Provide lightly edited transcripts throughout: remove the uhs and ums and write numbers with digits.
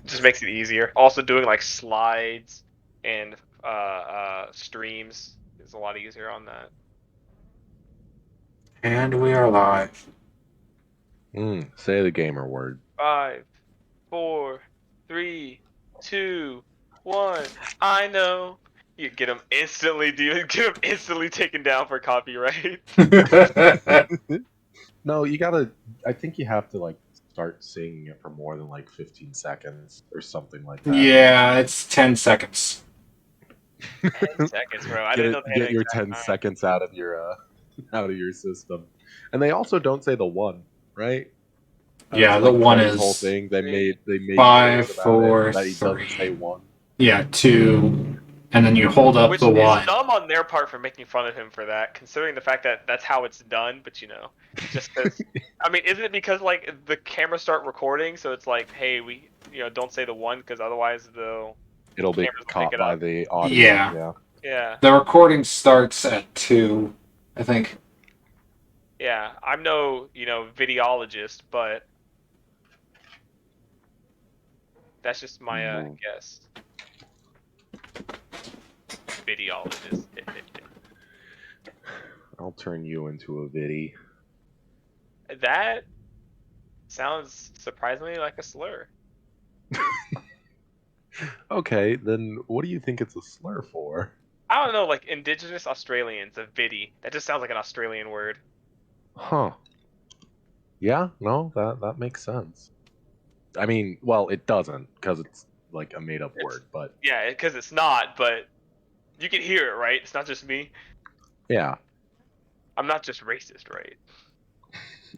Just makes it easier. Also, doing like slides and streams is a lot easier on that. And we are live. Say the gamer word. 5, 4, 3, 2, 1. I know. You get them instantly, dude. Get them instantly taken down for copyright. No, you gotta. I think you have to like start singing it for more than like 15 seconds or something like that. Yeah, it's 10 seconds. 10 seconds, bro. I didn't know they had Get an your exact 10 time. seconds out of your system. And they also don't say the one, right? Yeah, the Like one Freddy's whole is thing. They made 5, jokes about it 4, that he doesn't 3. say one. Yeah, 2. And then you hold up Which the is 1. dumb on their part for making fun of him for that, considering the fact that that's how it's done. But just because, I mean, isn't it because like the cameras start recording, so it's like, hey, we don't say the one because otherwise the It'll be cameras will pick caught it by up. the audio. Yeah. Yeah. Yeah, The recording starts at 2, I think. yeah. I'm no videologist, but that's just my Mm. guess. Videologist. I'll turn you into a viddy. That sounds surprisingly like a slur. Okay, then what do you think it's a slur for? I don't know, like Indigenous Australians, a viddy. That just sounds like an Australian word. Huh. Yeah, no, that makes sense. I mean, well, it doesn't because it's like a made up It's word, but Yeah, because it's not, but you can hear it, right? It's not just me. yeah. I'm not just racist, right?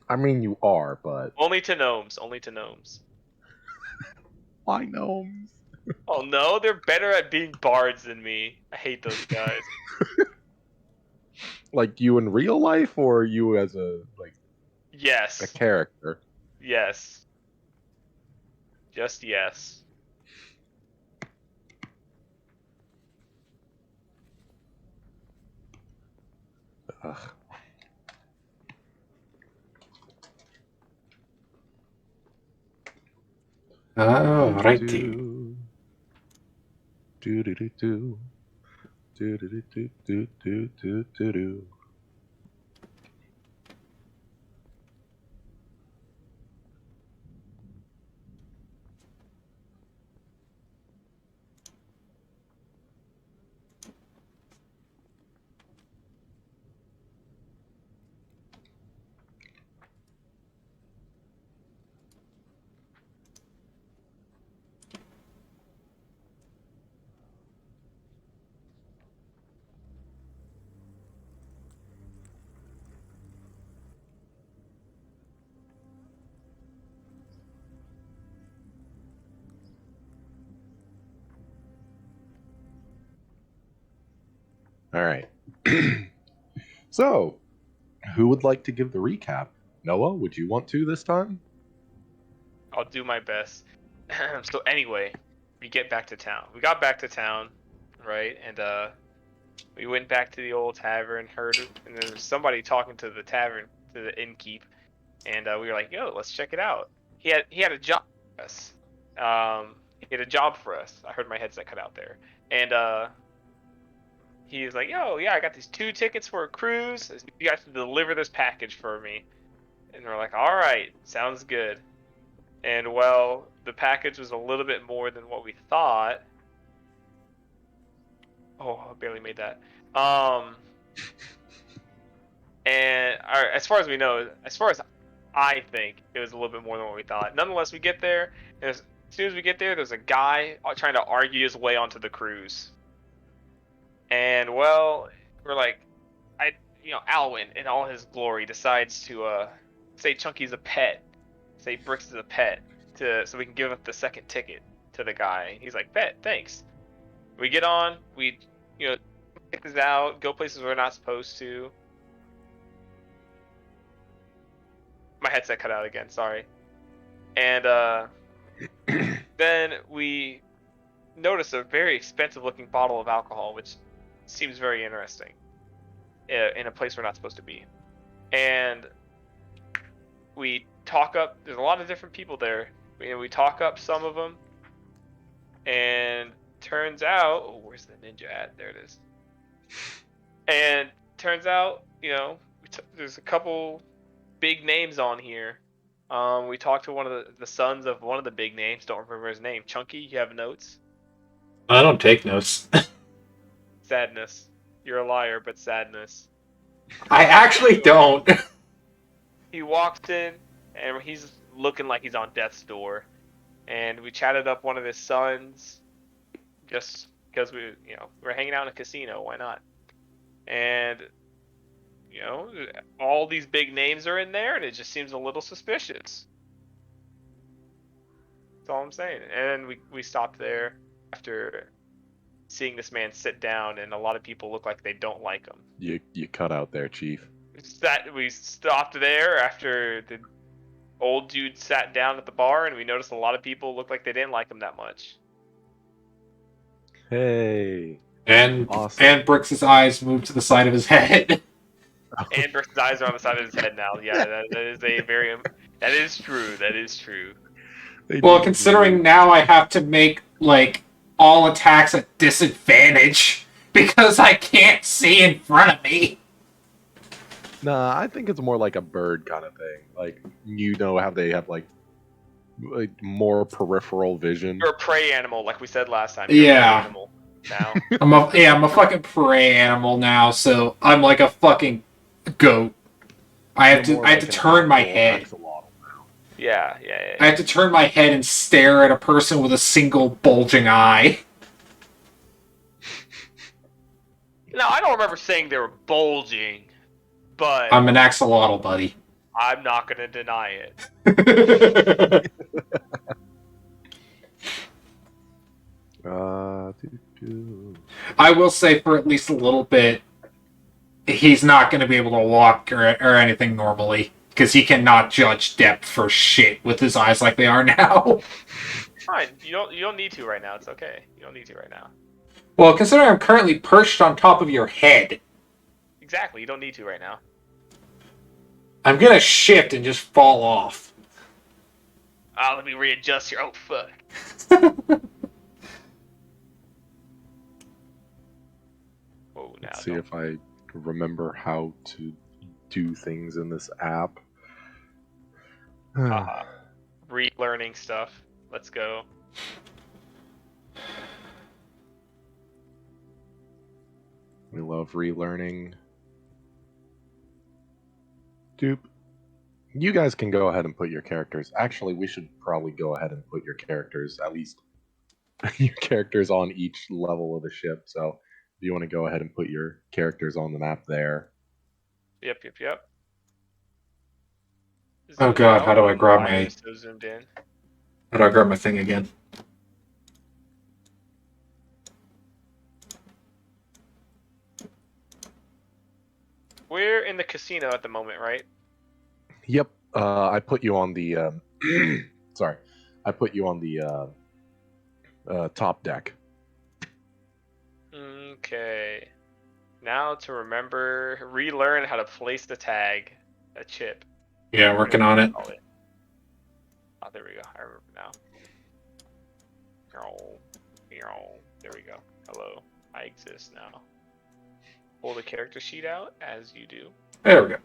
I mean, you are, but Only to gnomes. Only to gnomes. why gnomes? Oh no, they're better at being bards than me. I hate those guys. Like you in real life, or you as a Yes. character? Yes. Just yes. Ugh. Alrighty. Do do do do do do do do do do do do do. All right. So, who would like to give the recap? Noah, would you want to this time? I'll do my best. So anyway, we get back to town. We got back to town, right? And we went back to the old tavern, and there was somebody talking to the tavern, to the innkeep, and we were like, "Yo, let's check it out." He had a job for us. He had a job for us. I heard my headset cut out there, and he was like, "Yo, yeah, I got these 2 tickets for a cruise. You guys to deliver this package for me." And we're like, "All right, sounds good." And well, the package was a little bit more than what we thought. Oh, I barely made that. And as far as we know, as far as I think, it was a little bit more than what we thought. Nonetheless, we get there, and as soon as we get there, there's a guy trying to argue his way onto the cruise. And well, we're like, Alwyn in all his glory decides to say Chunky's a pet, say Bricks is a pet, so we can give up the second ticket to the guy. He's like, bet, thanks. We get on, we check this out, go places we're not supposed to. My headset cut out again, sorry. And then we notice a very expensive looking bottle of alcohol, which seems very interesting in a place we're not supposed to be. And we talk up, there's a lot of different people there. We talk up some of them, And turns out, oh, where's the ninja at? There it is. And turns out, there's a couple big names on here. We talked to one of the sons of one of the big names. Don't remember his name. Chunky, you have notes? I don't take notes. Sadness. You're a liar, but sadness. I actually don't. He walks in, and he's looking like he's on death's door. And we chatted up one of his sons, just because we're hanging out in a casino. Why not? And all these big names are in there, and it just seems a little suspicious. That's all I'm saying. And we stopped there after seeing this man sit down, and a lot of people look like they don't like him. You cut out there, Chief. We stopped there after the old dude sat down at the bar, and we noticed a lot of people looked like they didn't like him that much. Hey. And Awesome. Brooks' eyes moved to the side of his head. And Brooks' eyes are on the side of his head now. Yeah, that is true. That is true. Well, considering now I have to make, like, all attacks at disadvantage because I can't see in front of me. Nah, I think it's more like a bird kind of thing. Like, how they have, like more peripheral vision. You're a prey animal, like we said last time. You're Yeah. a prey animal now. I'm a fucking prey animal now, so I'm like a fucking goat. I have to turn my head. Yeah. I have to turn my head and stare at a person with a single bulging eye. Now, I don't remember saying they were bulging, but I'm an axolotl, buddy. I'm not going to deny it. I will say for at least a little bit, he's not going to be able to walk or anything normally, because he cannot judge depth for shit with his eyes like they are now. Fine, you don't need to right now. It's okay. You don't need to right now. Well, considering I'm currently perched on top of your head. Exactly, you don't need to right now. I'm gonna shift and just fall off. Let me readjust here. Oh, fuck. Let's see if I remember how to do things in this app. Relearning stuff. Let's go. We love relearning. Dupe. You guys can go ahead and put your characters. Actually, we should probably go ahead and put your characters, at least your characters on each level of the ship. So if you want to go ahead and put your characters on the map there. Yep. Oh god, how do I grab my... So zoomed in. How do I grab my thing again? We're in the casino at the moment, right? Yep. I put you on the... sorry. I put you on the top deck. Okay. Now to relearn how to place the tag, a chip. Yeah, working on it. Oh, there we go. I remember now. There we go. Hello. I exist now. Pull the character sheet out, as you do. There we go.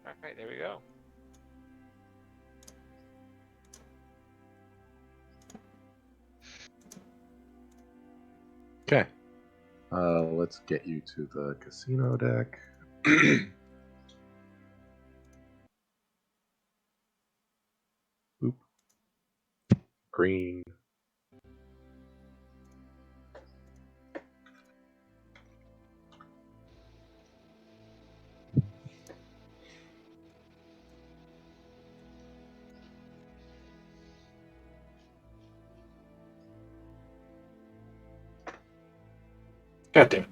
Alright, there we go. Okay. Let's get you to the casino deck. Boop. Green. God damn it.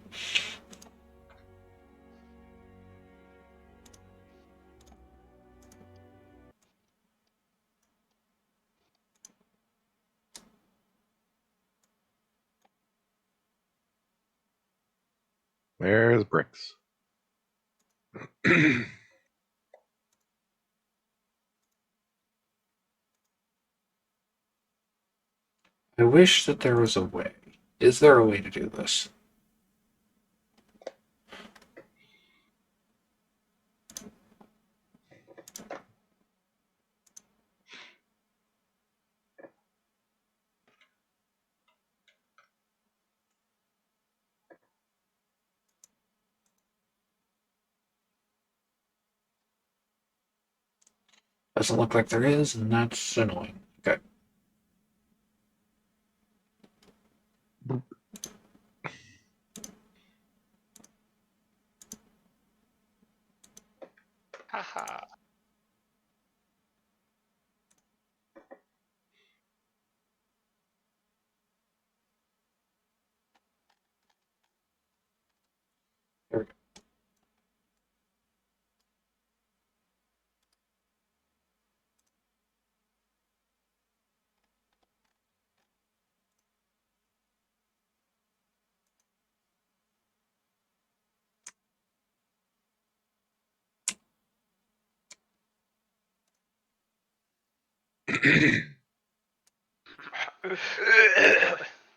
Where's Bricks? All wish that there was a way. Is there a way to do this? Doesn't look like there is, and that's annoying. Okay. Haha. There we go.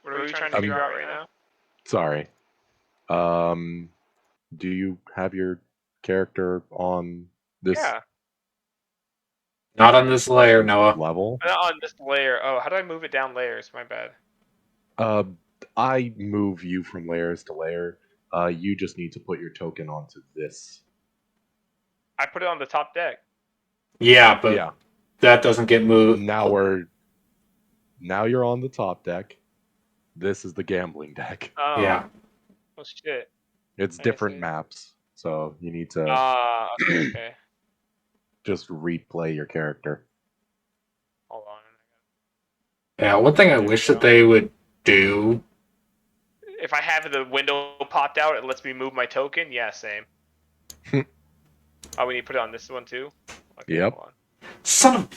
What are we trying to figure out right now? Sorry. Do you have your character on this Yeah. Not on this layer, Noah. level? Not on this layer. Oh, how do I move it down layers? My bad. I move you from layers to layer. You just need to put your token onto this. I put it on the top deck. Yeah, but Yeah. that doesn't get moved. Now you're on the top deck. This is the gambling deck. Oh. Yeah. Oh shit. It's I different see. maps, so you need to Okay. just replay your character. Hold on. Yeah, one thing I There we wish that go. they would do. If I have the window popped out, it lets me move my token. Yeah, same. Oh, we need to put it on this one too. Okay, Yep. hold on. Son of.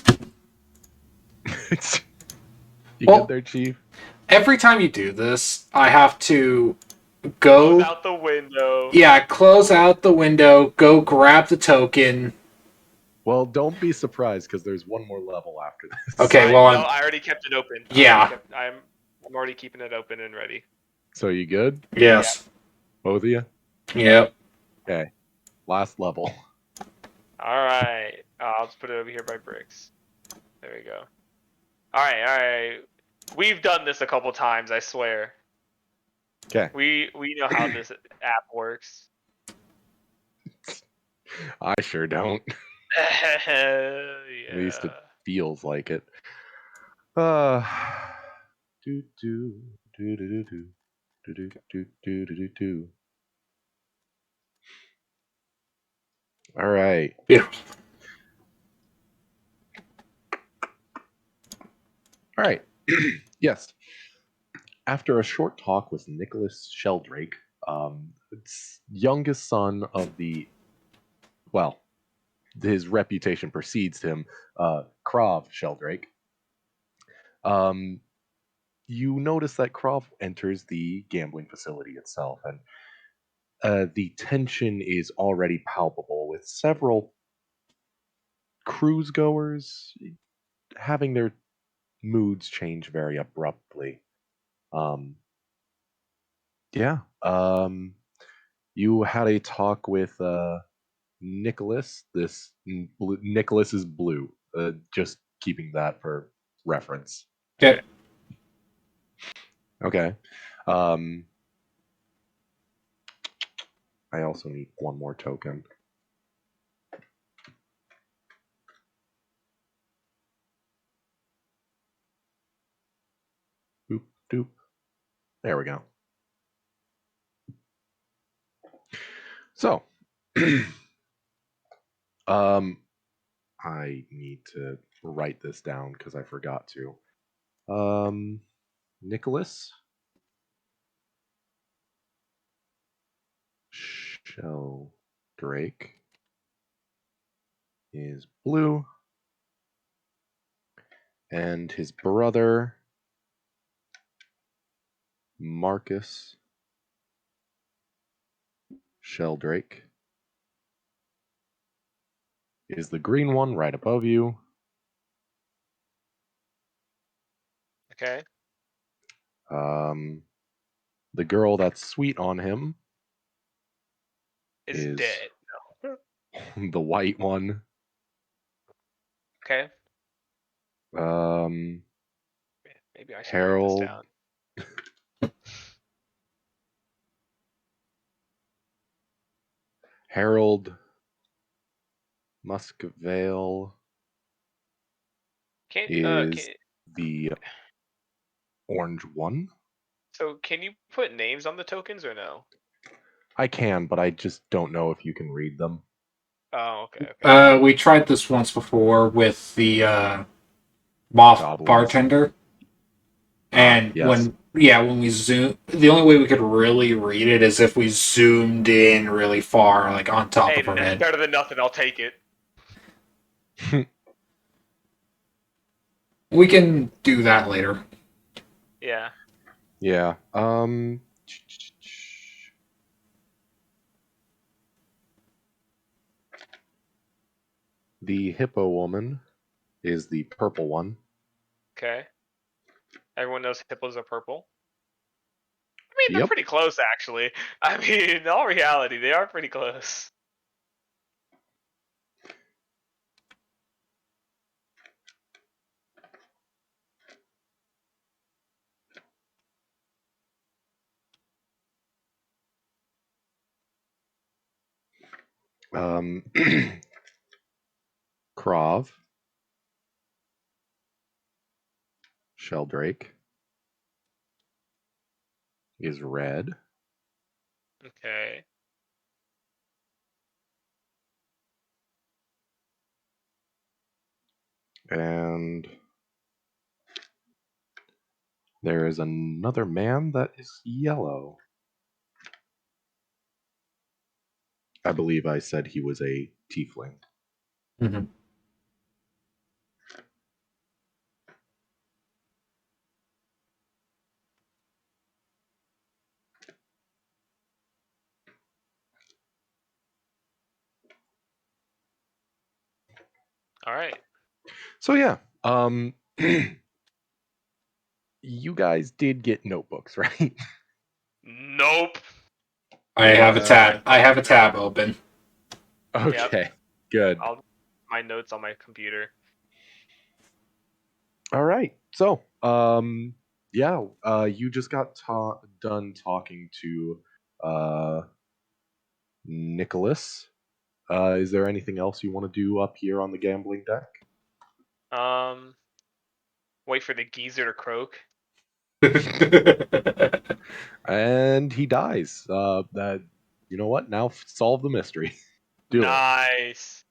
You Well- get there, Chief? Every time you do this, I have to go. Close out the window. Yeah, close out the window, go grab the token. Well, don't be surprised because there's one more level after this. Okay, well, No, I'm. I already kept it open. Yeah. I'm already keeping it open and ready. So you good? Yes. Both of you? Yep. Okay. Last level. All right. I'll just put it over here by bricks. There we go. All right. We've done this a couple times, I swear. Okay. We know how this app works. I sure don't. Yeah. At least it feels like it. Do do do do do do do do do do do. All right. Beautiful. All right. Yes. After a short talk with Nicholas Sheldrake, youngest son of his reputation precedes him, Krav Sheldrake, you notice that Krav enters the gambling facility itself, and the tension is already palpable with several cruise goers having their moods change very abruptly. Yeah. You had a talk with Nicholas. Nicholas is blue. Just keeping that for reference. Okay. Okay. I also need one more token. Boop doop. There we go. So, I need to write this down because I forgot to. Nicholas Sheldrake is blue, and his brother Marcus Sheldrake is the green one right above you. Okay. The girl that's sweet on him Is is dead. No. the white one. Okay. Um, Maybe I should write this Harold. down. Harold Muscovale Can is the orange one. so can you put names on the tokens or no? I can, but I just don't know if you can read them. Oh, okay. We tried this once before with the moth Goblins. bartender, and Yes. when we zoom, the only way we could really read it is if we zoomed in really far, like on top Hey, of her that's head. better than nothing. I'll take it. We can do that later. Yeah. Yeah. The hippo woman is the purple one. Okay. Everyone knows hippos are purple. I mean, they're Yep. pretty close, actually. I mean, in all reality, they are pretty close. Um, Krav, Sheldrake is red. Okay. And there is another man that is yellow. I believe I said he was a tiefling. Mm-hmm. All right. So yeah, you guys did get notebooks, right? Nope. I have a tab. I have a tab open. Okay, good. I'll my notes on my computer. All right. So, yeah, you just got done talking to Nicholas. Is there anything else you want to do up here on the gambling deck? Um, wait for the geezer to croak. And he dies. That you know what? Now solve the mystery. Do it. Nice.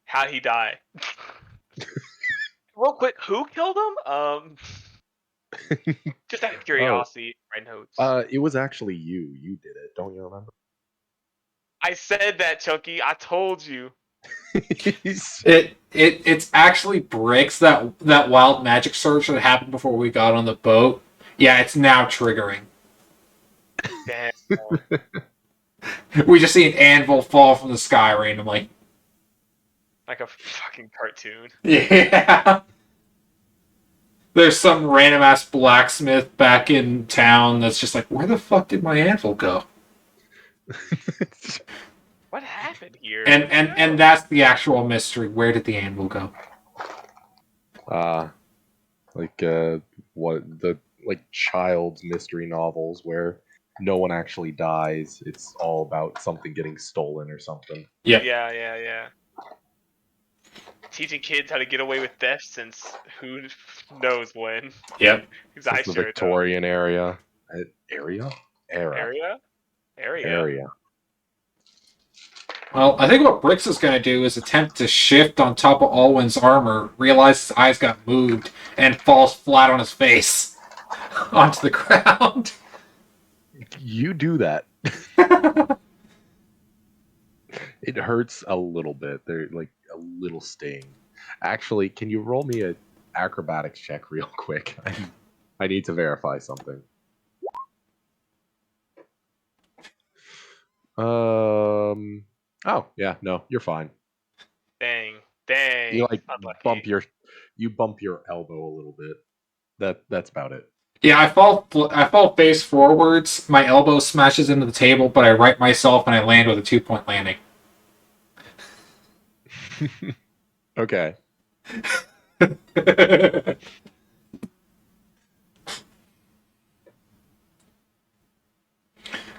How'd he die? Real quick, who killed him? Just out of Oh, curiosity, my notes. it was actually you. You did it. Don't you remember? I said that, Chunky. I told you. It's actually Bricks, that wild magic surge that happened before we got on the boat. Yeah, it's now triggering. Damn. We just see an anvil fall from the sky randomly. Like a fucking cartoon. Yeah. There's some random ass blacksmith back in town that's just like, where the fuck did my anvil go? What happened here? And that's the actual mystery. Where did the anvil go? Like what the like child's mystery novels where no one actually dies. It's all about something getting stolen or something. Yep. Yeah. Teaching kids how to get away with theft since who knows when. Yep. Because I Since the sure don't. Victorian era. Era. Area. Well, I think what Bricks is going to do is attempt to shift on top of Alwyn's armor, realize his eyes got moved, and falls flat on his face onto the ground. You do that. It hurts a little bit. They're like a little sting. Actually, can you roll me a acrobatics check real quick? I need to verify something. Oh yeah, no, you're fine. Dang. You like Unlucky. bump your elbow a little bit. That's about it. Yeah, I fall face forwards. My elbow smashes into the table, but I right myself and I land with a 2-point landing. Okay.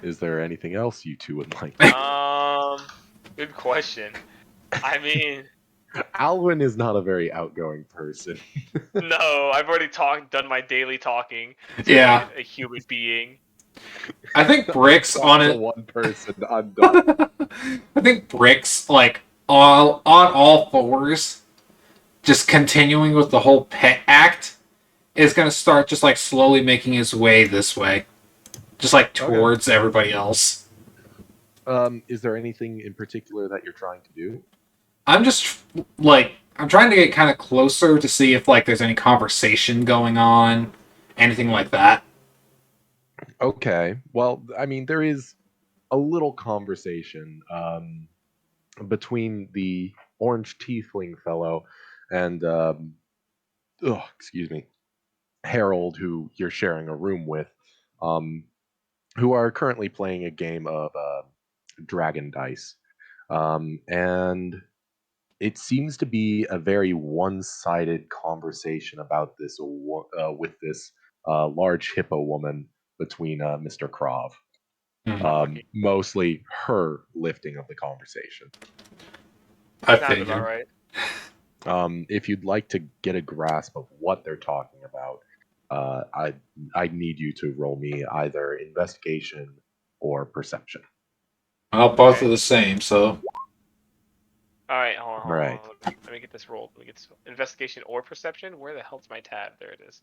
Is there anything else you two would like to Good question. I mean, do? Alwyn is not a very outgoing person. no, I've already done my daily talking to Yeah, a human being. I think Bricks Talk on to it. one person. I'm done. I think Bricks like all on all fours, just continuing with the whole pet act, is gonna start just like slowly making his way this way, just like Okay. towards everybody else. Is there anything in particular that you're trying to do? I'm just like I'm trying to get kind of closer to see if like there's any conversation going on, anything like that. Okay. Well, I mean, there is a little conversation between the orange tiefling fellow and, excuse me, Harold, who you're sharing a room with, um, who are currently playing a game of Dragon Dice. And it seems to be a very one-sided conversation about this with this large hippo woman between Mr. Krov. Hmm. Mostly her lifting of the conversation. I Sounds about figured. right. If you'd like to get a grasp of what they're talking about, I need you to roll me either investigation or perception. Well, both Okay. are the same, so All right, hold on, All hold on, right. hold on. Let me get this rolled. Let me get this investigation or perception. Where the hell's my tab? There it is.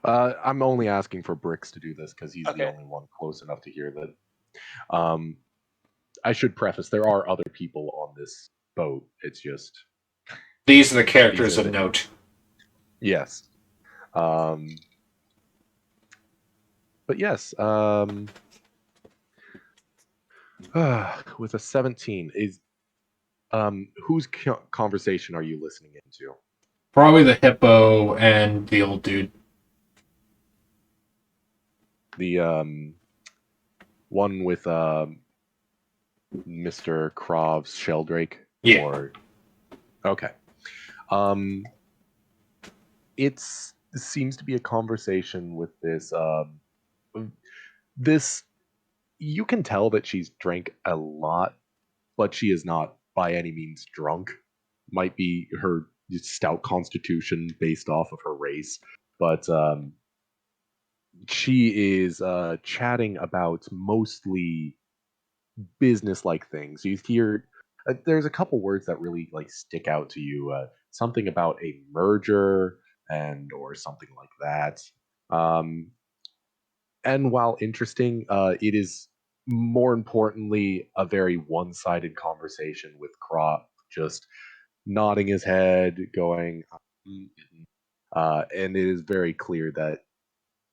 I'm only asking for Bricks to do this because he's the Okay. only one close enough to hear that. I should preface there are other people on this boat. It's just these are the these characters are of the note. yes. Um, but yes, with a 17 is whose conversation are you listening into? Probably the hippo and the old dude. The one with Mr. Krov's Sheldrake? Yeah. Or okay. Um it seems to be a conversation with this you can tell that she's drank a lot, but she is not by any means drunk. Might be her stout constitution based off of her race, but she is chatting about mostly business-like things. You hear there's a couple words that really like stick out to you. Something about a merger and or something like that. Um, and while interesting, it is more importantly a very one-sided conversation with Crop just nodding his head, going, "Mm, mm." And it is very clear that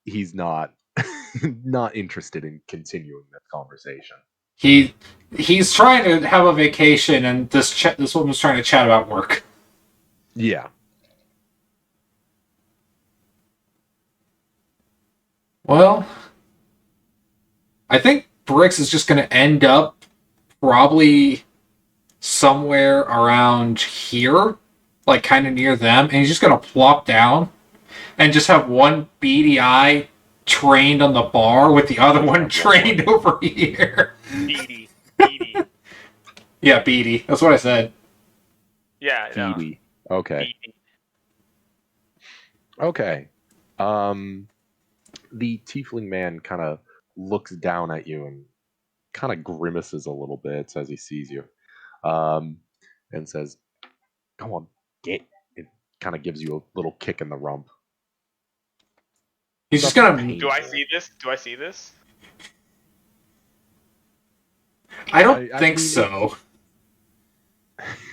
he's not not interested in continuing this conversation. He he's trying to have a vacation, and this woman's trying to chat about work. Yeah. Well, I think Bricks is just going to end up probably somewhere around here, like kind of near them, and he's just going to plop down and just have one beady eye trained on the bar with the other one trained over here. Beady. Beady. Yeah, beady. That's what I said. Yeah, no. Phoebe. Okay. Beady. Okay. The tiefling man kind of looks down at you and kind of grimaces a little bit as he sees you, um, and says, "Come on, get." It kind of gives you a little kick in the rump. He's just Nothing going to. Do I painful. see this? Do I see this? I don't I think mean, so.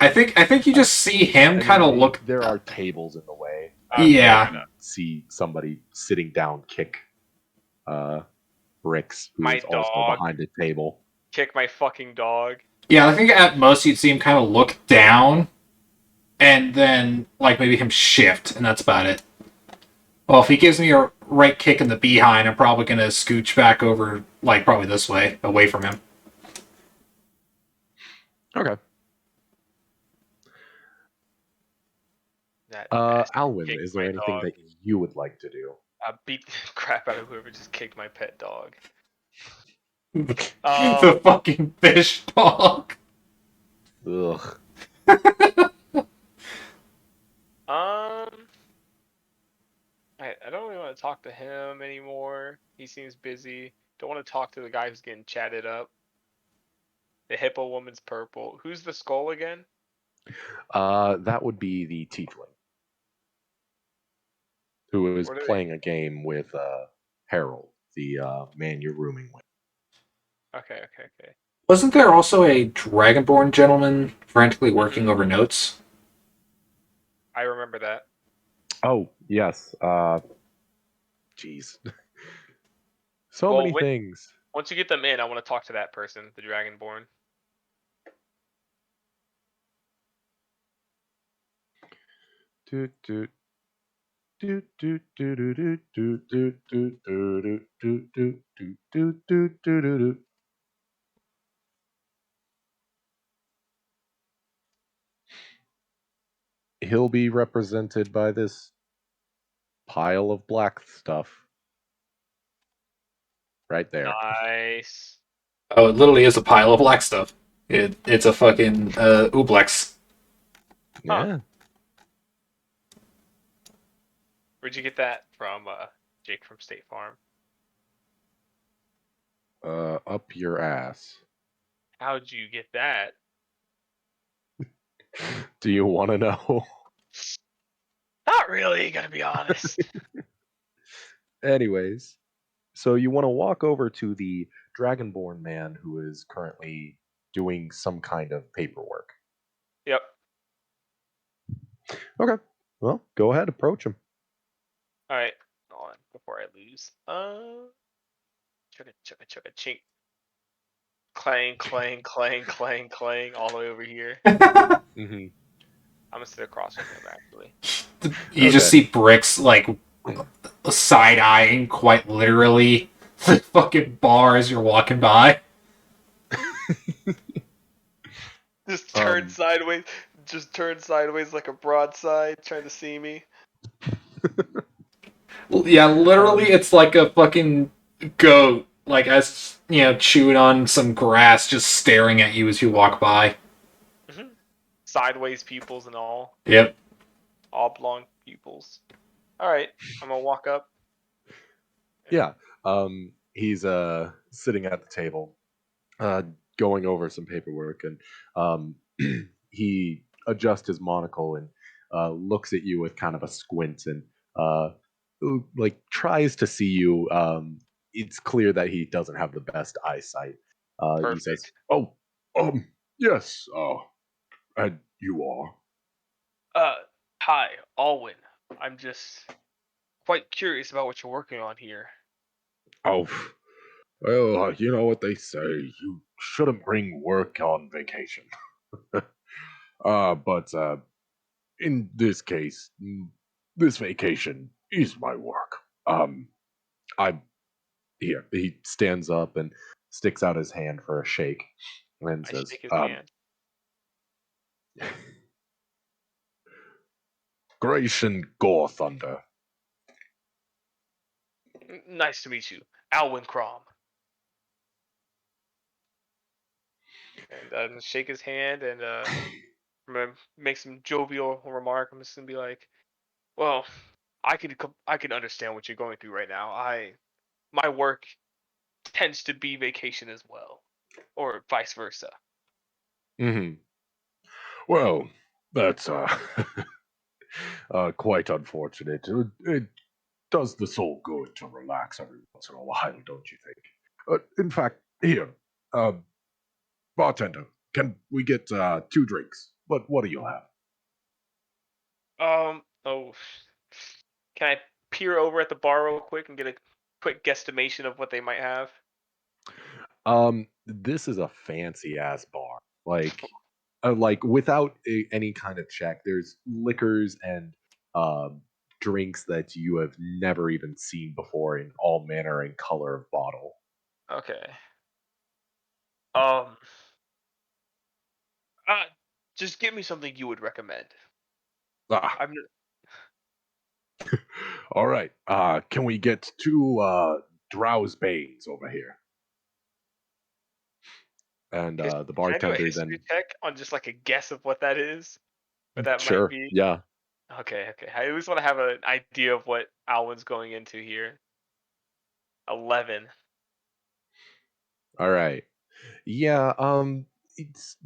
I think you just see him kind of look. There are tables in the way. Yeah. fair enough. See somebody sitting down, kick uh, Bricks, who My is also dog. behind a table. Kick my fucking dog. Yeah, I think at most you'd see him kind of look down, and then like maybe him shift, and that's about it. Well, if he gives me a right kick in the behind, I'm probably gonna scooch back over, like probably this way, away from him. Okay. That bastard Alwyn, kicked is there my anything dog. that you would like to do? I beat the crap out of whoever just kicked my pet dog. The fucking fish dog. Ugh. I don't really want to talk to him anymore. He seems busy. Don't want to talk to the guy who's getting chatted up. The hippo woman's purple. Who's the skull again? That would be the tiefling who is What are playing a game with Harold, the man you're rooming with. they? Okay. Wasn't there also a dragonborn gentleman frantically working Mhm. over notes? I remember that. Oh yes. Jeez. So Well, many things. once you get them in, I want to talk to that person, the dragonborn. Do, do, do, do, do, do, do, do, do, do, do, do, do, do, do, do, do, do. He'll be represented by this pile of black stuff right there. Nice. Oh, it literally is a pile of black stuff. It's a fucking ooblex. Huh. Yeah. Where'd you get that from, Jake from State Farm? Up your ass. How'd you get that? Do you want to know? Not really, gotta be honest. Anyways, so you want to walk over to the Dragonborn man who is currently doing some kind of paperwork. Yep. Okay. Well, go ahead, approach him. Alright. Hold on, before I lose. Chugga chink. Clang, all the way over here. Mm-hmm. I'm gonna sit across from him, actually. You just Okay. see bricks like side eyeing quite literally the fucking bar as you're walking by. Just Um, turn sideways like a broadside, trying to see me. Yeah, literally, it's like a fucking goat, like as chewing on some grass, just staring at you as you walk by. Sideways pupils and all. Yep. Oblong pupils. Alright, I'm gonna walk up. yeah. He's sitting at the table, uh, going over some paperwork, and he adjusts his monocle and looks at you with kind of a squint and uh, like tries to see you. It's clear that he doesn't have the best eyesight. He says, Perfect. "Oh, yes. And you are." Hi, Alwyn. I'm just quite curious about what you're working on here. Oh, well, you know what they say. You shouldn't bring work on vacation. But in this case, this vacation is my work. I Here. He stands up and sticks out his hand for a shake, and I says, shake his hand. "Grace and Gore Thunder." Nice to meet you, Alwyn Crom. And shake his hand and I'm gonna make some jovial remark. I'm just gonna be like, "Well, I could understand what you're going through right now. My work tends to be vacation as well, or vice versa." Hmm. Well, that's quite unfortunate. It does the soul good to relax every once in a while, don't you think? In fact, here, uh, bartender, can we get 2 drinks? What do you have? Oh, can I peer over at the bar real quick and get a quick guesstimation of what they might have? This is a fancy ass bar. Like without any kind of check, there's liquors and uh, drinks that you have never even seen before in all manner and color of bottle. Okay. Um. Uh, just give me something you would recommend. Ah, I'm. all right. Can we get two drowse banes over here? And the Can I do a bartender history then, check on just like a guess of what that is? What that might sure, be? yeah, Okay, okay. I at least want to have an idea of what Alwyn's going into here. 11. all right, yeah. It's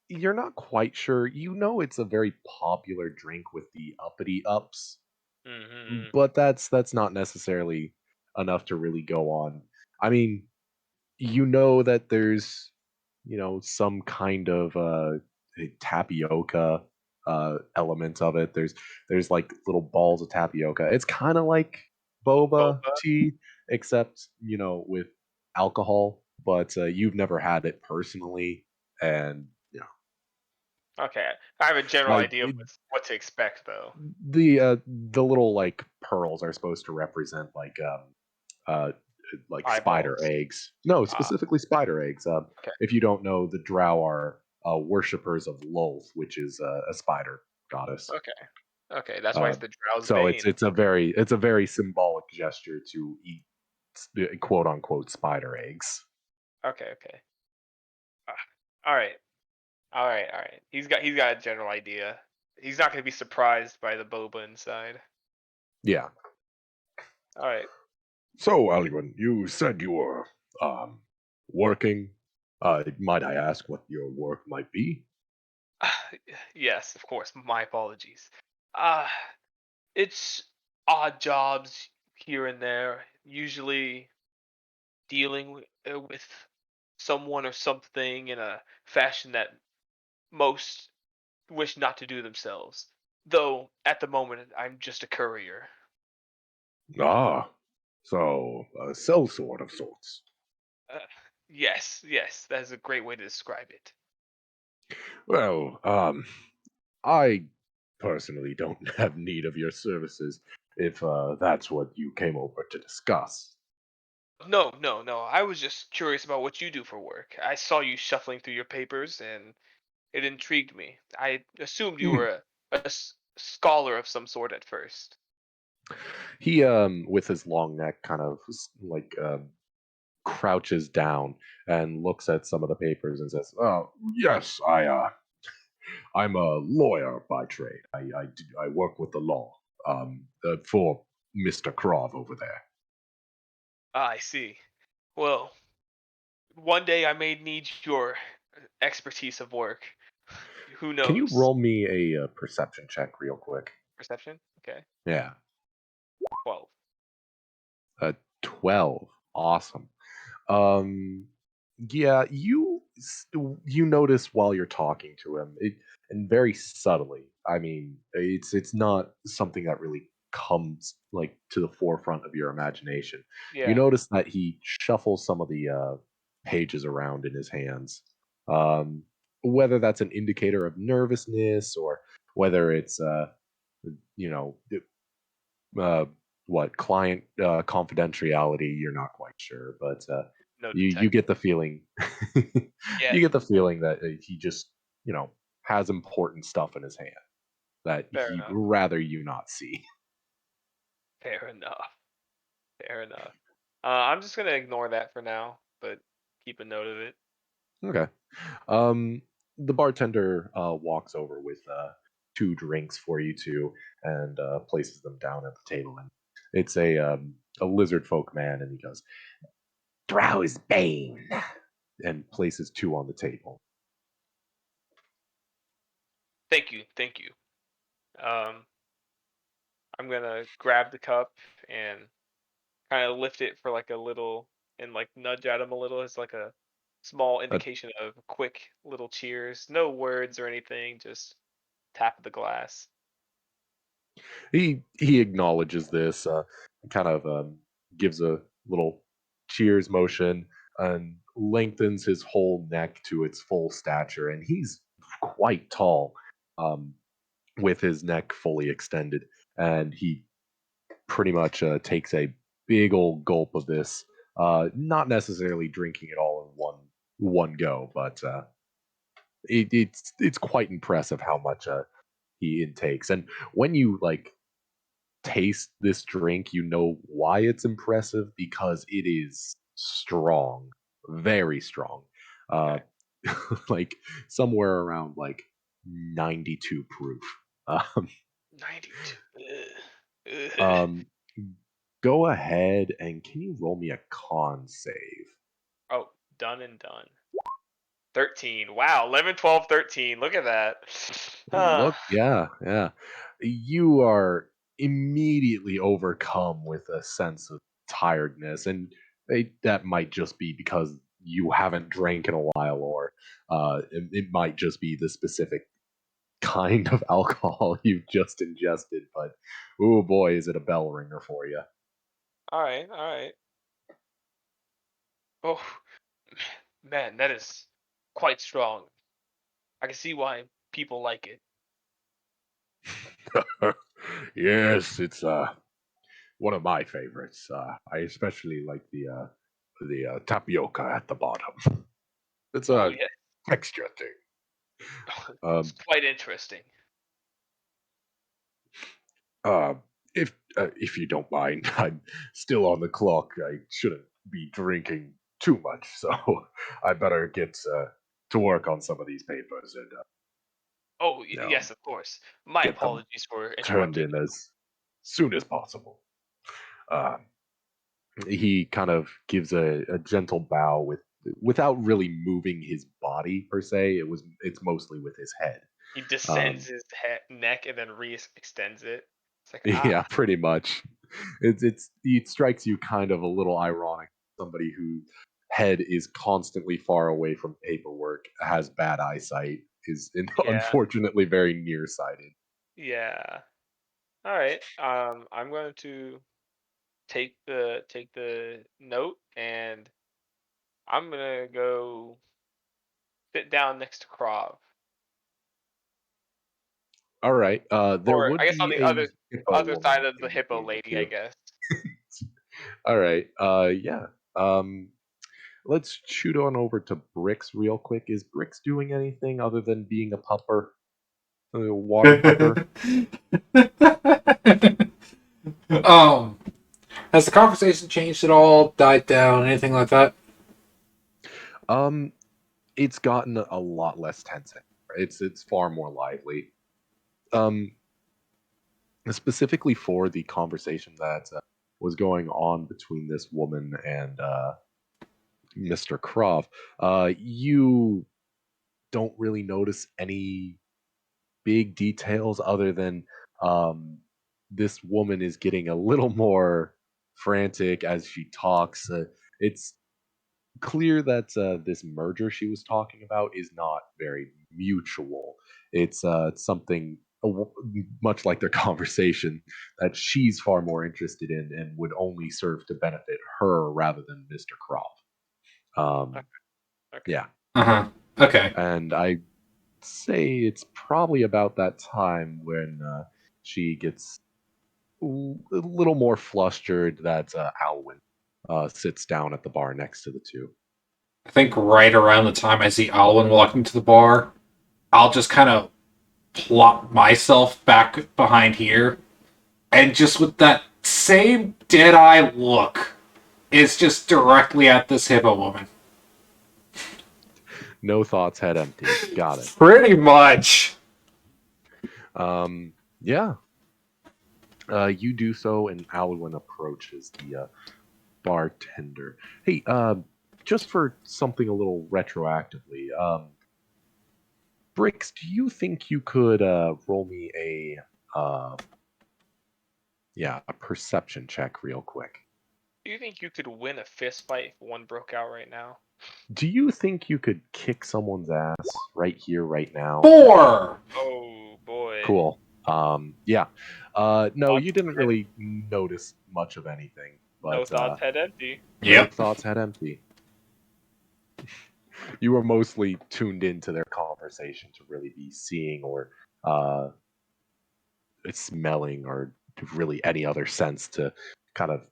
you're not quite sure. You know, it's a very popular drink with the uppity ups, Mm-hmm. but that's not necessarily enough to really go on. I mean, you know that there's some kind of a tapioca element of it. There's like little balls of tapioca. It's kind of like boba Boba. tea, except with alcohol. But you've never had it personally, and Okay. I have a general like idea of what to expect, though. the little like pearls are supposed to represent uh like spider Eyeballs. eggs. No, Ah, specifically spider eggs. okay. If you don't know, the Drow are worshippers of Lolth, which is a spider goddess. Okay. Okay. That's why Uh, it's the Drow's so it's Bane. it's a very it's a very symbolic gesture to eat quote unquote spider eggs. Okay. Okay. Ah, all right. All right. All right. He's got a general idea. He's not going to be surprised by the boba inside. Yeah. All right. So, Alwyn, you said you were working. Might I ask what your work might be? Yes, of course. My apologies. Uh, it's odd jobs here and there. Usually dealing with someone or something in a fashion that most wish not to do themselves. Though at the moment I'm just a courier. Ah, so a sellsword of sorts. Uh, yes, yes, that is a great way to describe it. Well, I personally don't have need of your services if that's what you came over to discuss. No, no, no. I was just curious about what you do for work. I saw you shuffling through your papers, and it intrigued me. I assumed you Hmm. were a scholar of some sort at first. He, with his long neck, kind of like crouches down and looks at some of the papers and says, "Oh, yes, I'm a lawyer by trade. I work with the law for Mister Krov over there." Ah, I see. Well, one day I may need your expertise of work. Who Can you knows? roll me a, perception check real quick? Perception? Okay. Yeah, 12. 12. Awesome. Um, yeah, you notice while you're talking to him, and very subtly. I mean, it's not something that really comes like to the forefront of your imagination. You Yeah. notice that he shuffles some of the pages around in his hands. Um, whether that's an indicator of nervousness or whether it's you know uh, what client confidentiality, you're not quite sure, but No you get detective. the feeling Yeah. you get the feeling that he just has important stuff in his hand that Fair he'd enough. rather you not see. Fair enough. Fair enough. I'm just gonna ignore that for now, but keep a note of it. Okay. um the bartender walks over with two drinks for you two and places them down at the table, and it's a lizard folk man, and he goes, "Drow's Bane," and places two on the table. Thank you. Thank you. Um, I'm gonna grab the cup and kind of lift it for like a little and like nudge at him a little as like a small Uh, indication of quick little cheers. No words or anything, just tap of the glass. he acknowledges this, kind of gives a little cheers motion, and lengthens his whole neck to its full stature, and he's quite tall, um, with his neck fully extended, and he pretty much takes a big old gulp of this. Not necessarily drinking it all in one go, but it's quite impressive how much he intakes. And when you like taste this drink, you know why it's impressive because it is strong, very strong. Uh, Okay. like somewhere around like 92 proof. Um, 92. Ugh. Ugh. um, go ahead and can you roll me a con save? Oh, done and done. 13. Wow, 11, 12, 13. Look at that. Look, yeah, yeah. You are immediately overcome with a sense of tiredness, and that might just be because you haven't drank in a while, or it might just be the specific kind of alcohol you've just ingested. But oh boy, is it a bell ringer for you. All right, all right. Oh, man, that is quite strong. I can see why people like it. Yes, it's one of my favorites. I especially like the tapioca at the bottom. It's Oh, a yeah. texture thing. It's Um, quite interesting. uh, if you don't mind, I'm still on the clock. I shouldn't be drinking too much, so I better get to work on some of these papers and Oh, you know, yes, of course. My get them apologies for turned interrupting in you. as soon as possible. Uh, he kind of gives a gentle bow without really moving his body per se. It's mostly with his head. He descends Um, his neck and then re-extends it. It's like, yeah, ah, pretty much. It strikes you kind of a little ironic. Somebody whose head is constantly far away from paperwork, has bad eyesight, is yeah, unfortunately very nearsighted. yeah. All right. I'm going to take the note and I'm gonna go sit down next to Krav. All right. There Or I would guess on be the a hippo other side woman of the in hippo between the lady, I two. guess. All right. Yeah. Um, let's shoot on over to Brix real quick. Is Brix doing anything other than being a pupper, a water pupper? um, has the conversation changed at all? Died down? Anything like that? Um, it's gotten a lot less tense. It's far more lively. Um, specifically for the conversation that was going on between this woman and Mr. Croft, you don't really notice any big details other than um, this woman is getting a little more frantic as she talks. It's clear that this merger she was talking about is not very mutual. It's something much like their conversation that she's far more interested in and would only serve to benefit her rather than Mr. Croft. Okay. Um, Okay. yeah, Uh huh. Okay. and I say it's probably about that time when she gets a little more flustered that Alwyn sits down at the bar next to the two. I think right around the time I see Alwyn walking to the bar, I'll just kind of plop myself back behind here, and just with that same dead eye look, is just directly at this hippo woman. No thoughts, head empty. Got it. Pretty much. Yeah. You do so, and Alwyn approaches the bartender. Hey, just for something a little retroactively, Brix, do you think you could roll me a perception check real quick? Do you think you could win a fist fight if one broke out right now? Do you think you could kick someone's ass right here, right now? 4! Oh boy. Cool. Yeah. No, Thoughts you didn't head, really notice much of anything, no but thoughts, head empty. no Yep. thoughts had empty. You were mostly tuned into their conversation to really be seeing or smelling or really any other sense to kind of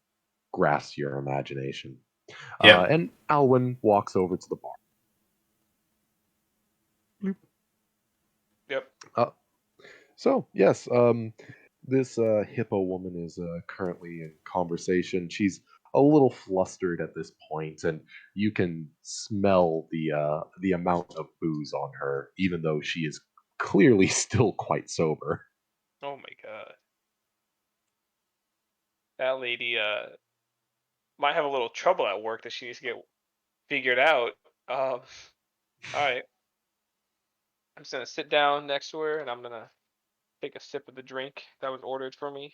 grasp your imagination. Yeah. And Alwyn walks over to the bar. Bloop. Yep. So yes, this hippo woman is currently in conversation. She's a little flustered at this point, and you can smell the amount of booze on her, even though she is clearly still quite sober. Oh my god. That lady might have a little trouble at work that she needs to get figured out. All right. I'm just gonna sit down next to her and I'm gonna take a sip of the drink that was ordered for me,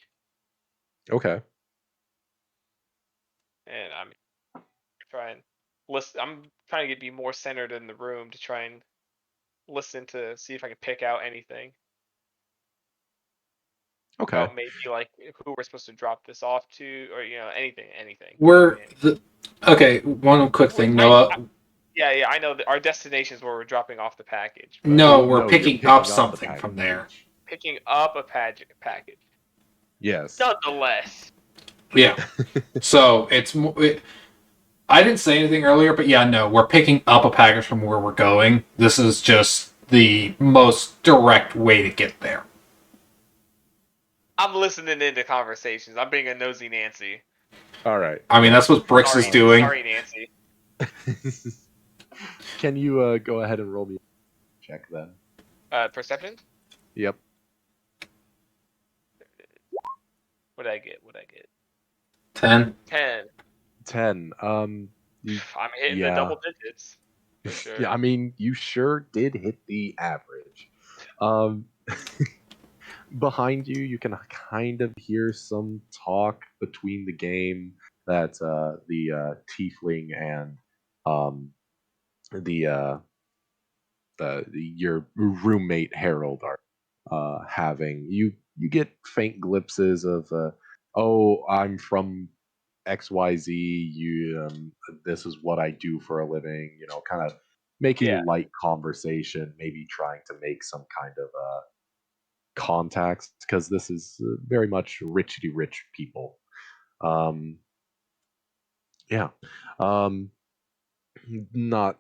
Okay. and I'm trying listen. I'm trying to be more centered in the room to try and listen to see if I can pick out anything Okay. about maybe like who we're supposed to drop this off to, or anything. We're Literally anything. okay. One quick thing, I Noah. yeah, I know that our destination is where we're dropping off the package, but No, Well, we're no, you're picking picking up up the something from there. package. picking up a package. Yes. Nonetheless, Yeah. So I didn't say anything earlier, but yeah, no, we're picking up a package from where we're going. This is just the most direct way to get there. I'm listening into conversations. I'm being a nosy Nancy. All right. I mean, that's what Brix is doing. Sorry, Nancy. Can you go ahead and roll me a check then? Perception? Yep. What did I get? 10. 10. 10. I'm hitting the Yeah. double digits for sure. Yeah, I mean, you sure did hit the average. Um, behind you, you can kind of hear some talk between the game that the tiefling and um, the your roommate Harold are having. You get faint glimpses of, oh, I'm from XYZ. This is what I do for a living. Kind of Yeah. making light conversation, maybe trying to make some kind of contacts because this is very much richy rich people. Um, yeah, um, not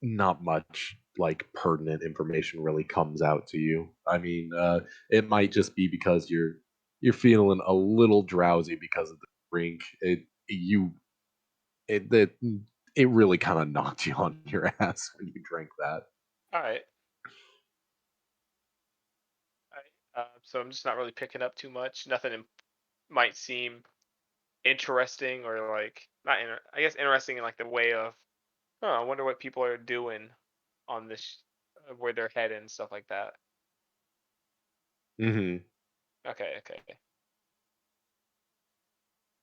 not much like pertinent information really comes out to you. I mean, it might just be because you're feeling a little drowsy because of the drink. It it really kind of knocked you on your ass when you drank that. All right. So I'm just not really picking up too much. Nothing might seem interesting or like not. I guess interesting in like the way of. Oh, I wonder what people are doing on this, where they're headed and stuff like that. Hmm. Okay.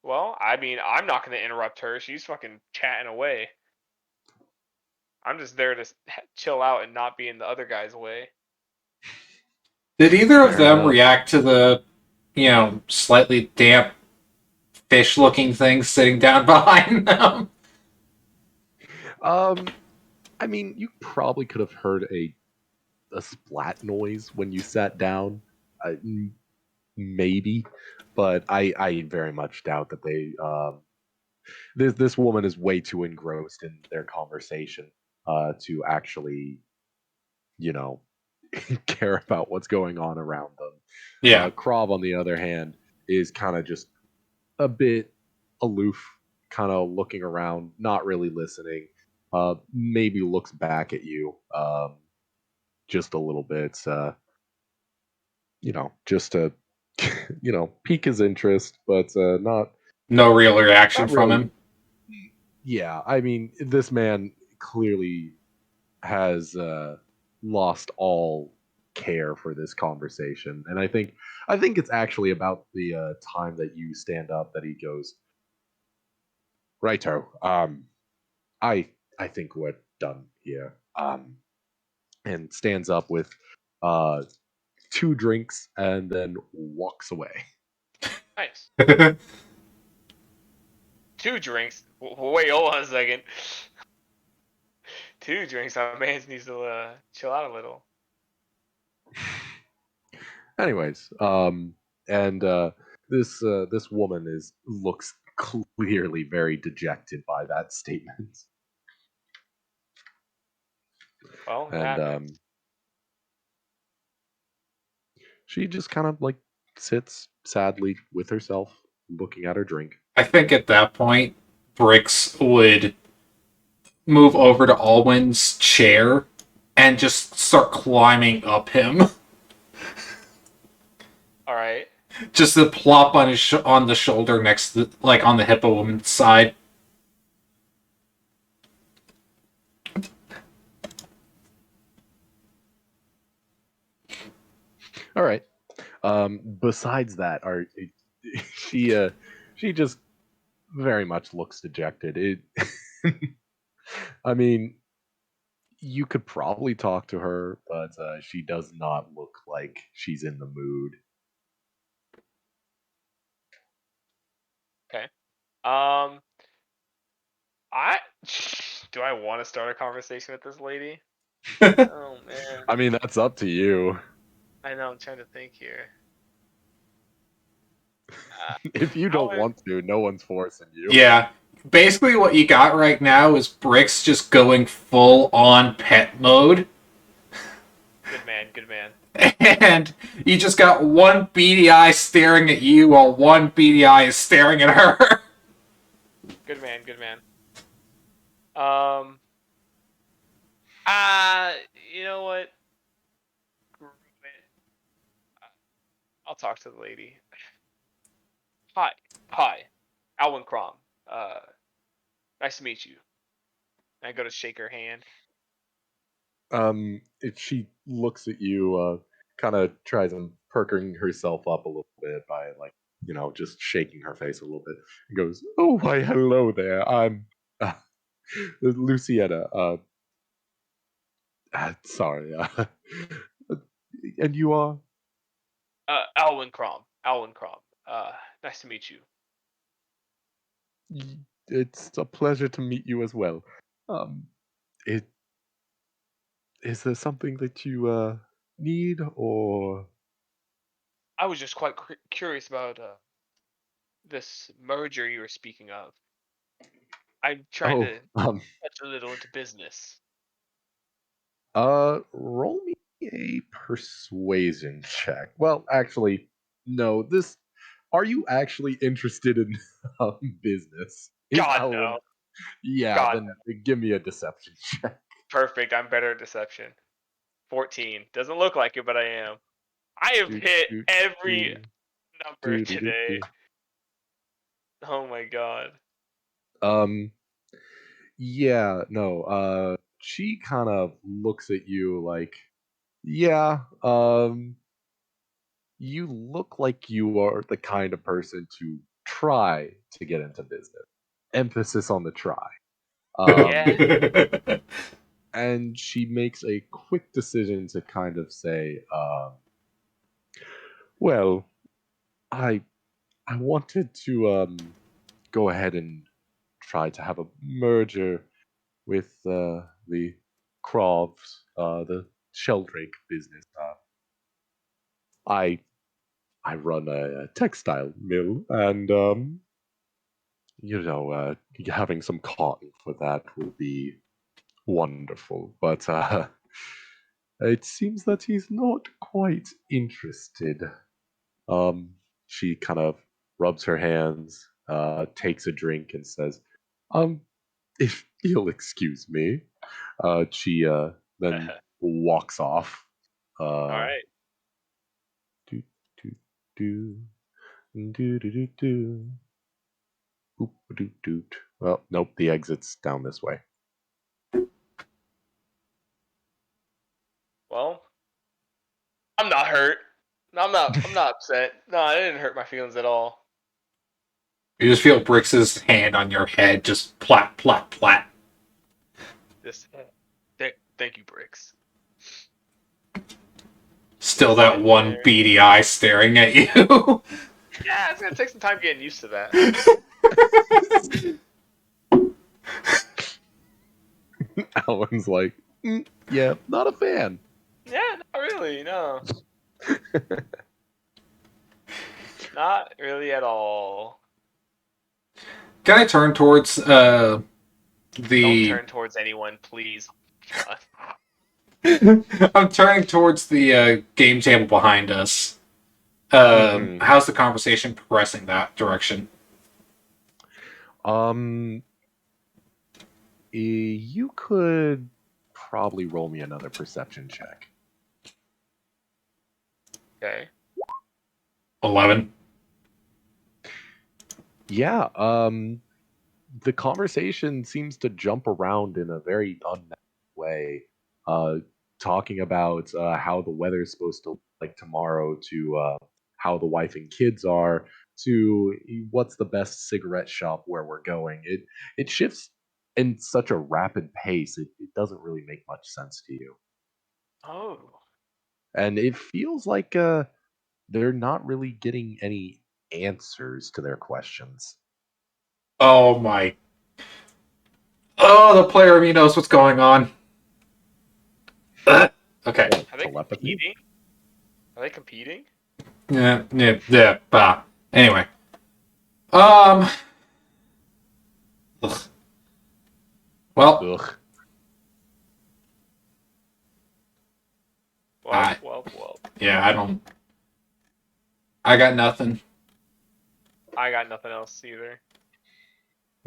Well, I mean, I'm not gonna interrupt her. She's fucking chatting away. I'm just there to chill out and not be in the other guy's way. Did either of Fair them enough. react to the, slightly damp fish looking thing sitting down behind them? Um, I mean, you probably could have heard a splat noise when you sat down. Maybe, but I very much doubt that they. This woman is way too engrossed in their conversation to actually, you know, care about what's going on around them. Yeah. Krav, on the other hand, is kind of just a bit aloof, kind of looking around, not really listening. Maybe looks back at you just a little bit, just to, pique his interest, but No real reaction not from really. him. Yeah, I mean, this man clearly has lost all care for this conversation, and I think it's actually about the time that you stand up that he goes, righto. I think we're done here. And stands up with uh, two drinks and then walks away. Nice. 2 drinks. Wait, hold on a second. 2 drinks. My man needs to chill out a little. Anyways, And this woman looks clearly very dejected by that statement. Well, it And happens. she just kind of like sits sadly with herself, looking at her drink. I think at that point, Bricks would move over to Alwyn's chair and just start climbing up him. All right. Just to plop on his on the shoulder next to, like, on the hippo woman's side. All right. Besides that, she she just very much looks dejected. I mean, you could probably talk to her, but she does not look like she's in the mood. Okay. Um, I do I want to start a conversation with this lady? Oh man, I mean, that's up to you. I know. I'm trying to think here. If you How don't would, want to, no one's forcing you. Yeah. Basically, what you got right now is Bricks just going full on pet mode. good man, good man. And you just got one beady eye staring at you while one beady eye is staring at her. Good man, good man. Um, uh, you know what? Screw it. I'll talk to the lady. Hi, hi, Alwyn Crom. Uh, nice to meet you. I go to shake her hand. If she looks at you, kind of tries and perking herself up a little bit by like, just shaking her face a little bit, and goes, "Oh, why, hello there. I'm uh, Lucietta. Sorry. And you are? Alwyn Crom. Alwyn Crom. Nice to meet you. It's a pleasure to meet you as well. Um, it is there something that you need or? I was just quite curious about this merger you were speaking of. I'm trying Oh, to touch a little into business. roll me a persuasion check. Well, actually, no. Are you actually interested in business? Is God Alwyn? no. Yeah, God then give me a deception check. Perfect. I'm better at deception. 14. Doesn't look like it, but I am. I have Do, hit do, every do, number do, do, do, today. do. Oh my god. Um, yeah, no. She kind of looks at you like, yeah. You look like you are the kind of person to try to get into business. Emphasis on the try. Yeah. And she makes a quick decision to kind of say, "Well, I I wanted to go ahead and try to have a merger with the Krovs, the Sheldrake business. I I run a textile mill, and having some cotton for that will be wonderful. But it seems that he's not quite interested." Um, she kind of rubs her hands, takes a drink, and says, "Um, if you'll excuse me." She then walks off. All Uh, right. do do do do do do do. Oop doot doot. Well, nope. The exit's down this way. Well, I'm not hurt. No, I'm not upset. No, it didn't hurt my feelings at all. You just feel Brix's hand on your head, just plat, plat, plat. Just thank you, Bricks. Still Sit that in one there. beady eye staring at you. Yeah, it's gonna take some time getting used to that. Alan's like, yeah, not a fan. Yeah, not really. No. Not really at all. Can I turn towards Don't the? turn towards anyone, please. God. I'm turning towards the game table behind us. Mhm. How's the conversation progressing that direction? Um, you could probably roll me another perception check. Okay. 11. Yeah. The conversation seems to jump around in a very unnatural way. Uh, talking about how the weather is supposed to look like tomorrow, to how the wife and kids are, to what's the best cigarette shop where we're going. It shifts in such a rapid pace. It doesn't really make much sense to you, Oh. and it feels like they're not really getting any answers to their questions. Oh my. Oh, the player of me knows what's going on. Okay. What, Are they telepathy? competing? Are they competing? Yeah, yeah, yeah. Bah. Anyway. Um. Ugh. Well, Ugh. Well, I well, well. yeah, I don't. I got nothing. I got nothing else either.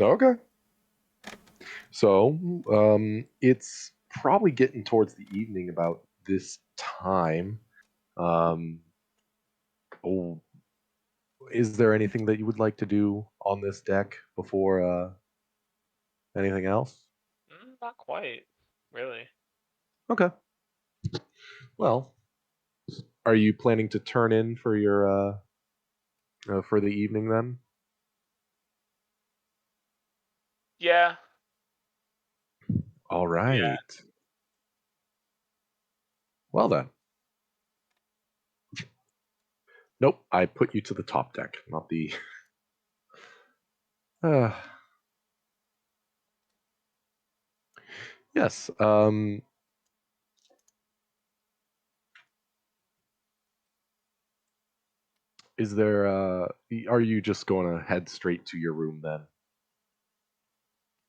Okay. So, it's probably getting towards the evening about this time. Um, oh, is there anything that you would like to do on this deck before anything else? Not quite. Really. Okay. Well, are you planning to turn in for your for the evening then? Yeah. All Yeah. right. Well then. Nope, I put you to the top deck, not the. Uh, yes. Is there? Are you just going to head straight to your room then?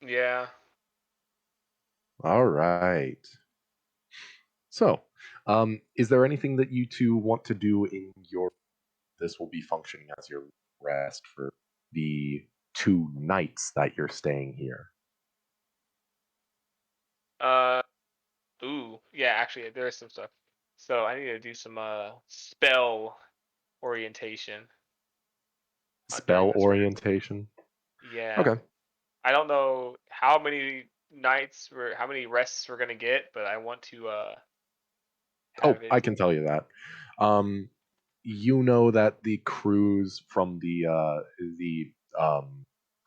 Yeah. All right. So, is there anything that you two want to do in your? This will be functioning as your rest for the 2 nights that you're staying here. Uh. Ooh. Yeah. Actually, there is some stuff. So I need to do some spell orientation during Spell this rest. orientation. Yeah. Okay. I don't know how many nights how many rests we're gonna get, but I want to Oh, have it. I can tell you that. Um, you know that the cruise from the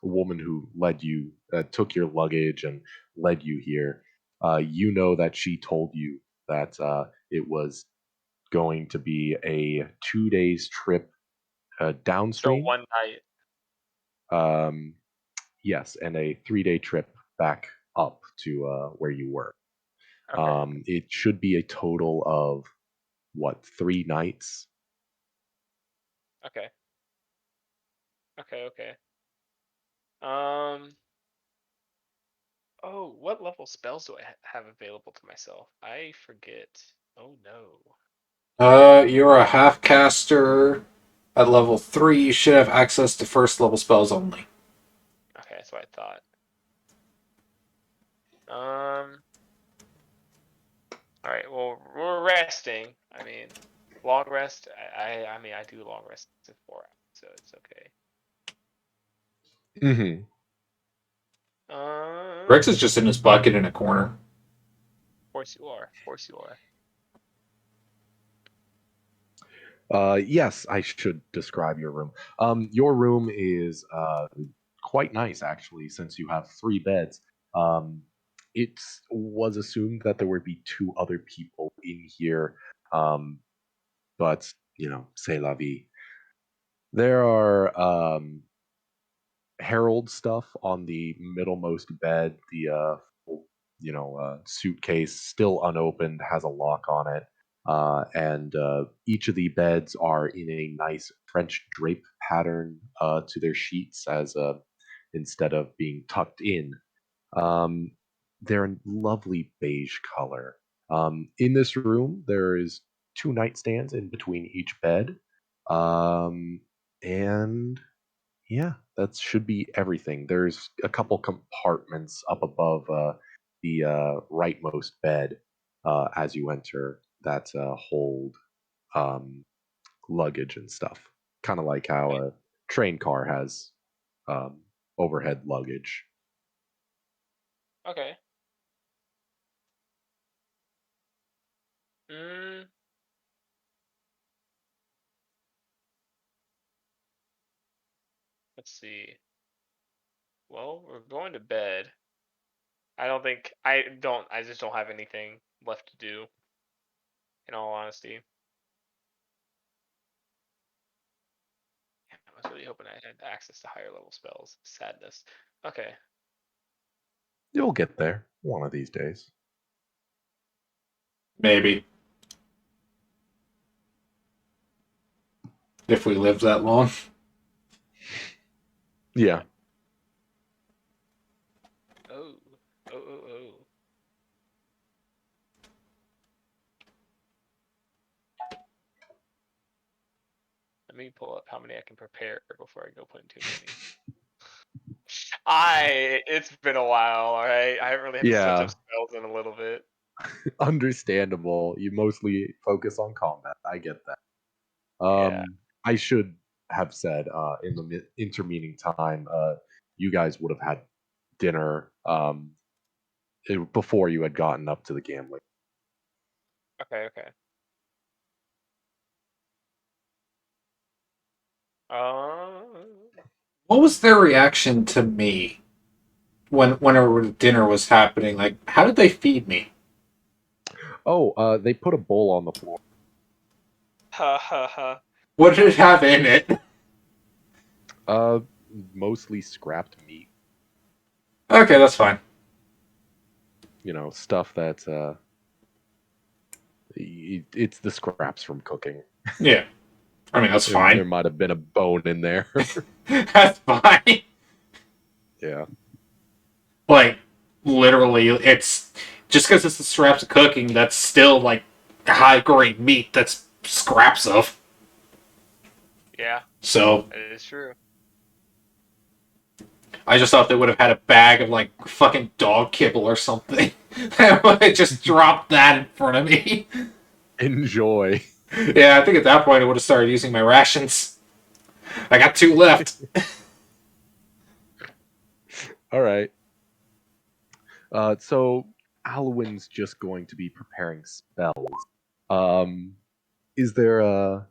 woman who led you took your luggage and led you here. You know that she told you that it was going to be a 2 days trip So downstream. one night. Um, yes, and a 3 day trip back up to where you were. Okay. It should be a total of what, 3 nights? Okay. Okay. Okay. Um. Oh, what level spells do I have available to myself? I forget. Oh no. You're a half caster at level 3. You should have access to first level spells only. Okay, that's what I thought. Um. All right. Well, we're resting. I mean, long rest. I mean, I do long rest in 4 hours, so it's okay. Mm-hmm. Rex Of is just in his bucket in a corner. course you are. Of course you are. Yes, I should describe your room. Your room is quite nice, actually, since you have 3 beds. It was assumed that there would be 2 other people in here, um, but c'est la vie. There are herald stuff on the middlemost bed. The suitcase still unopened has a lock on it. and each of the beds are in a nice French drape pattern to their sheets, as instead of being tucked in, um, they're a lovely beige color. In this room, there is two nightstands in between each bed, and yeah, that should be everything. There's a couple compartments up above the rightmost bed as you enter that hold um, luggage and stuff. Kind of like how Okay. a train car has um, overhead luggage. Okay. Mm, let's see. Well, we're going to bed. I just don't have anything left to do, in all honesty. I was really hoping I had access to higher level spells. Sadness. Okay. You'll get there one of these days. Maybe. If we live that long. Yeah. Oh. Oh. Let me pull up how many I can prepare before I go putting too many. It's been a while, alright? I haven't really had to switch up Yeah. spells in a little bit. Understandable. You mostly focus on combat. I get that. Yeah. I should have said in the intervening time, you guys would have had dinner before you had gotten up to the gambling. Okay. Uh, What was their reaction to me whenever dinner was happening? Like, how did they feed me? Oh, they put a bowl on the floor. ha. What did it have in it? Uh, Mostly scrapped meat. Okay, that's fine. You know, stuff that it's the scraps from cooking. Yeah. I mean, that's There fine. might have been a bone in there. That's fine. Yeah. Like, literally, it's just because it's the scraps of cooking, that's still like high grade meat that's scraps of. Yeah, So it is true. I just thought they would have had a bag of like fucking dog kibble or something. They would have just dropped that in front of me. Enjoy. Yeah, I think at that point I would have started using my rations. I got 2 left. All right. So Alwyn's just going to be preparing spells. Um, is there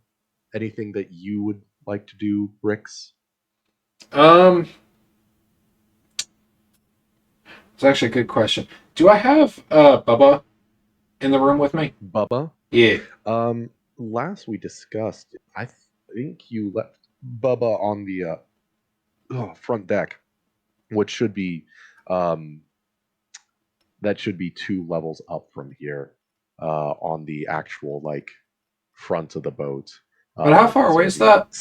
anything that you would like to do, Bricks? Um, it's actually a good question. Do I have Bubba in the room with me? Bubba? Yeah. Last we discussed, I think you left Bubba on the front deck, which should be um, that should be 2 levels up from here on the actual like front of the boat. But how far It's away going is to be that?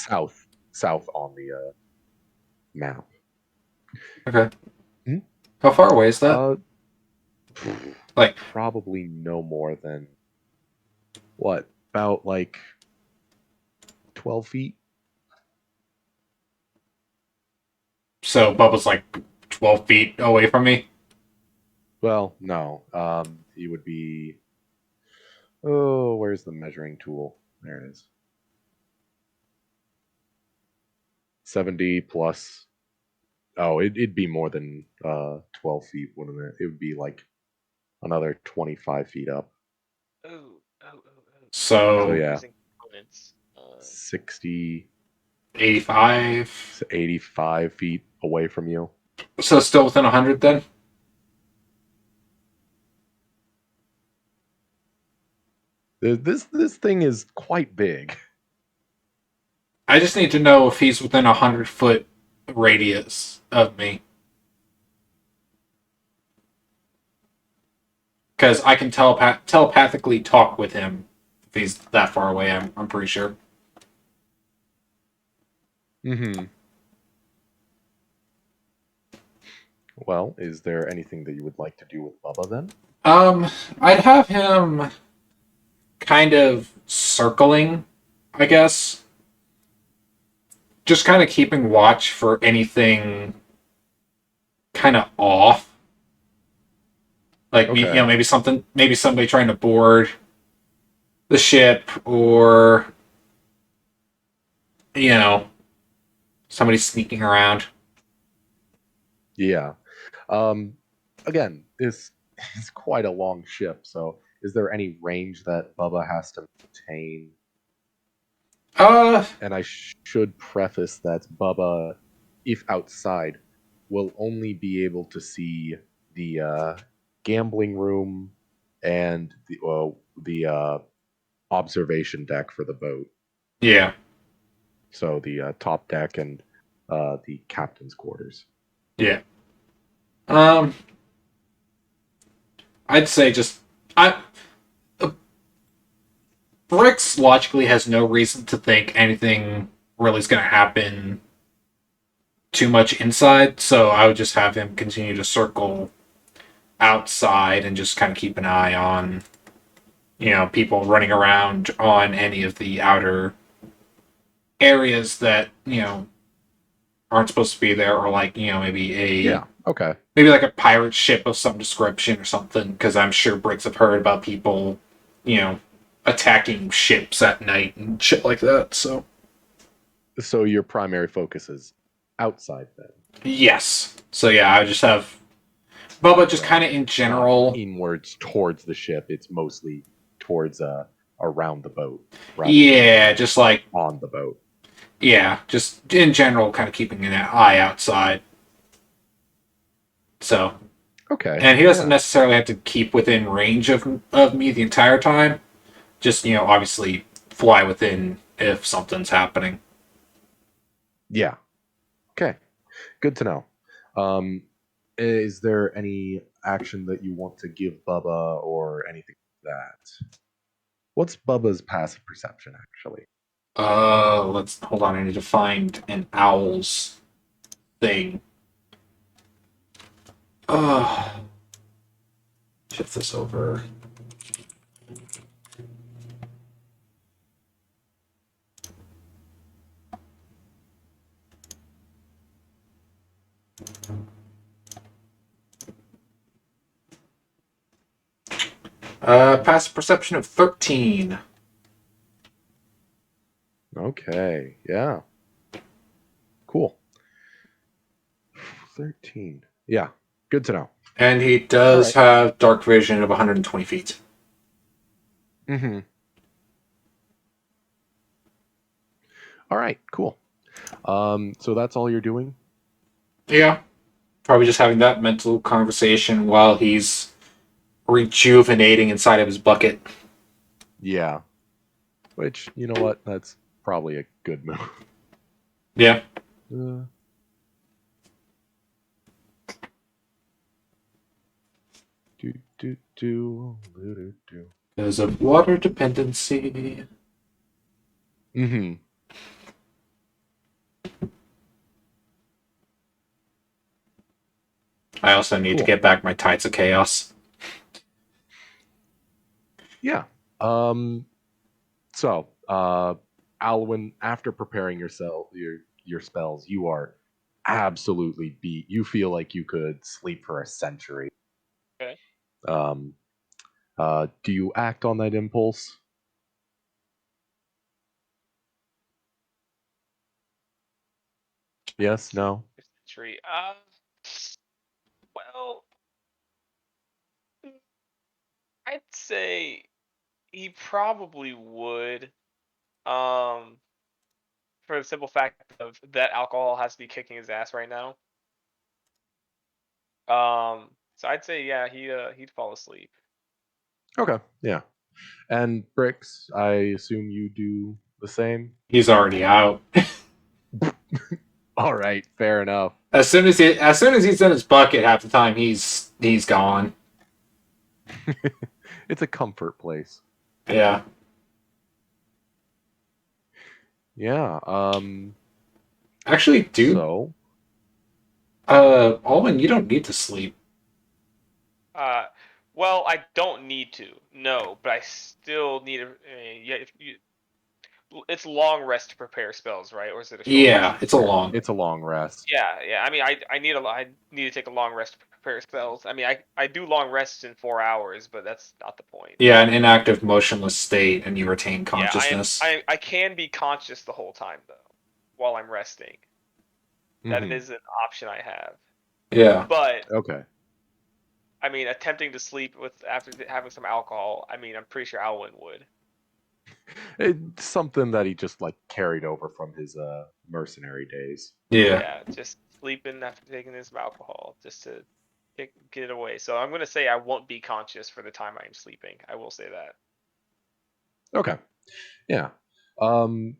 south on the map. Okay. Hmm? How far away is that? Uh, Like, probably no more than what, about like 12 feet. so Bubba's like 12 feet away from me? Well, no. He would be. Oh, where's the measuring tool? There it is. 70 plus. Oh, it'd be more than 12 feet, wouldn't it? It would be like another 25 feet up. Oh. So So, yeah, Using components. 60, 85. 85 feet away from you. So still within 100 then? This thing is quite big. I just need to know if he's within 100-foot radius of me. Because I can telepathically talk with him he's that far away. I'm pretty sure. Mm-hmm. Well, is there anything that you would like to do with Bubba then? I'd have him kind of circling, I guess. Just kind of keeping watch for anything kind of off. Like, Okay. maybe somebody trying to board the ship, or somebody sneaking around. Yeah. Um, again, this is quite a long ship, so is there any range that Bubba has to maintain? Uh, And I should preface that Bubba, if outside, will only be able to see the gambling room and the observation deck for the boat. yeah, So the top deck and the captain's quarters. yeah. Um, I'd say just I. Bricks logically has no reason to think anything really is going to happen too much inside, so I would just have him continue to circle outside and just kind of keep an eye on, people running around on any of the outer areas that, aren't supposed to be there, or like, Yeah. Okay. maybe like a pirate ship of some description or something, because I'm sure Bricks have heard about people, you know, attacking ships at night and shit like that, so. So your primary focus is outside then. Yes. So yeah, I would just have Bubba just kind of in Not general. inwards towards the ship. It's mostly towards around the boat. rather Yeah, just like, than on the boat. yeah, just in general, kind of keeping an eye outside. So, Okay. and he doesn't Yeah. necessarily have to keep within range of me the entire time. Just, obviously fly within if something's happening. Yeah. Okay. Good to know. Um, is there any action that you want to give Bubba or anything like that? What's Bubba's passive perception actually? Let's hold on. I need to find an owl's thing. Uh, shift this over. Passive perception of 13. Okay. Yeah. Cool. 13. Yeah. Good to know. And he All does right. have dark vision of 120 feet. Mm-hmm. All right. Cool. So that's all you're doing? Yeah. Probably just having that mental conversation while he's rejuvenating inside of his bucket. Yeah. Which, you know what? That's probably a good move. Yeah. Uh, do, do, do, do, do. There's a water dependency. Mm-hmm. I also need to Cool. get back my Tides of Chaos. Yeah. So, Alwyn, after preparing your spells, you are absolutely beat. You feel like you could sleep for a century. Okay. Um, do you act on that impulse? Yes. No. Tree. Well, I'd say he probably would. Um, for the simple fact of that alcohol has to be kicking his ass right now. So I'd say yeah, he'd fall asleep. Okay. Yeah. And Bricks, I assume you do the same. He's already out. All right. Fair enough. As soon as he's in his bucket, half the time he's gone. It's a comfort place. Yeah. Yeah. Actually, dude, So Alwyn, you don't need to sleep. Uh, well, I don't need to. No, but I still need a. Yeah, it's long rest to prepare spells, right? Or is it a short rest Yeah, to it's a prepare? long. it's a long rest. Yeah, yeah. I mean, I need to take a long rest to prepare spells. I mean, I do long rests in 4 hours, but that's not the point. Yeah, an inactive, motionless state, and you retain Yeah, consciousness. I can be conscious the whole time though, while I'm resting. That Hmm. is an option I have. Yeah. But Okay. I mean, attempting to sleep with after having some alcohol. I mean, I'm pretty sure Alwyn would. It's something that he just like carried over from his mercenary days. Yeah. Yeah, just sleeping after taking this alcohol, just to get it away. So I'm gonna say I won't be conscious for the time I am sleeping. I will say that. Okay. Yeah. Um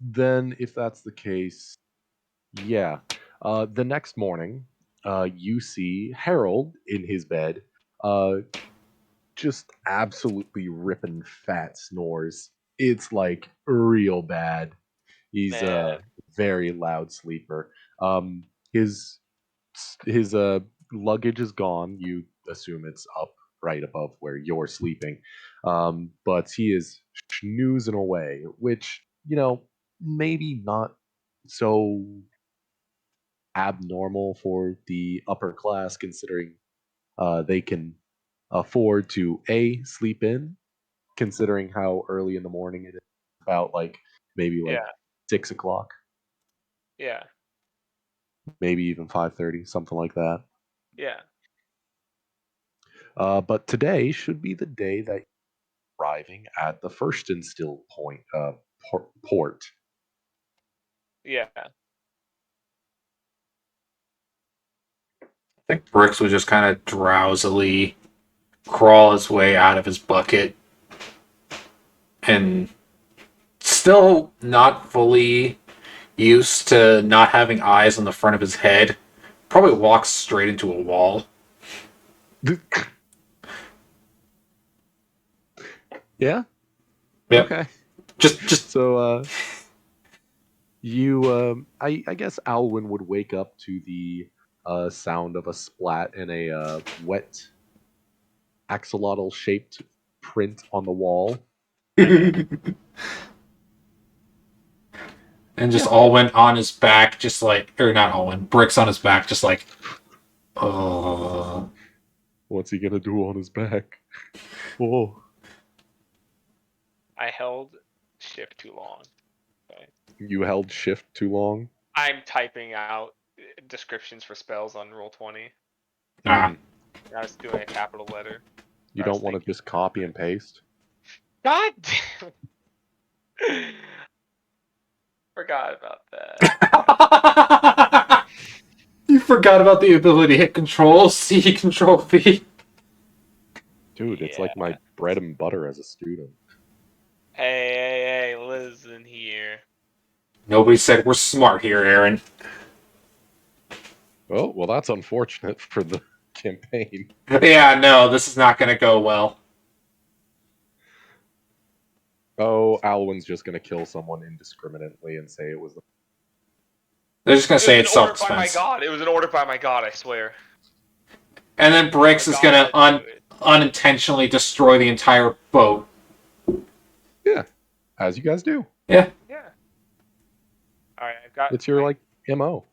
then if that's the case, yeah. The next morning, you see Harold in his bed, uh just absolutely ripping fat snores. It's like real bad. He's a Man, very loud sleeper. Um, his his luggage is gone. You assume it's up right above where you're sleeping, but he is snoozing away, which maybe not so abnormal for the upper class, considering they can afford to sleep in, considering how early in the morning it is, about like maybe like yeah, 6 o'clock, yeah, maybe even 5:30, something like that. yeah, But today should be the day that you're arriving at the first instill point port. yeah. I think Brooks would just kind of drowsily crawl his way out of his bucket and still not fully used to not having eyes on the front of his head. Probably walks straight into a wall. Yeah. Yep. Okay. Just So you, I guess Alwyn would wake up to the sound of a splat and a wet axolotl shaped print on the wall. and just Yeah. all went on his back, just like, or not all went, Bricks on his back, just like, oh. What's he gonna do on his back? Oh, I held shift too long. Okay. you held shift too long. I'm typing out descriptions for spells on Roll20. Ah. Mm. I was doing a capital letter. You I was don't want to thinking. just copy and paste. God damn. Forgot about that. You forgot about the ability to hit Control C, Control V. Dude, it's Yeah. like my bread and butter as a student. Hey, listen here. Nobody said we're smart here, Aaron. Oh, well, that's unfortunate for the campaign. Yeah, no, this is not going to go well. Oh, Alwyn's just gonna kill someone indiscriminately and say it was the. They're just going to It was say an it's order by my self-defense. god. It was an order by my god, I swear. And then My Bricks is god going to led me to it. unintentionally destroy the entire boat. Yeah, as you guys do. Yeah, Yeah. Alright, I've got It's your like mo.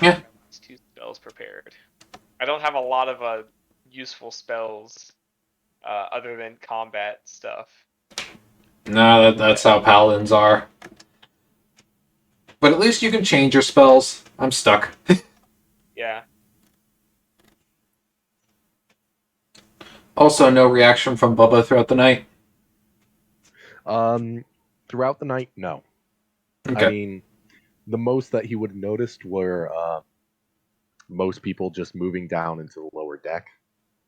yeah. my last two spells prepared. I don't have a lot of useful spells other than combat stuff. No, that's how paladins are. But at least you can change your spells. I'm stuck. Yeah. Also, no reaction from Bubba throughout the night. Throughout the night, no. I Okay. mean, the most that he would have noticed were most people just moving down into the lower deck,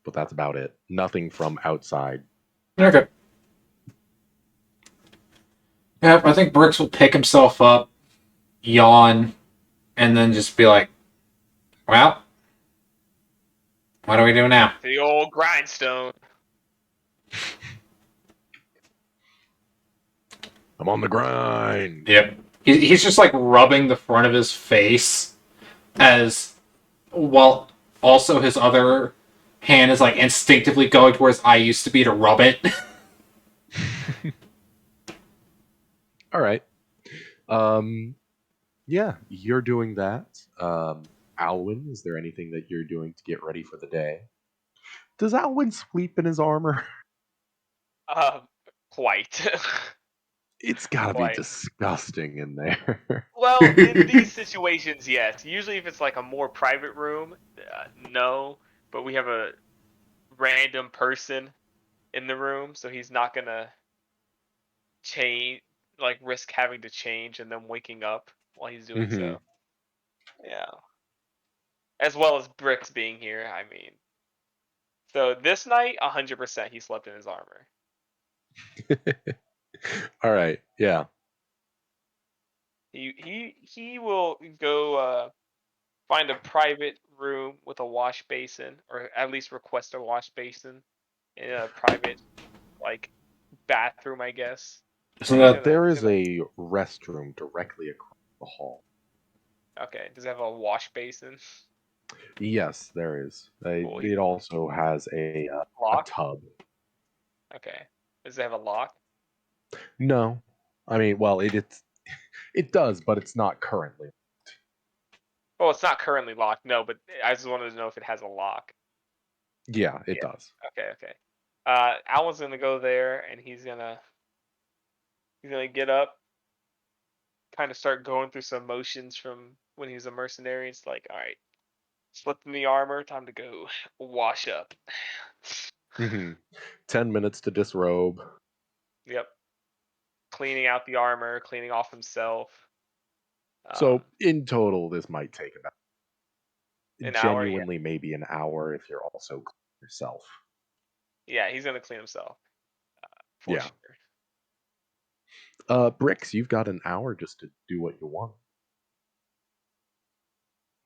but that's about it. Nothing from outside. Okay. Yeah, I think Bricks will pick himself up, yawn, and then just be like, well, what do we do now? The old grindstone. I'm on the grind. Yep. He's just like rubbing the front of his face as while also his other hand is like instinctively going to where his eye used to be to rub it. All right. Um, yeah, you're doing that. Alwyn, is there anything that you're doing to get ready for the day? Does Alwyn sleep in his armor? Uh, quite. It's gotta be Quite. disgusting in there. Well, in these situations, yes. Usually, if it's like a more private room, no. But we have a random person in the room, so he's not gonna change, like risk having to change and then waking up while he's doing hmm so. Yeah. As well as Bricks being here, I mean. So this night, 100% he slept in his armor. All right. Yeah. He will go find a private room with a wash basin, or at least request a wash basin in a private like bathroom, I guess. And There he's is gonna a restroom directly across the hall. okay. Does it have a wash basin? Yes, there is. Cool. It also has a Lock. tub. Okay. Does it have a lock? No, I mean, well, it does, but it's not currently. Oh, it's not currently locked. No, but I just wanted to know if it has a lock. Yeah, it Yeah. does. Okay. Okay. Alan's gonna go there, and he's gonna get up, kind of start going through some motions from when he was a mercenary. It's like, all right, slipped in the armor, time to go wash up. 10 minutes to disrobe. Yep, cleaning out the armor, cleaning off himself. So in total, this might take about An hour. Yeah, genuinely maybe an hour if you're also cleaning yourself. yeah, he's gonna clean himself for Yeah. sure. Bricks, you've got an hour just to do what you want.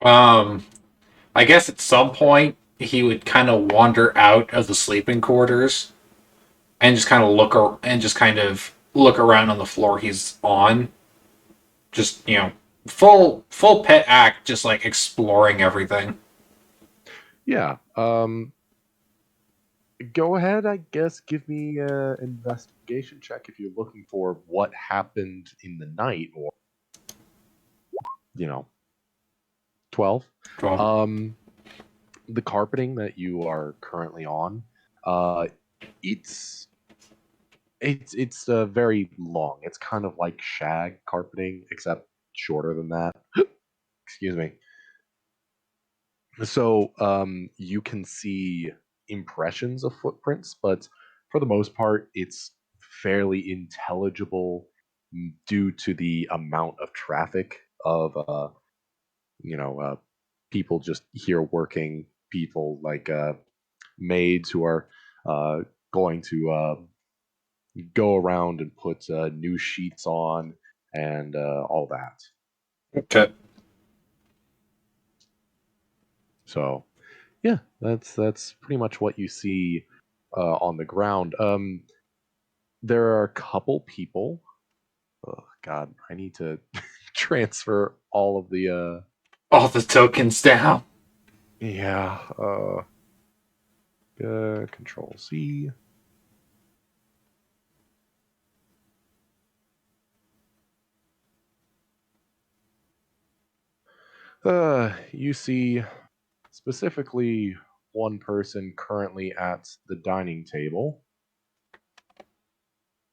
um, I guess at some point he would kind of wander out of the sleeping quarters and just kind of look around on the floor he's on. Just full pet act, just like exploring everything. Yeah. Go ahead, I guess. Give me an investigation check if you're looking for what happened in the night, or you know, 12. Well, The carpeting that you are currently on, uh, it's it's very long. It's kind of like shag carpeting, except shorter than that. Excuse me. So you can see impressions of footprints, but for the most part, it's fairly intelligible due to the amount of traffic of you know people just here working, people like maids who are uh, going to go around and put new sheets on and all that. okay. So yeah, that's pretty much what you see on the ground. There are a couple people. Oh God, I need to transfer all of the. All the tokens down. Yeah. Control C. You see specifically one person currently at the dining table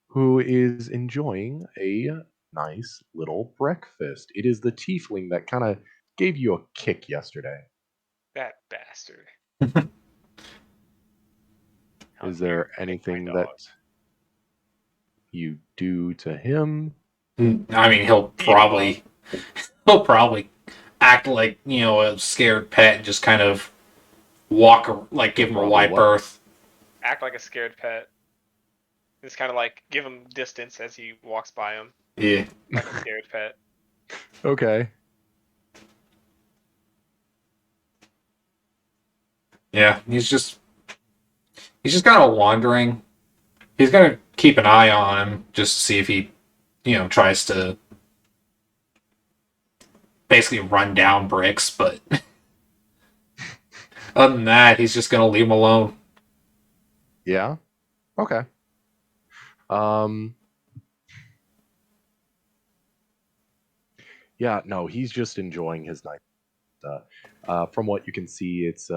who is enjoying a nice little breakfast. It is the tiefling that kind of gave you a kick yesterday. That bastard. How Is dare there he kick my anything dog? that you do to him? I mean, Beat him up. he'll probably act like a scared pet and just kind of like He'll give him a probably wide what? berth. Act like a scared pet. Just kind of like give him distance as he walks by him, Yeah, like a scared pet. Okay. yeah. He's just kind of wandering. He's gonna keep an eye on him just to see if he tries to basically run down bricks, but other than that, he's just gonna leave him alone. Yeah. Okay. Um. Yeah. No, he's just enjoying his night. From what you can see, it's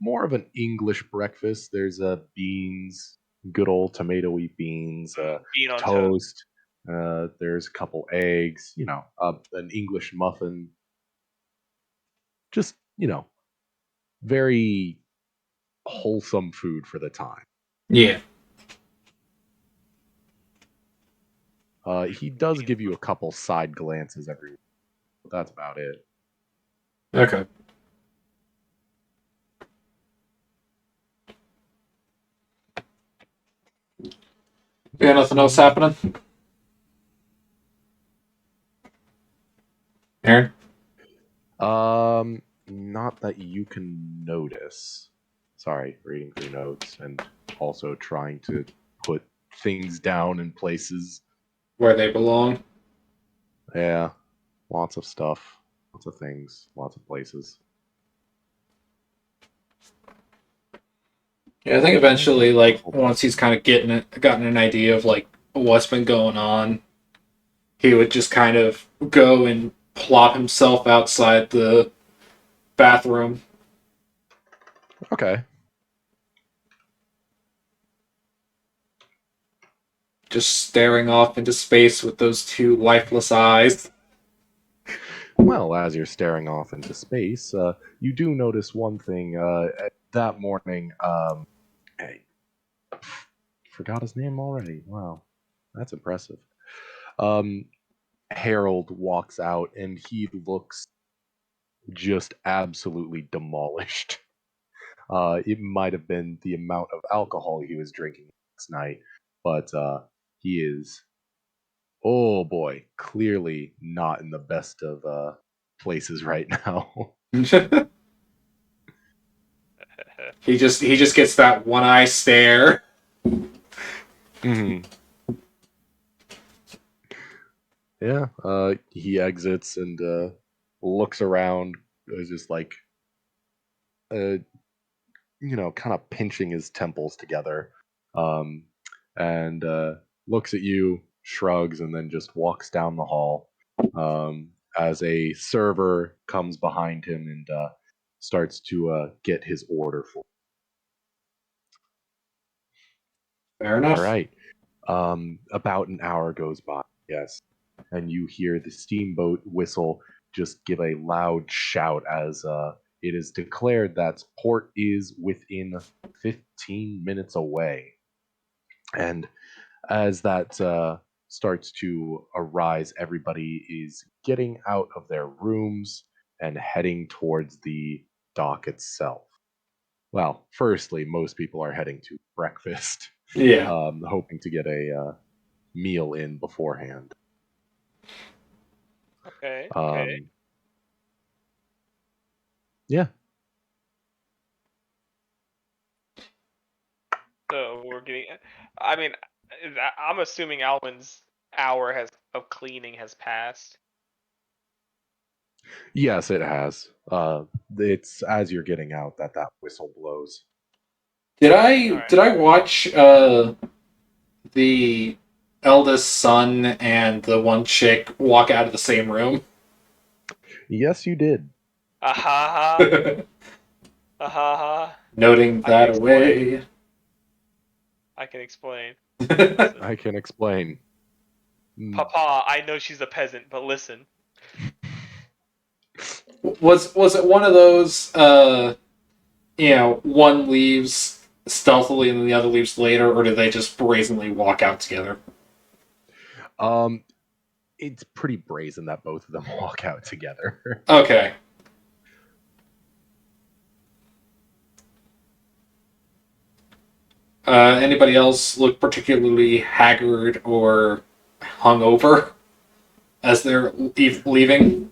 more of an English breakfast. There's beans, good old tomatoey beans, Being on toast. toast. There's a couple eggs. An English muffin. Just very wholesome food for the time. Yeah. He does give you a couple side glances every. But that's about it. Okay. Yeah, nothing else happening? Aaron? Not that you can notice. Sorry, reading through notes and also trying to put things down in places. Where they belong. Yeah, lots of stuff, lots of things, lots of places. Yeah, I think eventually, like, once he's kind of gotten an idea of, like, what's been going on, he would just kind of go and plop himself outside the bathroom, Okay. just staring off into space with those two lifeless eyes. Well, as you're staring off into space, you do notice one thing. That morning, hey, forgot his name already. Wow, that's impressive. Um, Harold walks out and he looks just absolutely demolished. It might have been the amount of alcohol he was drinking last night, but he is, oh boy, clearly not in the best of places right now. he just gets that one eye stare. hmm Yeah, he exits and looks around, is just like, uh, kind of pinching his temples together, um, and looks at you, shrugs, and then just walks down the hall. As a server comes behind him and starts to get his order for. Fair All enough. right. About an hour goes by. Yes, and you hear the steamboat whistle just give a loud shout as it is declared that port is within 15 minutes away. And as that starts to arise, everybody is getting out of their rooms and heading towards the dock itself. Well, firstly, most people are heading to breakfast, Yeah. hoping to get a meal in beforehand. Okay. Um, yeah, So we're getting. I mean, I'm assuming Alwyn's hour has of cleaning has passed. yes, it has. It's as you're getting out that that whistle blows. Did All I right. did I watch the eldest son and the one chick walk out of the same room? Yes, you did. Ahaha. Ahaha. Noting I can that explain. away. I can explain. Listen, I can explain. Mm. Papa, I know she's a peasant, but listen. Was it one of those one leaves stealthily and then the other leaves later, or do they just brazenly walk out together? Um, it's pretty brazen that both of them walk out together. Okay. Anybody else look particularly haggard or hungover as they're leaving?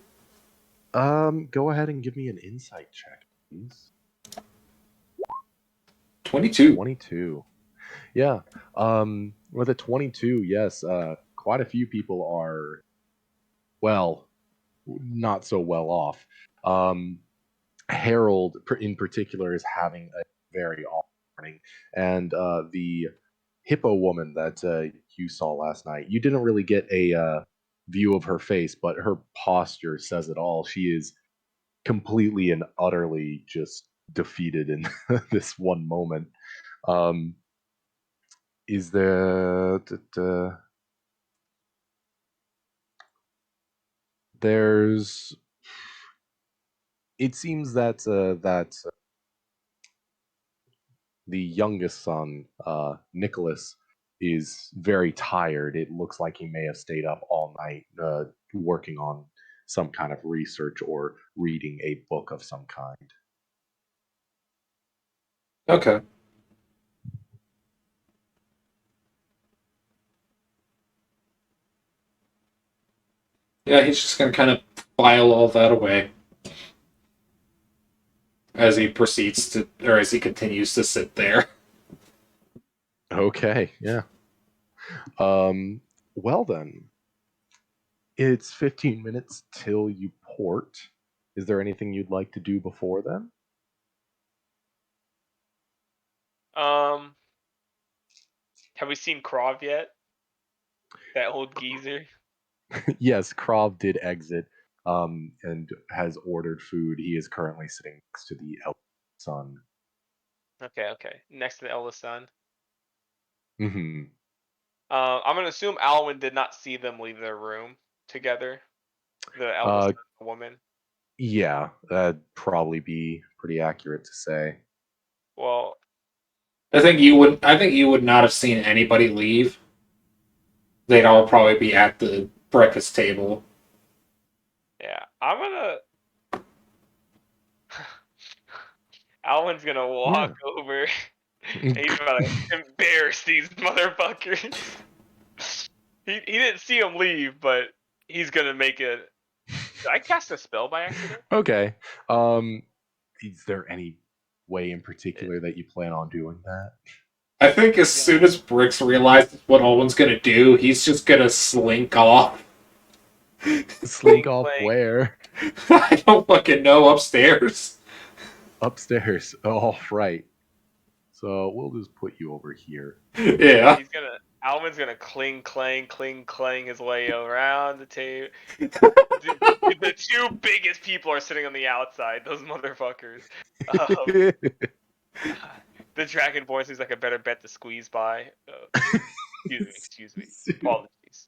Go ahead and give me an insight check, please. 22. 22. Yeah. With a 22, yes, quite a few people are, well, not so well off. Harold, in particular, is having a very awful morning, and the hippo woman that you saw last night, you didn't really get a view of her face, but her posture says it all. She is completely and utterly just defeated in this one moment. Um, is there? There's. It seems that the youngest son, Nicholas, is very tired. It looks like he may have stayed up all night working on some kind of research or reading a book of some kind. Okay. Yeah, he's just gonna kind of file all that away as he proceeds to, or as he continues to sit there. Okay, yeah. Well then, it's 15 minutes till you port. Is there anything you'd like to do before then? Um, have we seen Krav yet? That old geezer. Yes, Krav did exit and has ordered food. He is currently sitting next to the eldest son. Okay. Next to the eldest son. Hmm. I'm gonna assume Alwyn did not see them leave their room together. The eldest Uh, son, the woman. yeah, that'd probably be pretty accurate to say. Well, I think you would. I think you would not have seen anybody leave. They'd all probably be at the breakfast table. yeah. I'm gonna. Alwyn's gonna Yeah. walk over. And he's gonna embarrass these motherfuckers. He didn't see him leave, but he's gonna make it. Did I cast a spell by accident? Okay. Um, is there any way in particular that you plan on doing that? I think as He's soon gonna as Bricks realizes what Owen's gonna do, he's just gonna slink off. Slink cling off clang. where? I don't fucking know, upstairs. Upstairs. Oh, right. So we'll just put you over here. Yeah. He's gonna. Alwyn's gonna cling clang his way around the table. The two biggest people are sitting on the outside. Those motherfuckers. Um, the dragon voice is like a better bet to squeeze by. Excuse me. Apologies.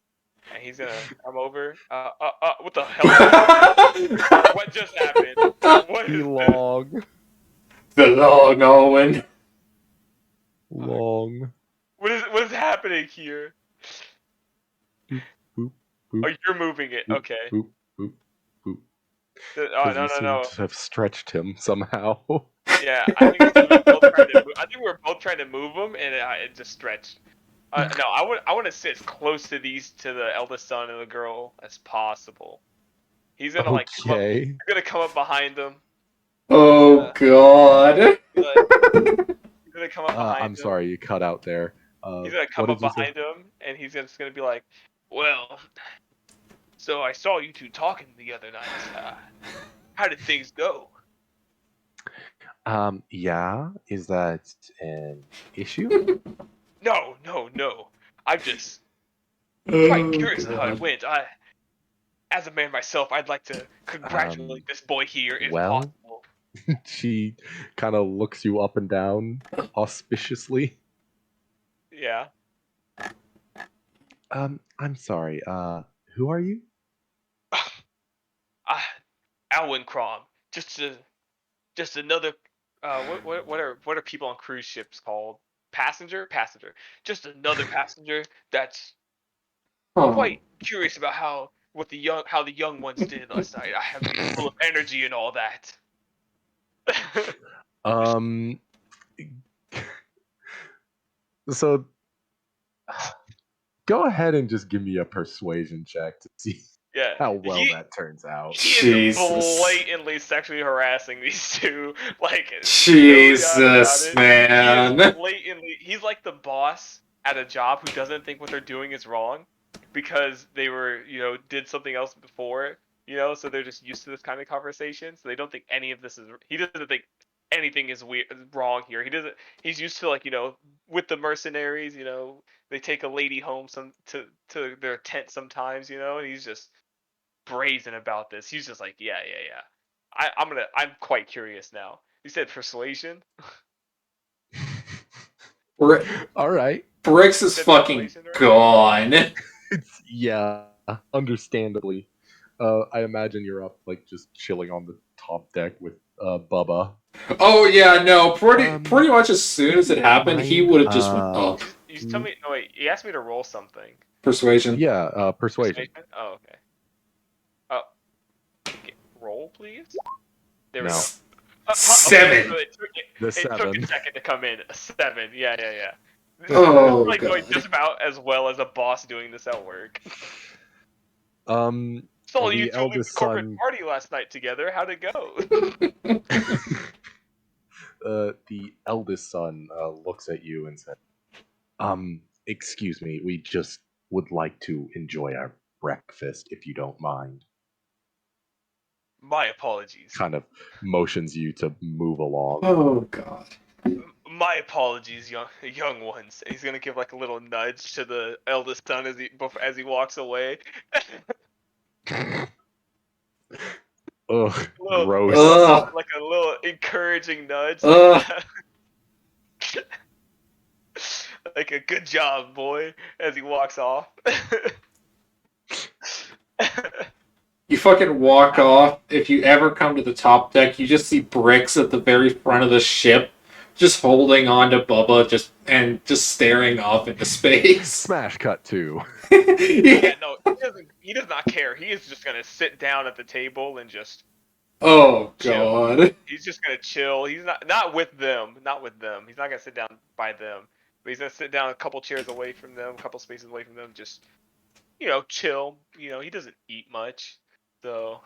And he's gonna come over. What the hell just happened? What just happened? What is this? Long, The long Owen. long. What is happening here? Boop, boop, boop, Oh, you're moving it. boop, Okay. boop, boop, boop. Oh, Because no, you no, seem no. to have stretched him somehow. Yeah, I think it's 'cause we both trying to. I think we were both trying to move him, and it just stretched. No, I want to sit as close to the eldest son and the girl as possible. He's gonna like come up. Okay. He's gonna come up behind him. Oh Uh, god. he's gonna come up behind I'm him. sorry, you cut out there. He's gonna What come up did you say? behind him, and he's just gonna be like, "Well, so I saw you two talking the other night. How did things go?" Yeah. Is that an issue? No, no, no. I'm just quite Oh curious how it god. went. As a man myself, I'd like to congratulate Um. this boy here, if Well, possible. she kind of looks you up and down auspiciously. Yeah. I'm sorry. Who are you? uh, Alwyn Crom. Just another. What are people on cruise ships called? Passenger. Just another passenger that's Oh. quite curious about how the young ones did last night. I have been full of energy and all that. Um. So go ahead and just give me a persuasion check to see Yeah, how well he that turns out. he is Jesus. blatantly sexually harassing these two. Like, no doubt about Jesus, it. He is man. blatantly. He's like the boss at a job who doesn't think what they're doing is wrong because they were, did something else before. you know, so they're just used to this kind of conversation, so they don't think any of this is. He doesn't think anything is weird, wrong here. He doesn't. He's used to like with the mercenaries, they take a lady home to their tent sometimes, and he's just brazen about this. He's just like, yeah, yeah, yeah. I'm quite curious now. You said persuasion. All right. Bricks You is said fucking persuasion, right? gone. Yeah, understandably. I imagine you're up, like, just chilling on the top deck with Bubba. Oh yeah, no, Um, pretty much as soon as it happened, he mind, would have just went up. You tell me. No wait. You asked me to roll something. Persuasion. Yeah, persuasion. Persuasion. Oh, okay. Oh, roll please. There we go. No, Okay, 7. so the it took a 7. second to come in. A 7. Yeah, yeah, yeah. This is Oh like going god. just about as well as a boss doing this at work. Saw you The two leave the eldest corporate son, party last night together. How'd it go? the eldest son looks at you and says, excuse me, we just would like to enjoy our breakfast if you don't mind." My apologies. Kind of motions you to move along. Oh god. My apologies, young ones. He's gonna give like a little nudge to the eldest son as he walks away. Ugh, Little, gross. Ugh. like a little encouraging nudge, like Ugh. like a good job, boy, as he walks off. You fucking walk off. If you ever come to the top deck, you just see Bricks at the very front of the ship, just holding on to Bubba, just staring off into space. Smash cut 2. Yeah, no, he does not care. He is just gonna sit down at the table and just Oh chill. god. He's just gonna chill. He's not with them. Not with them. He's not gonna sit down by them. But he's gonna sit down a couple chairs away from them, a couple spaces away from them, just chill. He doesn't eat much, so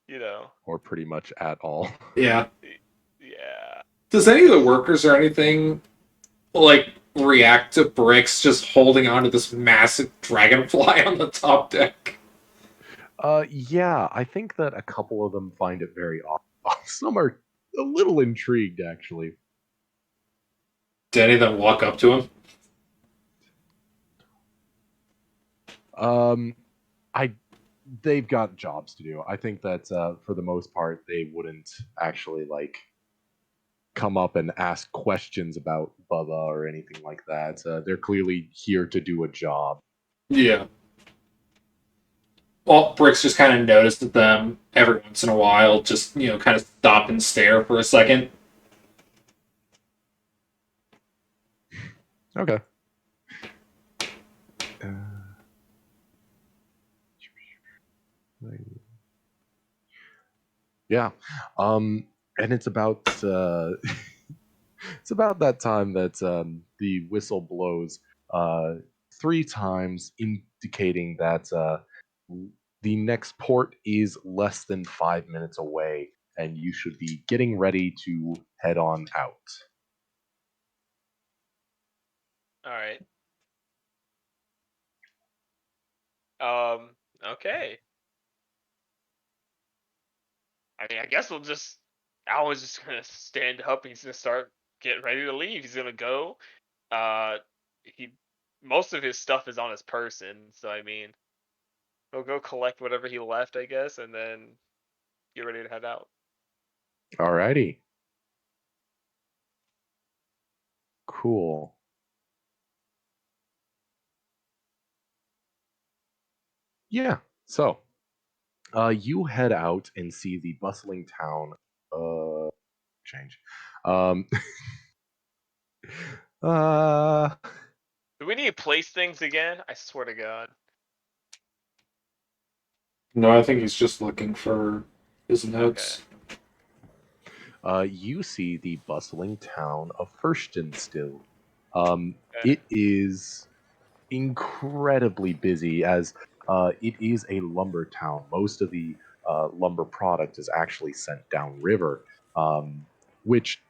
you know, Or pretty much at all. Yeah. yeah. Does any of the workers or anything like react to Bricks just holding onto this massive dragonfly on the top deck? Yeah, I think that a couple of them find it very odd. Some are a little intrigued, actually. Did any of them walk up to him? They've got jobs to do. I think that for the most part, they wouldn't actually like come up and ask questions about Bubba or anything like that. They're clearly here to do a job. Yeah. Well, Bricks just kind of noticed them every once in a while, just, kind of stop and stare for a second. Okay. Yeah. And it's about it's about that time that the whistle blows 3 times, indicating that the next port is less than 5 minutes away, and you should be getting ready to head on out. All right. Okay. I mean, I guess we'll just. Alan's just gonna stand up. He's gonna start getting ready to leave. He's gonna go. Uh, he most of his stuff is on his person, so I mean, he'll go collect whatever he left, I guess, and then get ready to head out. Alrighty. Cool. Yeah. So, you head out and see the bustling town. Change. Um, uh, Do we need to place things again? I swear to God. No, I think he's just looking for his notes. you see the bustling town of Firston still. Okay. It is incredibly busy as it is a lumber town. Most of the lumber product is actually sent downriver, which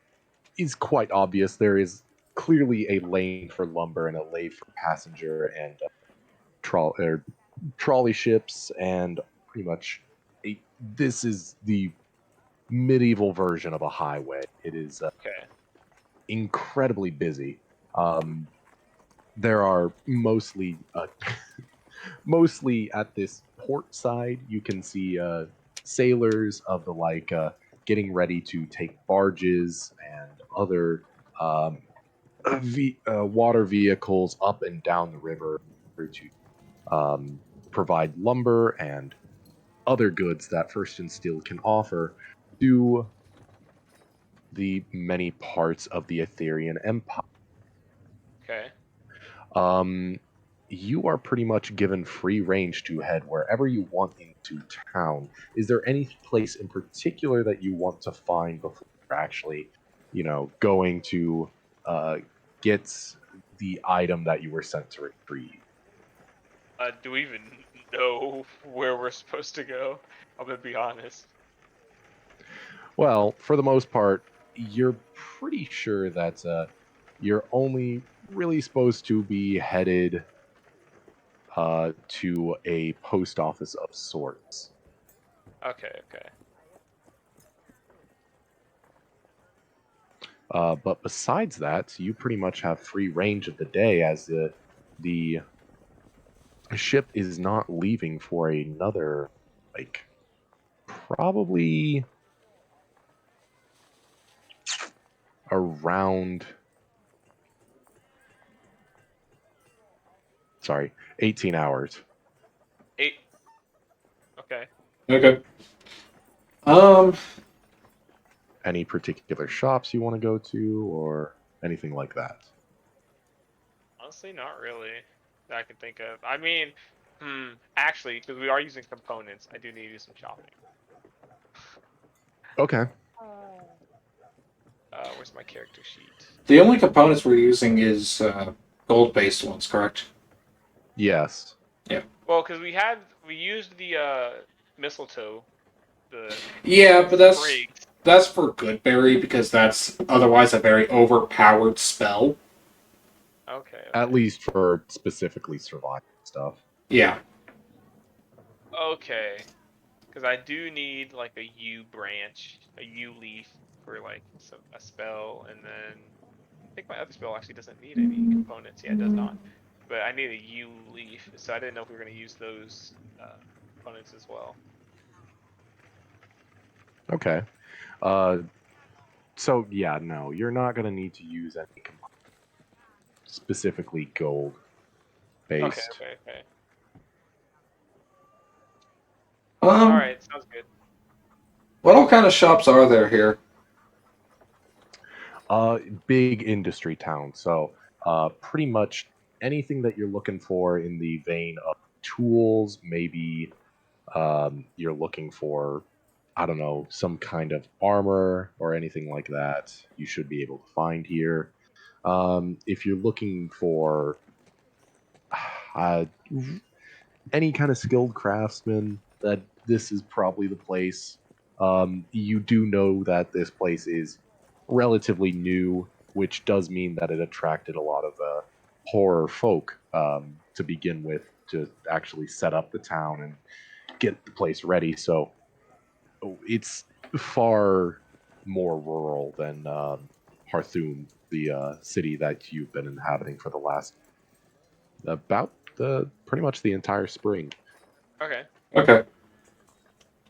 is quite obvious. There is clearly a lane for lumber and a lane for passenger and trolley ships and pretty much this is the medieval version of a highway. It is Okay. incredibly busy. There are mostly mostly at this port side. You can see sailors of the like getting ready to take barges and other um, water vehicles up and down the river to provide lumber and other goods that First and Steel can offer to the many parts of the Etherean Empire. Okay. Um, you are pretty much given free range to head wherever you want into town. Is there any place in particular that you want to find before you're actually, going to get the item that you were sent to retrieve? Do we even know where we're supposed to go? I'm gonna be honest. Well, for the most part, you're pretty sure that you're only really supposed to be headed to a post office of sorts. Okay. Okay. But besides that, you pretty much have free range of the day as the ship is not leaving for another, like, probably around, sorry, 18 hours. 8. Okay. Okay. Um, Any particular shops you want to go to or anything like that? Honestly, not really that I can think of. I mean, actually, because we are using components, I do need to do some shopping. Okay. Where's my character sheet? the only components we're using is gold-based ones, correct? Yes. Well, because we used the mistletoe, the Yeah, but sprigs. that's for Goodberry because that's otherwise a very overpowered spell. Okay. At least for specifically survival stuff. Yeah. Okay. Because I do need like a U branch, a U leaf for like a spell, and then I think my other spell actually doesn't need any components. Yeah, it does not. But I need a U leaf, so I didn't know if we were going to use those components as well. Okay. Uh, so yeah, no, you're not gonna need to use any specifically gold Okay, based. okay, okay. Um, All right, sounds good. what all kind of shops are there here? Big industry town. So pretty much anything that you're looking for in the vein of tools, maybe you're looking for, I don't know, some kind of armor or anything like that, you should be able to find here. If you're looking for uh, any kind of skilled craftsman, that this is probably the place. You do know that this place is relatively new, which does mean that it attracted a lot of horror folk to begin with to actually set up the town and get the place ready. So it's far more rural than Harthum, the city that you've been inhabiting for the last about pretty much the entire spring. Okay. Okay.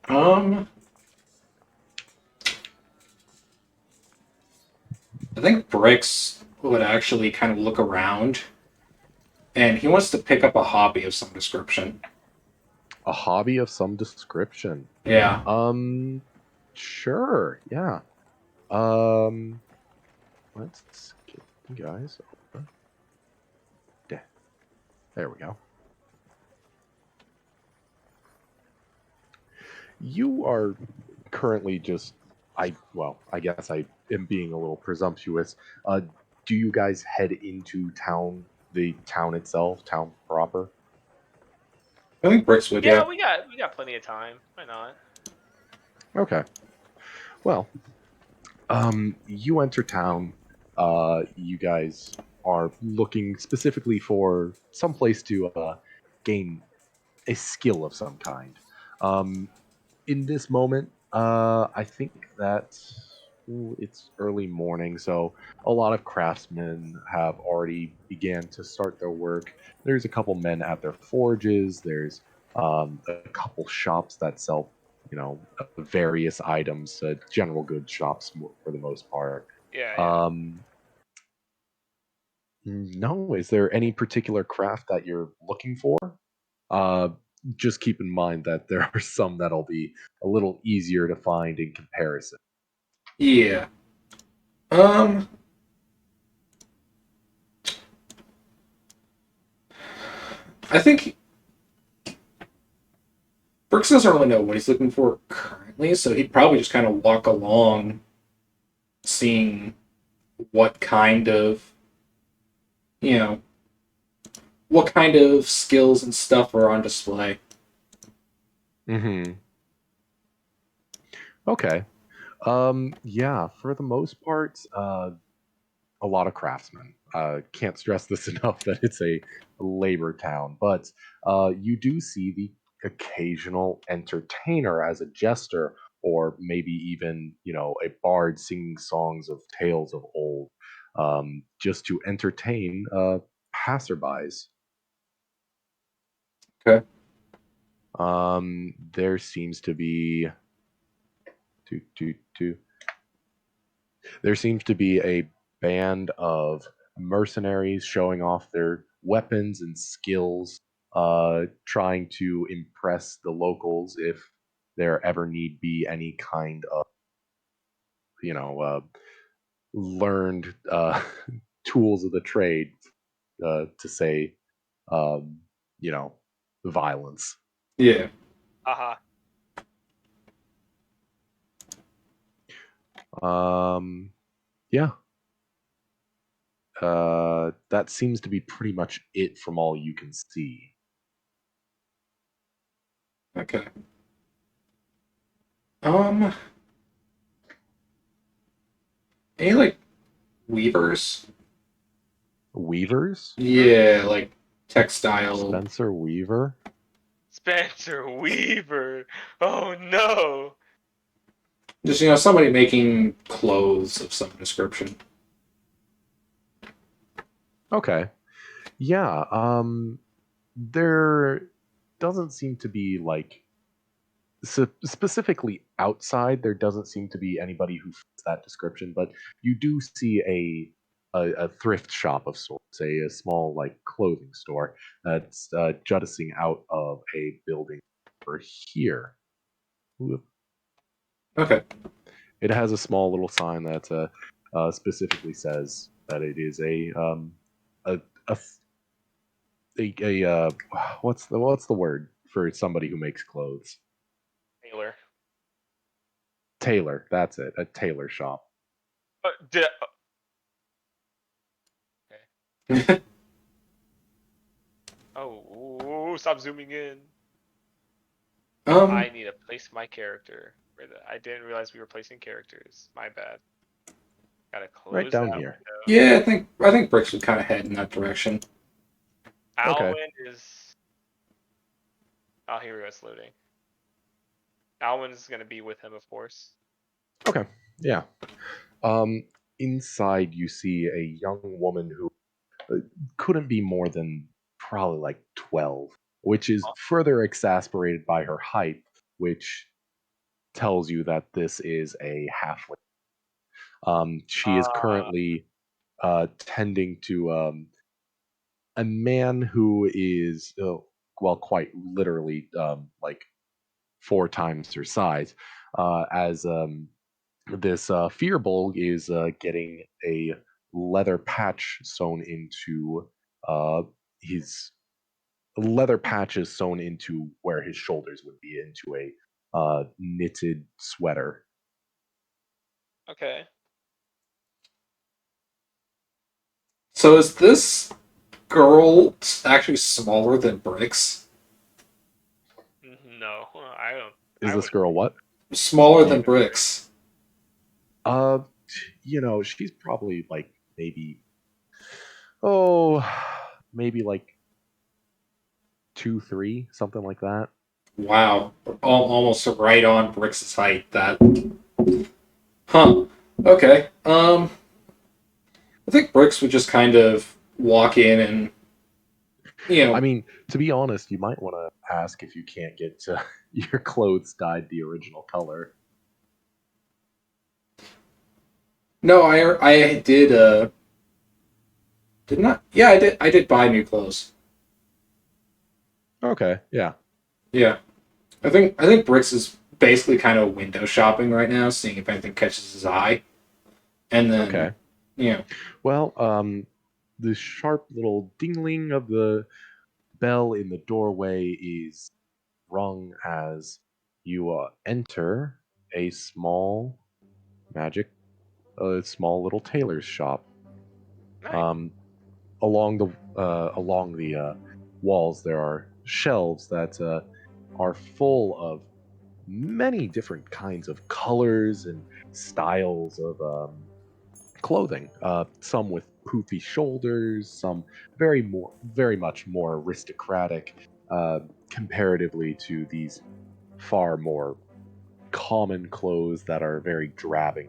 Um, I think Bricks would actually kind of look around, and he wants to pick up a hobby of some description. A hobby of some description. Yeah. Sure, yeah. Um, let's get you guys over. There we go. You are currently just, I guess I am being a little presumptuous. Do you guys head into town, the town itself, town proper? I think Bricks would, Yeah, yeah. we got plenty of time. Why not? Okay. Well, you enter town. You guys are looking specifically for some place to gain a skill of some kind. In this moment, I think that it's early morning, so a lot of craftsmen have already began to start their work. There's a couple men at their forges. There's a couple shops that sell, various items, general goods shops for the most part. Yeah, yeah. Um, no, is there any particular craft that you're looking for? Uh, just keep in mind that there are some that'll be a little easier to find in comparison. Yeah. Um, I think Brooks doesn't really know what he's looking for currently, so he'd probably just kind of walk along, seeing what kind of, you know, what kind of skills and stuff are on display. Mm-hmm. Okay. Yeah, for the most part, a lot of craftsmen. Can't stress this enough that it's a labor town, but you do see the occasional entertainer as a jester, or maybe even a bard singing songs of tales of old, just to entertain passerbys. Okay. There seems to be two, two, two. There seems to be a band of mercenaries showing off their weapons and skills, trying to impress the locals if there ever need be any kind of, learned tools of the trade, to say, um, you know, violence. Yeah. Haha. Yeah, that seems to be pretty much it from all you can see. Okay. Um, any like weavers? Weavers? Yeah, like textile. Spencer Weaver? Spencer Weaver. Oh no. Just somebody making clothes of some description. Okay. Yeah, there doesn't seem to be like specifically outside there doesn't seem to be anybody who fits that description, but you do see a thrift shop of sorts, a small like clothing store that's jutting out of a building over here. Okay. It has a small little sign that specifically says that it is a a, what's the word for somebody who makes clothes? Taylor. Tailor. That's it. A tailor shop. Did I, oh, stop zooming in. um, I need to place my character. I didn't realize we were placing characters. My bad. Gotta Right close down that here. window. yeah, I think Bricks would kind of head in that direction. Okay. Alwyn is. Oh, here we go. It's loading. Alwyn is gonna be with him, of course. Okay. Yeah. Um, inside you see a young woman who couldn't be more than probably like 12, which is Oh, further exasperated by her height, which tells you that this is a halfling. She is Uh, currently tending to a man who is, well, quite literally like four times her size, as this Fearbolg is getting a leather patch sewn into his leather patches sewn into where his shoulders would be into a knitted sweater. okay. So is this girl actually smaller than Bricks? No, I don't. Is I this would. girl what? Smaller than Smaller than Brick. Bricks. Uh, she's probably like maybe, oh, maybe like 2, 3, something like that. Wow, almost right on Brix's height. That, huh? Okay. I think Brix would just kind of walk in and, I mean, to be honest, you might want to ask if you can't get your clothes dyed the original color. no, I did did not. Yeah, I did buy new clothes. Okay, yeah. Yeah, I think Brix is basically kind of window shopping right now, seeing if anything catches his eye, and then Okay. Well, the sharp little dingling of the bell in the doorway is rung as you enter a small magic, a small little tailor's shop. Nice. Um, along the walls, there are shelves that are full of many different kinds of colors and styles of clothing. Some with poofy shoulders, some very much more aristocratic, uh, comparatively to these far more common clothes that are very drabbing,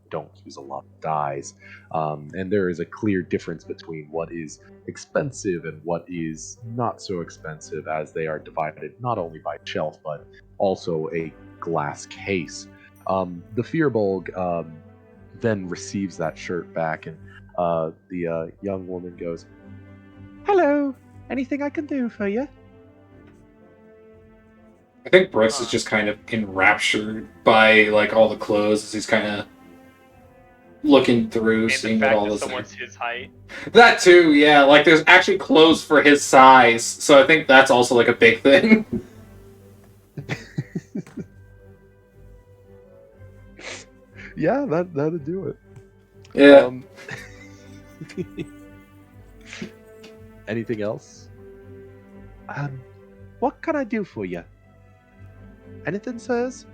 don't use a lot of dyes. And there is a clear difference between what is expensive and what is not so expensive, as they are divided not only by shelf but also a glass case. The Fearbulg then receives that shirt back, and the young woman goes, "Hello, anything I can do for you?" I think Brix is just kind of enraptured by like all the clothes as he's kind of looking through, And the seeing what fact all that is there. someone's his height. That too, yeah. Like there's actually clothes for his size, so I think that's also like a big thing. Yeah, that'd do it. Yeah. Anything else? What can I do for you? Anything, sirs?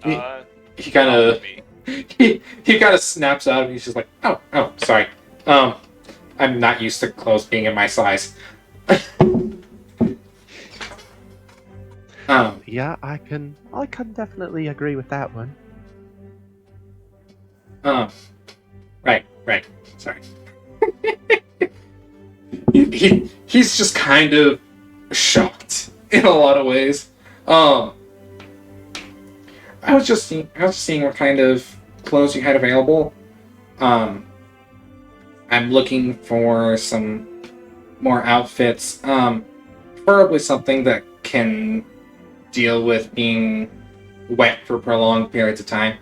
He kind Follow of me. he kind of snaps out and he's just like, oh, sorry. I'm not used to clothes being in my size. Yeah, I can definitely agree with that one. Right. Sorry. He's just kind of shocked in a lot of ways. I was just seeing what kind of clothes you had available. I'm looking for some more outfits. Preferably something that can deal with being wet for prolonged periods of time.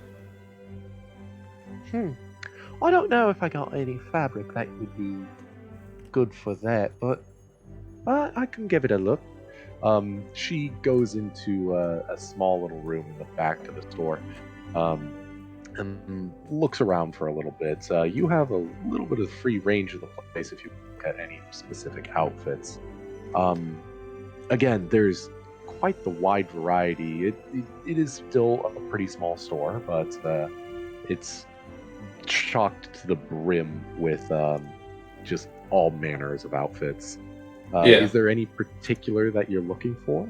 I don't know if I got any fabric that would be good for that, but I can give it a look. She goes into a small little room in the back of the store, and looks around for a little bit. You have a little bit of free range of the place if you look at any specific outfits. Again, there's quite the wide variety. It is still a pretty small store, but it's chocked to the brim with just all manners of outfits. Yeah. Is there any particular that you're looking for?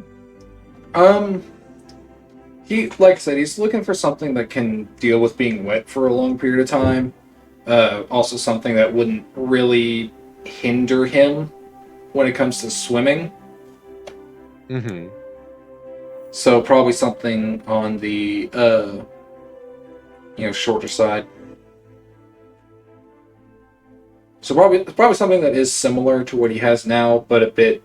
He, like I said, he's looking for something that can deal with being wet for a long period of time. Also something that wouldn't really hinder him when it comes to swimming. Mm-hmm. So probably something on the shorter side. So probably something that is similar to what he has now, but a bit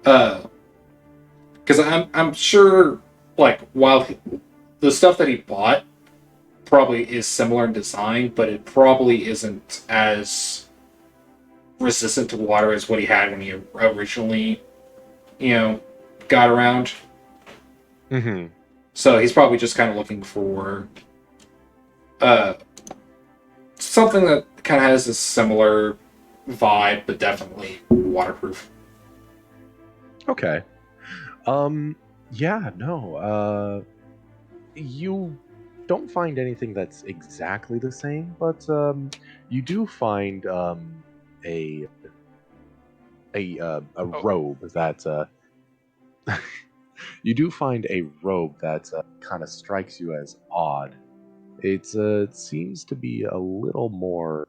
because I'm sure like while the stuff that he bought probably is similar in design, but it probably isn't as resistant to water as what he had when he originally, got around. Mm-hmm. So he's probably just kind of looking for something that kind of has a similar vibe, but definitely waterproof. Okay. Yeah, no. You don't find anything that's exactly the same, but you do find a robe that you do find a robe that kind of strikes you as odd. It seems to be a little more,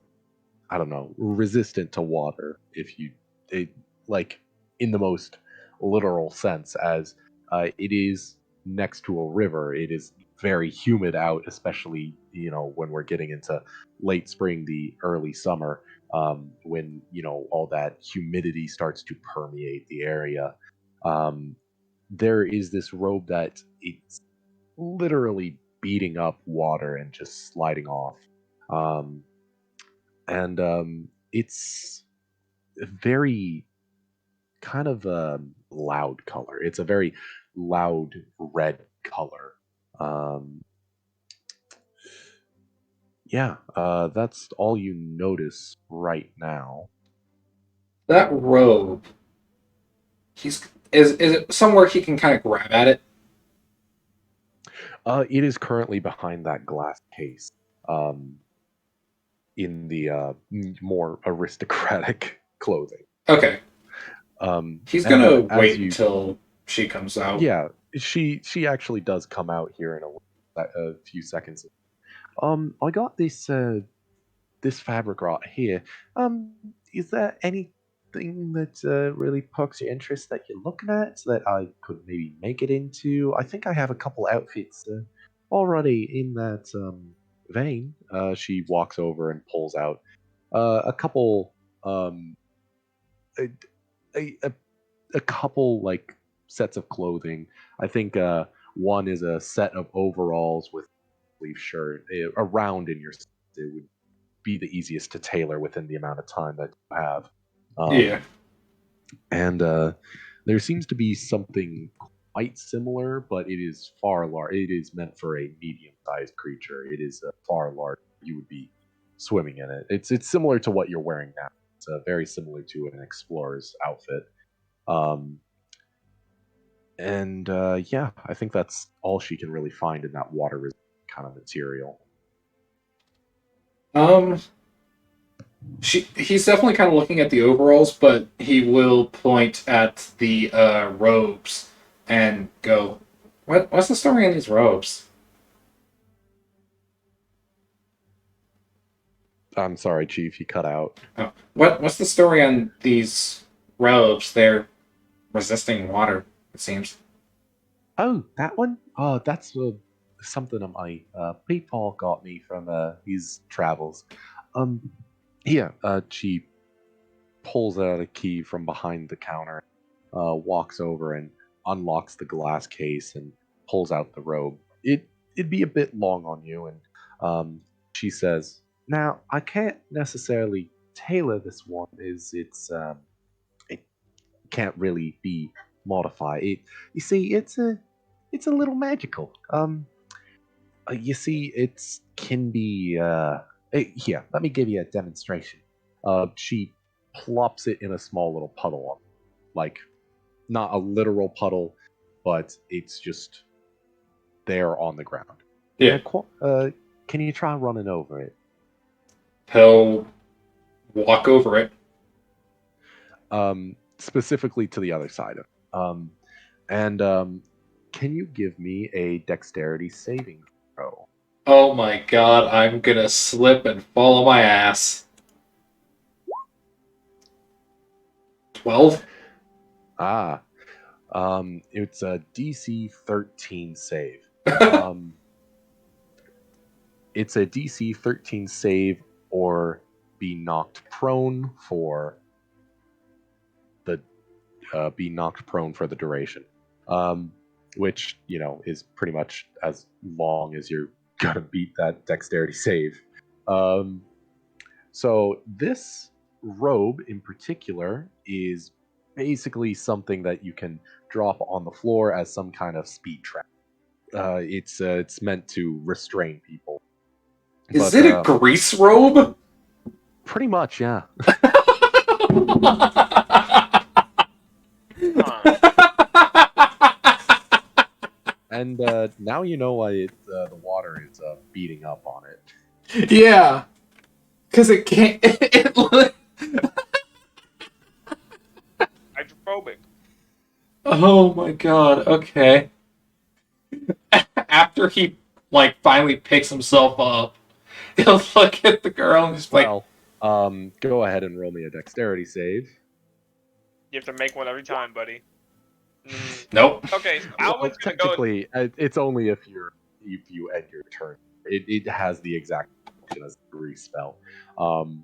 I don't know, resistant to water. If you, it, like, in the most literal sense, as it is next to a river. It is very humid out, especially when we're getting into late spring, the early summer, when all that humidity starts to permeate the area. Um, there is this robe that it's literally beating up water and just sliding off. Um, and it's a very kind of loud color. It's a very loud red color. Um, yeah, that's all you notice right now. That robe. Is it somewhere he can kind of grab at it? It is currently behind that glass case, in the more aristocratic clothing. Okay. He's And gonna as wait you, until she comes out. yeah, she actually does come out here in a few seconds. I got this fabric right here. Is there anything that really pokes your interest that you're looking at that I could maybe make it into? I think I have a couple outfits already in that vein. She walks over and pulls out a couple, a, a, a couple like sets of clothing. I think one is a set of overalls with sleeve shirt around in your. It would be the easiest to tailor within the amount of time that you have. Yeah. And there seems to be something quite similar, but it is far large. It is meant for a medium-sized creature. It is far large. You would be swimming in it. It's similar to what you're wearing now. It's very similar to an explorer's outfit. Um, and yeah, I think that's all she can really find in that water kind of material. Um, he's definitely kind of looking at the overalls, but he will point at the robes and go, What's the story on these robes?" I'm sorry, Chief. You cut out. Oh, what's the story on these robes? They're resisting water, it seems. Oh, that one? Oh, that's something that my Paul got me from his travels. Um, here, she pulls out a key from behind the counter, walks over and unlocks the glass case and pulls out the robe. It'd be a bit long on you, and she says, "Now I can't necessarily tailor this one. It can't really be modified. You see, it's a little magical. You see, it can be. Here, let me give you a demonstration. She plops it in a small little puddle, like not a literal puddle, but it's just there on the ground. Yeah. Can you try running over it? He'll walk over it. Specifically to the other side of it. And can you give me a dexterity saving throw? Oh my god, I'm gonna slip and fall on my ass. 12? It's a DC 13 save. It's a DC 13 save or be knocked prone for the duration. Which, is pretty much as long as you're gonna beat that dexterity save. So this robe in particular is basically something that you can drop on the floor as some kind of speed trap. It's meant to restrain people. Is it a grease robe? Pretty much, yeah. And now you know why the water is beating up on it. Yeah. Because it can't. Phobic. Oh my god, okay. After he, like, finally picks himself up, he'll look at the girl and just like, Well, go ahead and roll me a dexterity save. You have to make one every time, buddy. Mm. nope. Okay, so Well, Alwyn's gonna go. technically, it's only if you end your turn. It has the exact function as a respell, and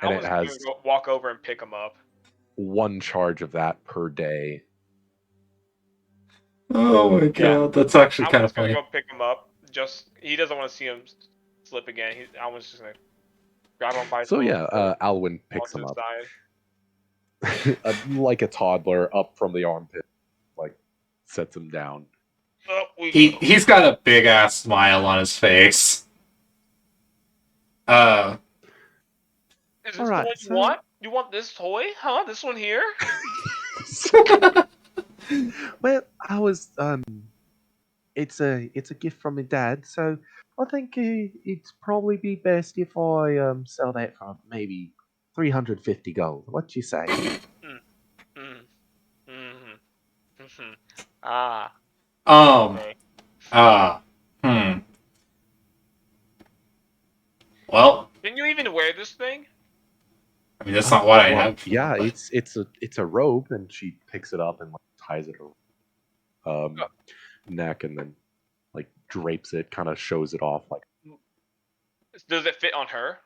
it Alwyn's gonna has walk over and pick him up. 1 charge of that per day. Oh my god, that's actually kind Alwyn's of gonna funny. go pick him up. He doesn't want to see him slip again. Alwyn's just gonna grab him by his So little yeah, foot, Alwyn walk picks to him the up side. like a toddler up from the armpit, like sets him down. Up we go. He's got a big ass smile on his face. Is this the Alright, one you so- want? You want this toy? Huh? This one here? Well, I was it's a gift from my dad, so I think it'd probably be best if I sell that for maybe 350 gold. What you say? Mm. Mm-hmm. Mm-hmm. Ah. Okay. Hmm. Well, Can you even wear this thing? I mean, that's not what I Well, have. yeah, but- it's a robe, and she picks it up and like ties it around Oh. neck, and then like drapes it, kind of shows it off. Like, Does it fit on her?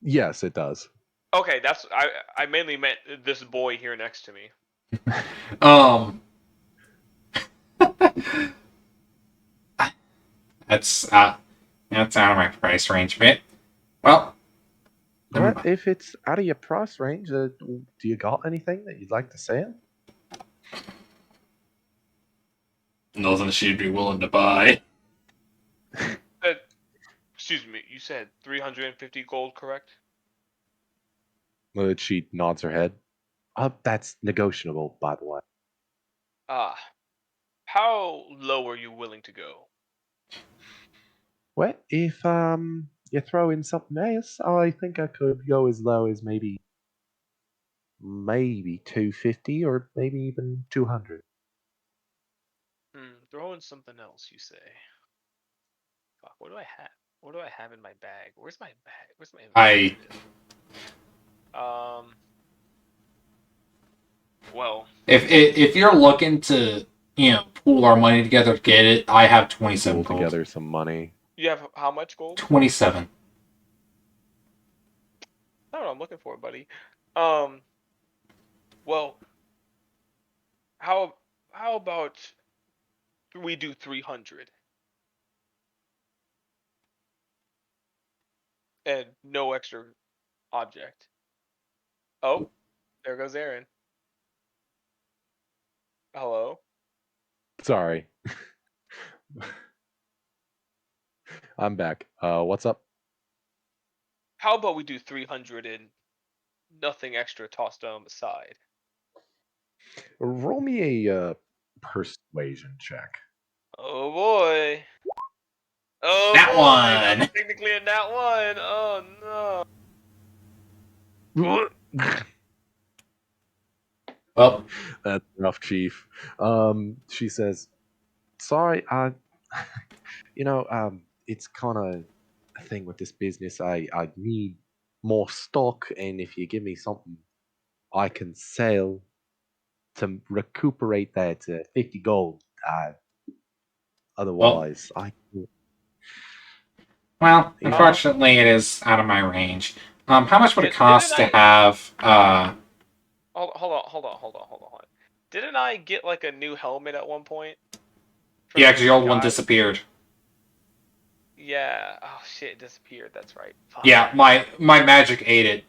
yes, it does. Okay, that's I mainly meant this boy here next to me. Um, that's out of my price range, mate. Well, never But if it's out of your price range, do you got anything that you'd like to sell? nothing she'd be willing to buy. Excuse me, you said 350 gold, correct? She nods her head. That's negotiable, by the way. Ah. How low are you willing to go? Well, if you throw in something else, I think I could go as low as maybe 250 or maybe even 200. Throw in something else, you say. Fuck, what do I have? What do I have in my bag? Where's my bag? Where's my I well, if you're looking to pool our money together to get it, I have 27 Pull gold. together some money. you have how much gold? 27. I don't know, I'm looking for it, buddy. Well, how about we do 300 and no extra object? Oh, there goes Aaron. Hello. Sorry. I'm back. What's up? How about we do 300 and nothing extra tossed on the side? Roll me a persuasion check. Oh boy. Oh That boy. one. That's technically a nat one. Oh no. Well, That's rough, Chief. She says, "Sorry, it's kind of a thing with this business. I need more stock, and if you give me something I can sell to recuperate that 50 gold, otherwise I." well, Yeah. unfortunately, it is out of my range. How much would it Didn't cost to I- have? Hold on. Didn't I get like a new helmet at one point? For Yeah, the because your old one guy? disappeared. Yeah. Oh shit, it disappeared. That's right. Fuck. Yeah, my magic ate it.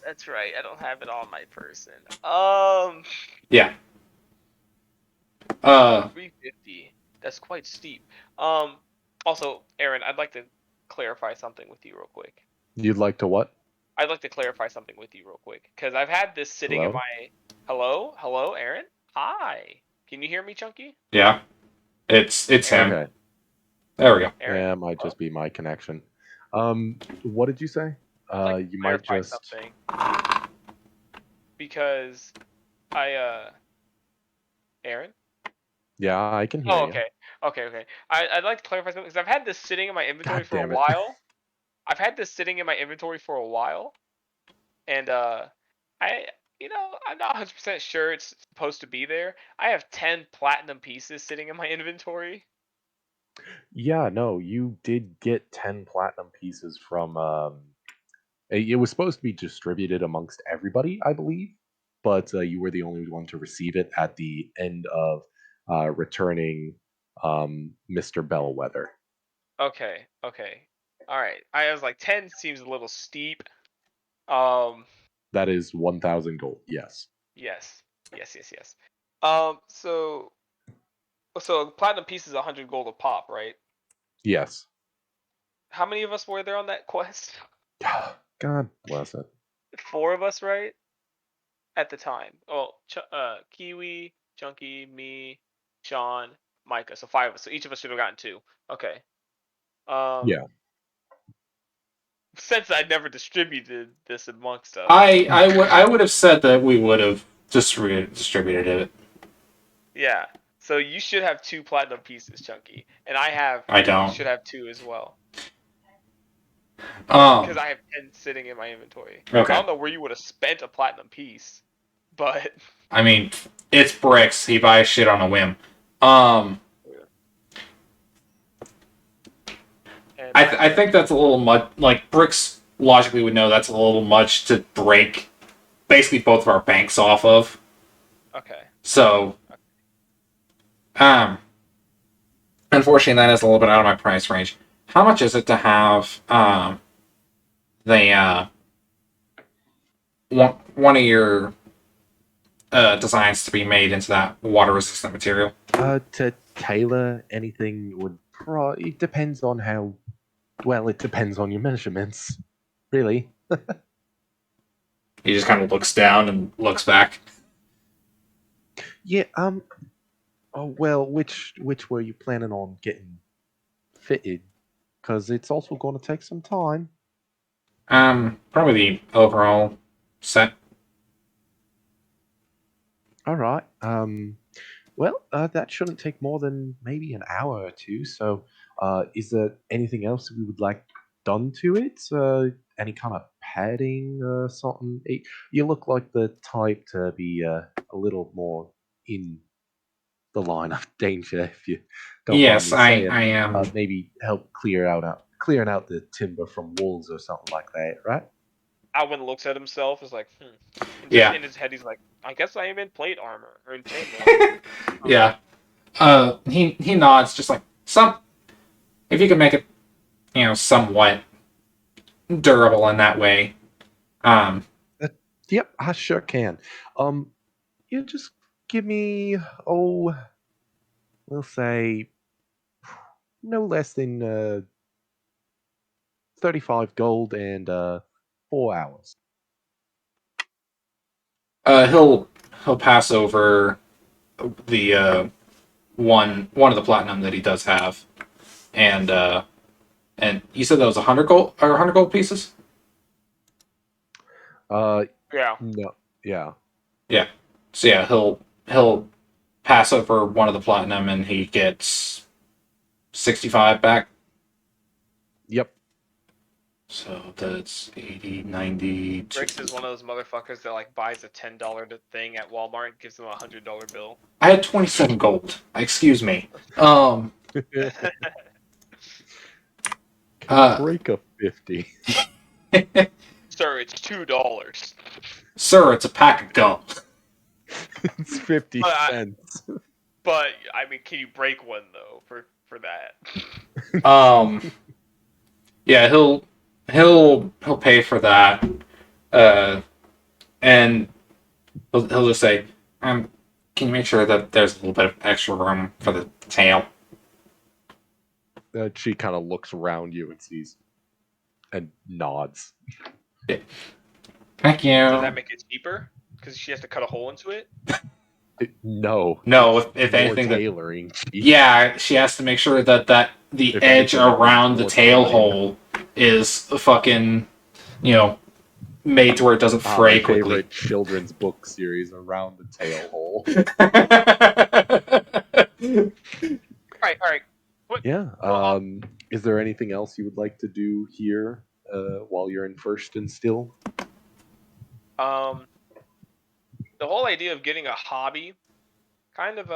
That's right. I don't have it on my person. Yeah. 350. That's quite steep. Also, Aaron, I'd like to clarify something with you real quick. You'd like to what? I'd like to clarify something with you real quick because I've had this sitting in Hello? my. Hello, Aaron. Hi. Can you hear me, Chunky? Yeah. It's him. Okay. There we go. Aaron. Yeah, it might just be my connection. What did you say? I'd like to You might clarify just. something because Aaron? Yeah, I can hear Oh, you. okay. I'd like to clarify something because I've had this sitting in my inventory God for a damn it. while. I've had this sitting in my inventory for a while, and I, I'm not 100% sure it's supposed to be there. I have 10 platinum pieces sitting in my inventory. Yeah, no, you did get 10 platinum pieces from. It was supposed to be distributed amongst everybody, I believe, but you were the only one to receive it at the end of returning Mr. Bellwether. Okay. All right. I was like 10 seems a little steep. Um, That is 1,000 gold. Yes. yes. Yes. So platinum piece is 100 gold a pop, right? Yes. How many of us were there on that quest? God bless it. 4 of us, right? At the time. Oh, Kiwi, Chunky, me, Sean, Micah. So 5 of us. So each of us should have gotten 2. Okay. Yeah. Since I never distributed this amongst us. I would have said that we would have distributed it. Yeah. So you should have 2 platinum pieces, Chunky, and I don't. should have 2 as well. Because Um. I have 10 sitting in my inventory. I Okay. don't know where you would have spent a platinum piece, but I mean, it's Bricks. He buys shit on a whim. Um. I think that's a little much. Like Bricks logically would know that's a little much to break basically both of our banks off of. Okay. So, unfortunately, that is a little bit out of my price range. How much is it to have the one of your designs to be made into that water resistant material? To tailor anything would it depends on how. Well, it depends on your measurements, really. He just kind of looks down and looks back. Yeah. Oh well, which were you planning on getting fitted? Because it's also going to take some time. Probably the overall set. All right. Well, that shouldn't take more than maybe an hour or two. So, is there anything else we would like done to it? Any kind of padding or something? You look like the type to be a little more in the line of danger, if you don't mind Yes, me I saying. am. Maybe help clearing out the timber from wolves or something like that, right? Alwyn looks at himself, is like, And just Yeah. in his head, he's like, I guess I am in plate armor or in chainmail. Yeah. He nods, just like if you can make it, somewhat durable in that way. Yep, I sure can. You just give me, we'll say no less than 35 gold and 4 hours. He'll pass over the one of the platinum that he does have, and you said that was 100 gold or 100 gold pieces. Yeah. No, yeah. Yeah. So yeah, he'll pass over one of the platinum, and he gets 65 back. Yep. So that's 80, 90. Briggs is one of those motherfuckers that like buys a $10 thing at Walmart and gives them a $100 bill. I had 27 gold. Excuse me. Can break a 50. Sir, it's $2. Sir, it's a pack of gum. It's 50 cents. But I mean, can you break one though for that? Yeah, he'll pay for that. And he'll just say, can you make sure that there's a little bit of extra room for the tail? She kind of looks around you and sees and nods. Yeah. Thank you. Does that make it cheaper? Because she has to cut a hole into it? No. If anything, tailoring. Yeah, she has to make sure that the edge around the tail hole is fucking, made to where it doesn't fray my quickly. favorite children's book series, Around the Tail Hole. All right. What? Yeah. Is there anything else you would like to do here while you're in First and Still? The whole idea of getting a hobby kind of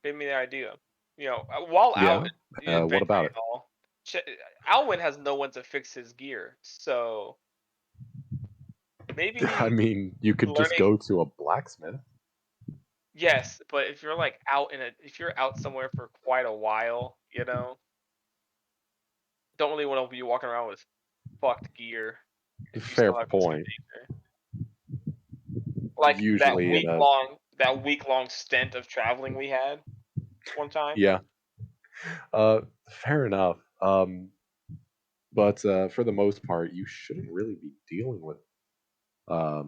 gave me the idea. You know, while Yeah. out What adventuring about and it? all, Alwyn has no one to fix his gear, so I maybe mean, you could just learning. go to a blacksmith. Yes, but if you're like if you're out somewhere for quite a while, don't really want to be walking around with fucked gear if you Fair still have use for point. nature. Like Usually in a that week long stint of traveling we had one time. yeah. Fair enough. But for the most part, you shouldn't really be dealing with a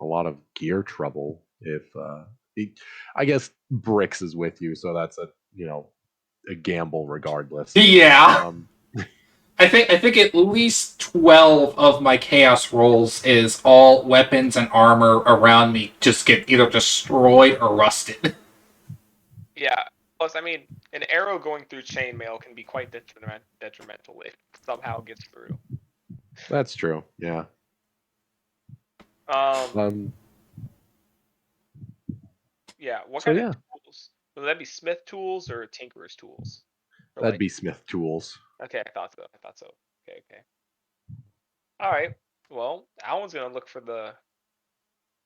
lot of gear trouble. If I guess Bricks is with you, so that's a gamble regardless. Yeah. Um, I think at least 12 of my chaos rolls is all weapons and armor around me just get either destroyed or rusted. Yeah. Plus, I mean, an arrow going through chainmail can be quite detrimental if it somehow gets through. that's true. Yeah. Um. Um. Yeah. What So kind of yeah, tools? Would that be smith tools or tinkerer's tools? Or that'd like, be Smith tools. okay, I thought so. Okay. Okay. All right. Well, Alan's gonna look for the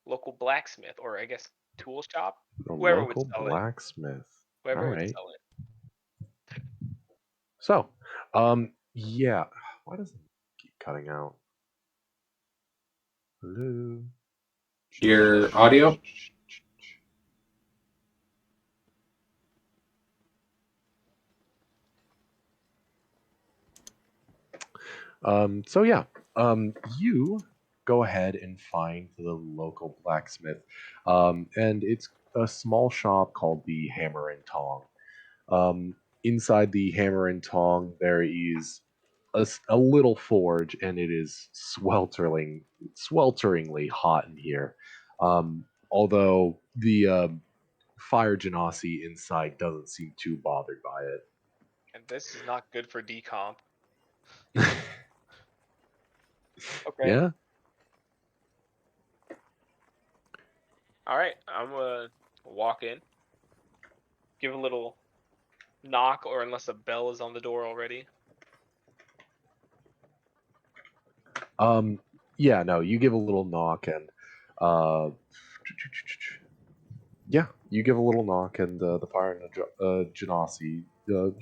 local blacksmith, or I guess tool shop, A whoever would local sell it. blacksmith. All Whoever would right. sell it. So, yeah. Why does it keep cutting out? Hello. Your audio? So yeah, you go ahead and find the local blacksmith, and it's a small shop called the Hammer and Tong. Inside the Hammer and Tong, there is a little forge, and it is swelteringly hot in here. Although the fire genasi inside doesn't seem too bothered by And this is not good for decomp. it. Okay. Yeah. All right. I'm gonna walk in, give a little knock, or unless a bell is on the door already. Um, yeah, no, you give a little knock and uh yeah, you give a little knock and the fire genasi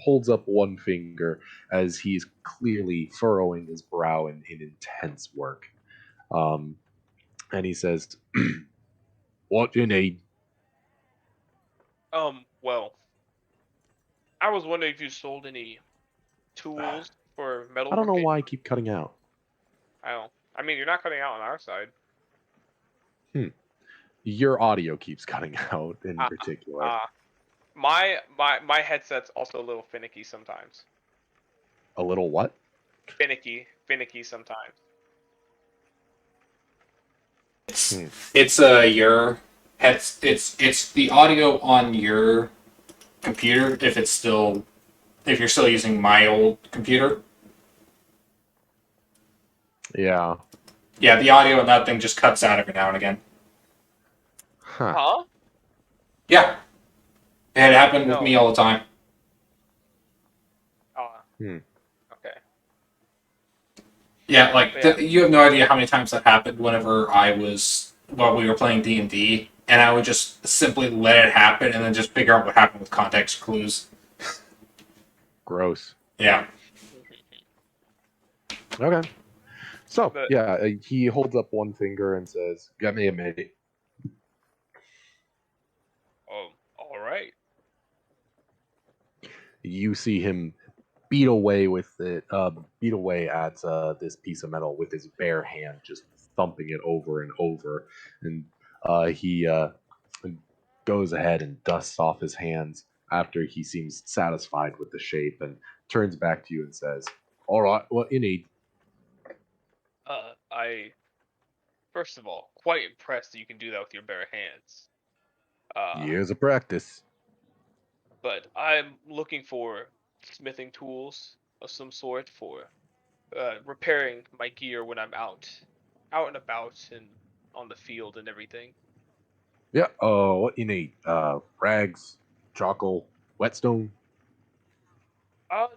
holds up one finger as he's clearly furrowing his brow in intense work. Um, and he says, "What do you need?" Well, I was wondering if you sold any tools for I don't know metalworking. why I keep cutting out. I don't. I mean, you're not cutting out on our side. Your audio keeps cutting out in Ah, particular. ah. My headset's also a little finicky sometimes. A little what? Finicky sometimes. It's your it's the audio on your computer if you're still using my old computer. Yeah. Yeah, the audio on that thing just cuts out every now and again. Huh. Huh? Yeah. It happened with No. me all the time. Hmm. Okay. Yeah, like Yeah. you have no idea how many times that happened while we were playing D&D, and I would just simply let it happen and then just figure out what happened with context clues. Gross. Yeah. Okay. So But yeah, he holds up one finger and says, "Get me a minute." all right. You see him beat away with it, beat away at this piece of metal with his bare hand, just thumping it over and over. And he goes ahead and dusts off his hands after he seems satisfied with the shape and turns back to you and says, "All right, what you need?" I First of all, quite impressed that you can do that with your bare hands. Years of practice. But I'm looking for smithing tools of some sort for repairing my gear when I'm out and about and on the field and everything. Yeah. What you need? Rags, charcoal, whetstone. Uh,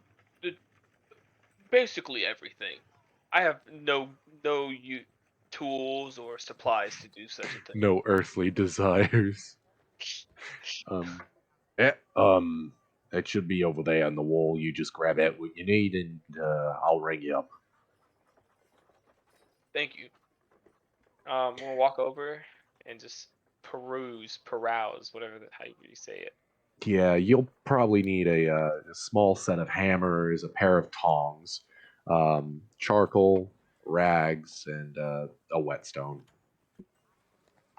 the, basically everything. I have no tools or supplies to do such a thing. No earthly desires. Um. Yeah. It should be over there on the wall. You just grab out what you need, and I'll ring you up. Thank you. We'll walk over and just peruse, whatever how you say it. Yeah, you'll probably need a small set of hammers, a pair of tongs, charcoal, rags, and a whetstone.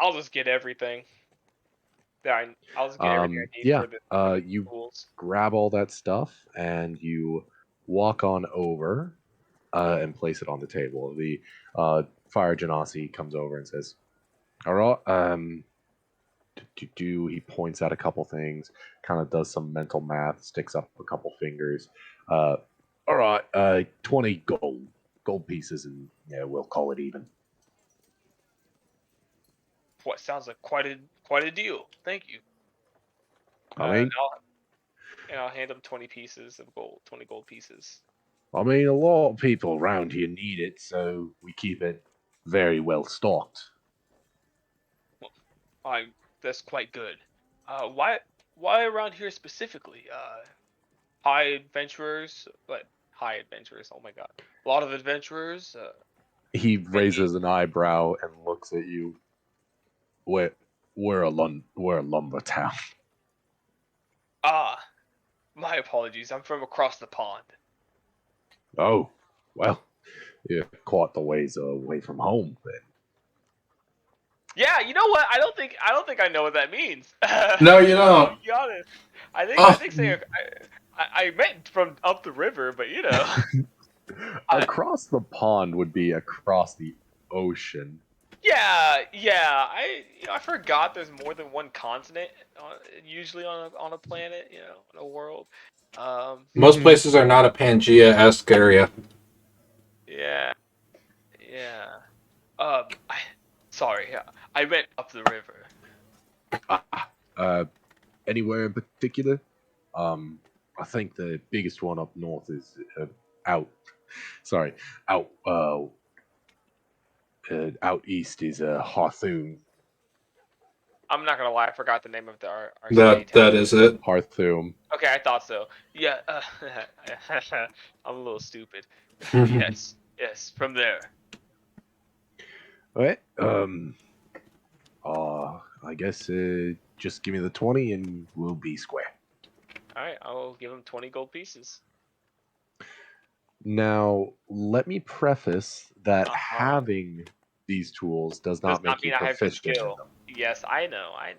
I'll just get everything I'll just get everything I need Yeah, for the you tools. grab all that stuff and you walk on over and place it on the table. The fire genasi comes over and says, "All right, he points out a couple things, kind of does some mental math, sticks up a couple fingers. All right, 20 gold pieces, and yeah, we'll call it even." What sounds like quite a deal. Thank you. I And mean, I'll hand him 20 pieces of gold, 20 gold pieces. a lot of people around here need it, so we keep it very well stocked. Well, I that's quite good. Why around here specifically? High adventurers, but high adventurers. Oh my god, a lot of adventurers. He Many. raises an eyebrow and looks at you. We're we're a lumber town. Ah, my apologies. I'm from across the pond. Oh, well, you're quite the ways away from home then. Yeah, you know what? I don't think I know what that means. No, you I'll don't. be honest. I Oh, think saying I meant from up the river, but you know. I, Across the pond would be across the ocean. yeah. I forgot there's more than one continent usually on a planet, in a world. Um, most places are not a Pangea-esque area. yeah, yeah. I sorry, I meant up the river. Ah, anywhere in particular? I think the biggest one up north is out. Sorry, out. Out east is Harthoon. I'm not gonna lie, I forgot the name of our city town. That is it. Harthoon. Okay, I thought so. Yeah, I'm a little stupid. Yes, from there. Alright. I guess just give me the 20 and we'll be square. All right, I'll give him 20 gold pieces. Now, let me preface that Uh-huh. having these tools does Does not not make you mean I have the proficient in skill. them. Yes, I know. I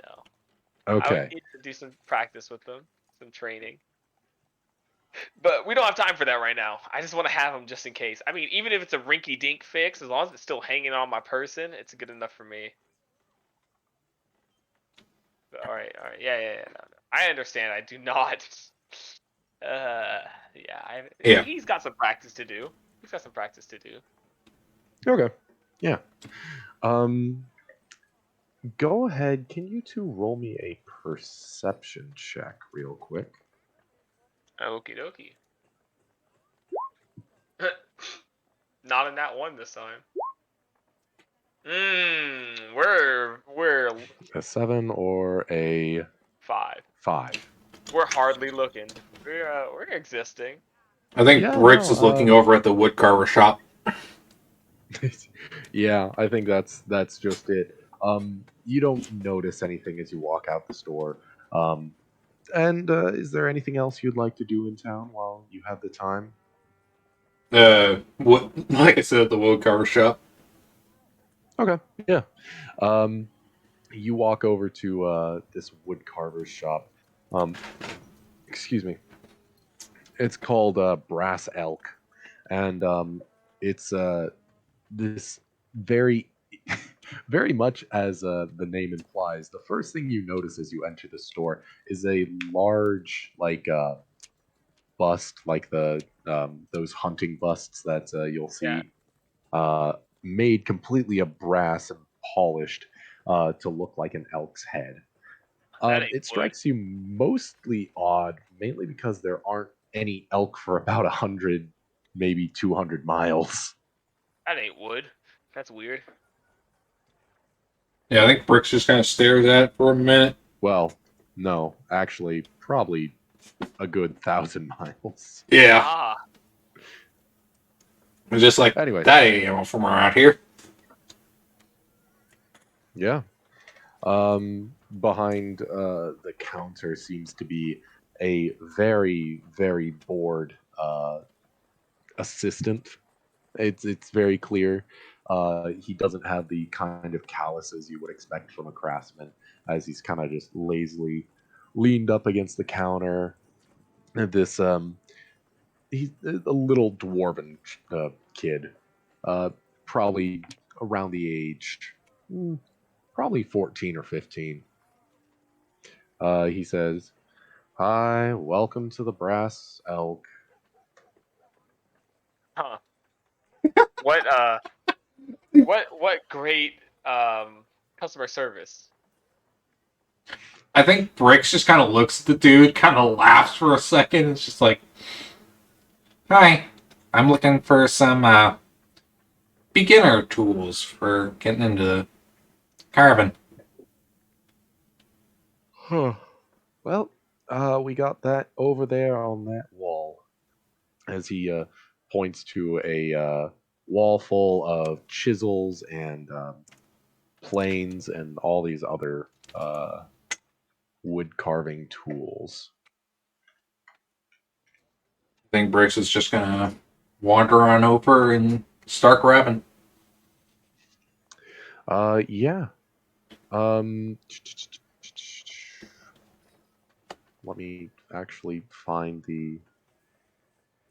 would Okay. need to do some practice with them, some training. But we don't have time for that right now. I just want to have them just in case. I mean, even if it's a rinky-dink fix, as long as it's still hanging on my person, it's good enough for me. All right. Yeah. No. I understand. I do not. Yeah. Yeah. He's got some practice to do. He's got some practice to do. Okay. Yeah. Um, Go ahead. Can you two roll me a perception check real quick? Okie dokie. Not in that one this time. We're A 7 or a five. 5? We're hardly looking. We're existing. I think Yeah, Briggs is looking no. over at the woodcarver shop. Yeah, I think that's just it. You don't notice anything as you walk out the store. And is there anything else you'd like to do in town while you have the time? Like I said, at the woodcarver shop. Okay, yeah. Um, you walk over to this wood carver's shop. Um, excuse me. It's called Brass Elk, and it's this very Very much as the name implies, the first thing you notice as you enter the store is a large, like, bust, like the those hunting busts that you'll Yeah, see, made completely of brass and polished to look like an elk's head. that ain't It wood. strikes you mostly odd, mainly because there aren't any elk for about 100, maybe 200 miles. That ain't wood. That's weird. Yeah, I think Bricks just kind of stares at it for a minute. Well, no, actually, probably a good 1,000 miles. Yeah, Ah, it's just like Anyways, that ain't from around here. yeah. Behind the counter seems to be a very, very bored assistant. It's very clear. He doesn't have the kind of calluses you would expect from a craftsman, as he's kind of just lazily leaned up against the counter. And this he's a little dwarven kid, uh, probably around the age, probably 14 or 15. He says, "Hi, welcome to the Brass Elk." huh. What what great customer service. I think Bricks just kind of looks at the dude, kind of laughs for a second. It's just like, "Hi, I'm looking for some beginner tools for getting into carving." Huh. Well, we got that over there on that wall. As he points to a wall full of chisels and planes and all these other wood carving tools. I think Bricks is just gonna wander on over and start grabbing. Yeah. Um, Let me actually find the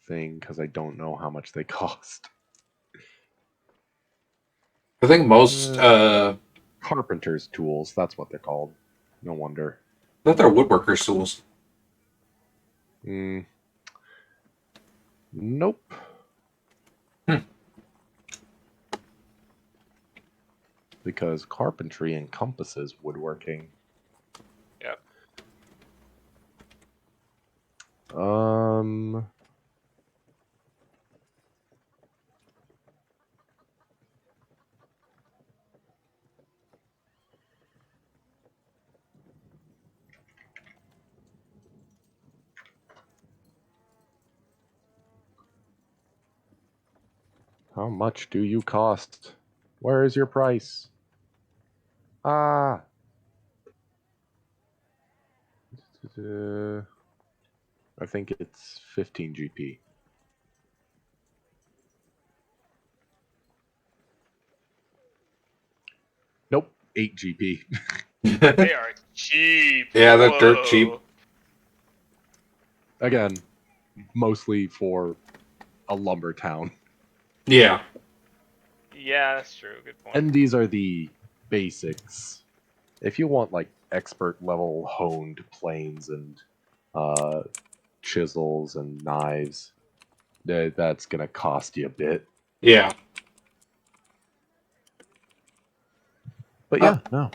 thing because I don't know how much they cost. I think most Carpenter's tools, that's what they're called. No wonder. that they're woodworkers' tools. Mm, nope. Hmm. Because carpentry encompasses woodworking. Yep. Um, how much do you cost? Where is your price? Ah. I think it's 15 GP. Nope, 8 GP. They are cheap. Yeah, they're dirt cheap. Whoa. Again, mostly for a lumber town. Yeah. Yeah, that's true. Good point. And these are the basics. If you want like expert level honed planes and uh, chisels and knives, that's gonna cost you a bit. Yeah. But yeah, no.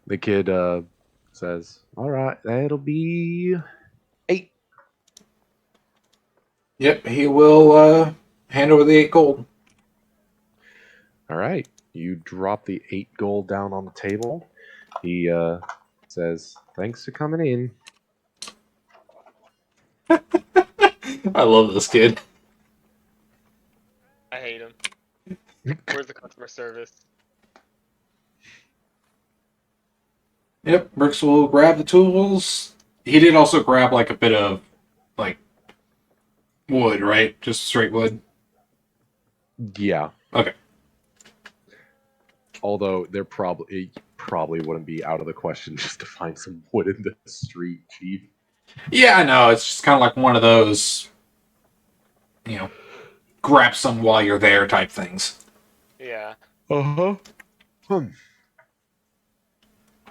The kid says, "All right, that'll be 8." Yep, he will hand over the 8 gold. All right, you drop the 8 gold down on the table. He says, "Thanks for coming in." I love this kid. I hate him. Where's the customer service? Yep, Bricks will grab the tools. He did also grab like a bit of like wood, right? Just straight wood. Yeah. Okay. Although there probably wouldn't be out of the question just to find some wood in the street, chief. Yeah, I know. It's just kind of like one of those, grab some while you're there type things. Yeah. Uh-huh.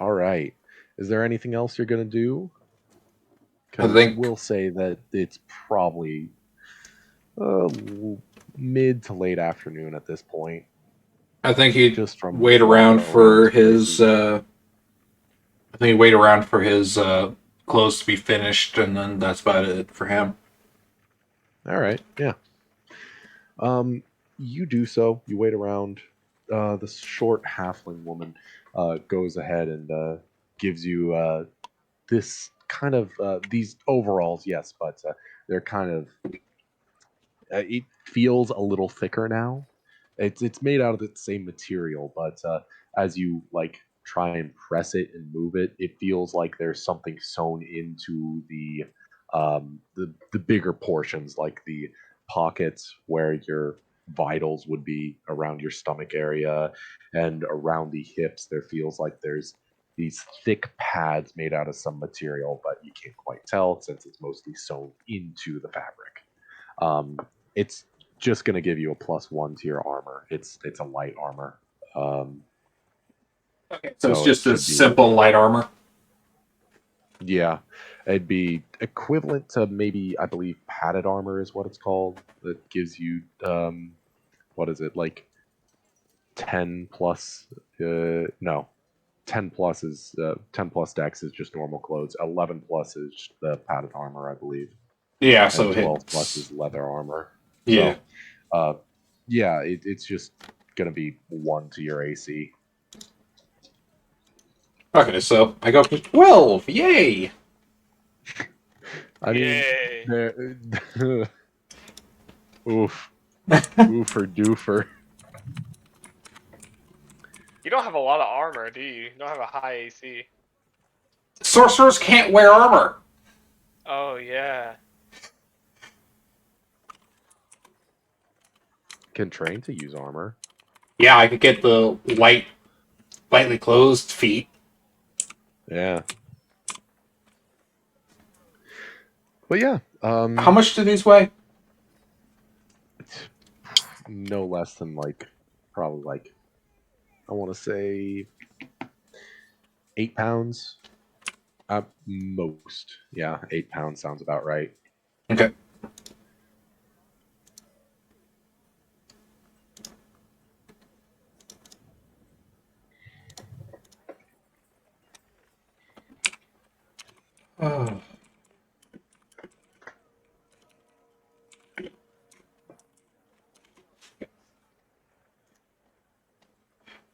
All right. Is there anything else you're going to do? I Because think we'll say that it's probably uh, mid to late afternoon at this point, he'd just from wait walking around around for to his. places. I think he'd wait around for his clothes to be finished, and then that's about it for him. All right. Yeah. You do so. You wait around. This short halfling woman goes ahead and gives you this kind of these overalls. Yes, but they're kind of. It feels a little thicker now. It's made out of the same material, but as you like try and press it and move it, it feels like there's something sewn into the bigger portions, like the pockets where your vitals would be around your stomach area and around the hips. There feels like there's these thick pads made out of some material, but you can't quite tell since it's mostly sewn into the fabric. Um, it's just going to give you a +1 to your armor. It's a light armor, um, Okay. So it's so it just a should be, simple light armor. yeah, it'd be equivalent to maybe, I believe padded armor is what it's called. That gives you what is it, like 10 plus? No, 10 plus is 10 plus dex is just normal clothes. 11 plus is the padded armor, I believe, Yeah. and So 12 plus it's is leather armor. yeah. So uh, yeah, it's just gonna be 1 to your AC. Okay. So I go to 12. Yay! I mean, Yay! there, oof, oofer doofer. You don't have a lot of armor, do you? You don't have a high AC. Sorcerers can't wear armor. Oh yeah. Can train to use armor. Yeah, I could get the lightly closed feet. Yeah, but yeah, How much do these weigh? no less than like probably like I want to say 8 pounds at most. Yeah, 8 pounds sounds about right. Okay. Oh.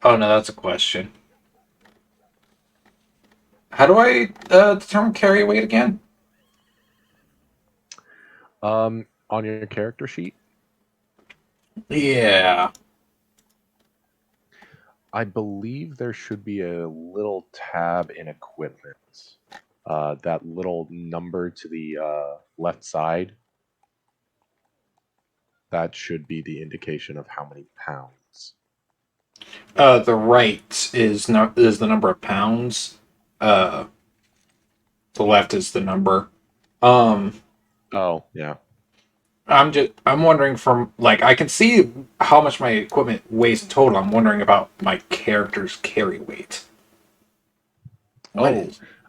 Oh no, that's a question. How do I determine carry weight again? On your character sheet, Yeah. I believe there should be a little tab in equipment. That little number to the left side, that should be the indication of how many pounds. The right is is the number of pounds. Uh, the left is the number. Um, Oh, yeah. I'm wondering from like I can see how much my equipment weighs in total. I'm wondering about my character's carry weight. What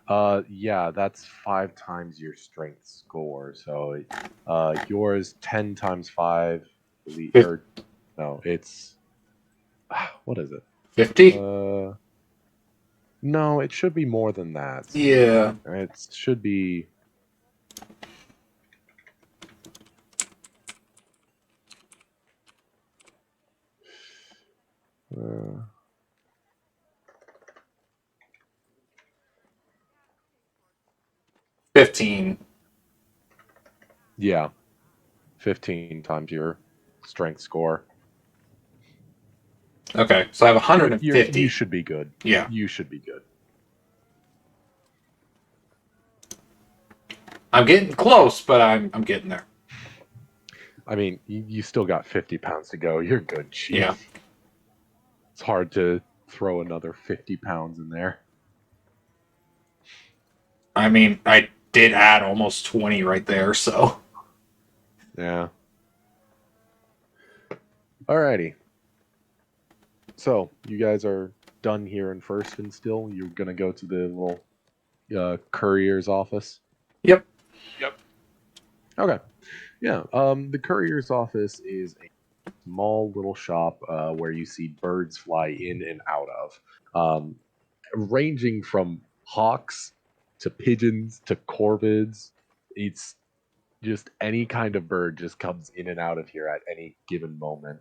Oh, is? yeah, that's 5 times your strength score. So, yours 10 times 5, or no, it's what is it? 50? Uh, no, it should be more than that. Yeah. It should be. Uh, 15. yeah, 15 times your strength score. Okay, so I have You 150. should be good. Yeah. You should be good. I'm getting close, but I'm getting there. I mean, you still got 50 pounds to go. You're good, chief. Yeah. It's hard to throw another 50 pounds in there. I mean, I did add almost 20 right there, so. Yeah. Alrighty. So you guys are done here in Firston. Still, you're gonna go to the little courier's office. Yep. Yep. Okay. Yeah. The courier's office is a small little shop where you see birds fly in and out of, ranging from hawks to pigeons to corvids. It's just any kind of bird just comes in and out of here at any given moment,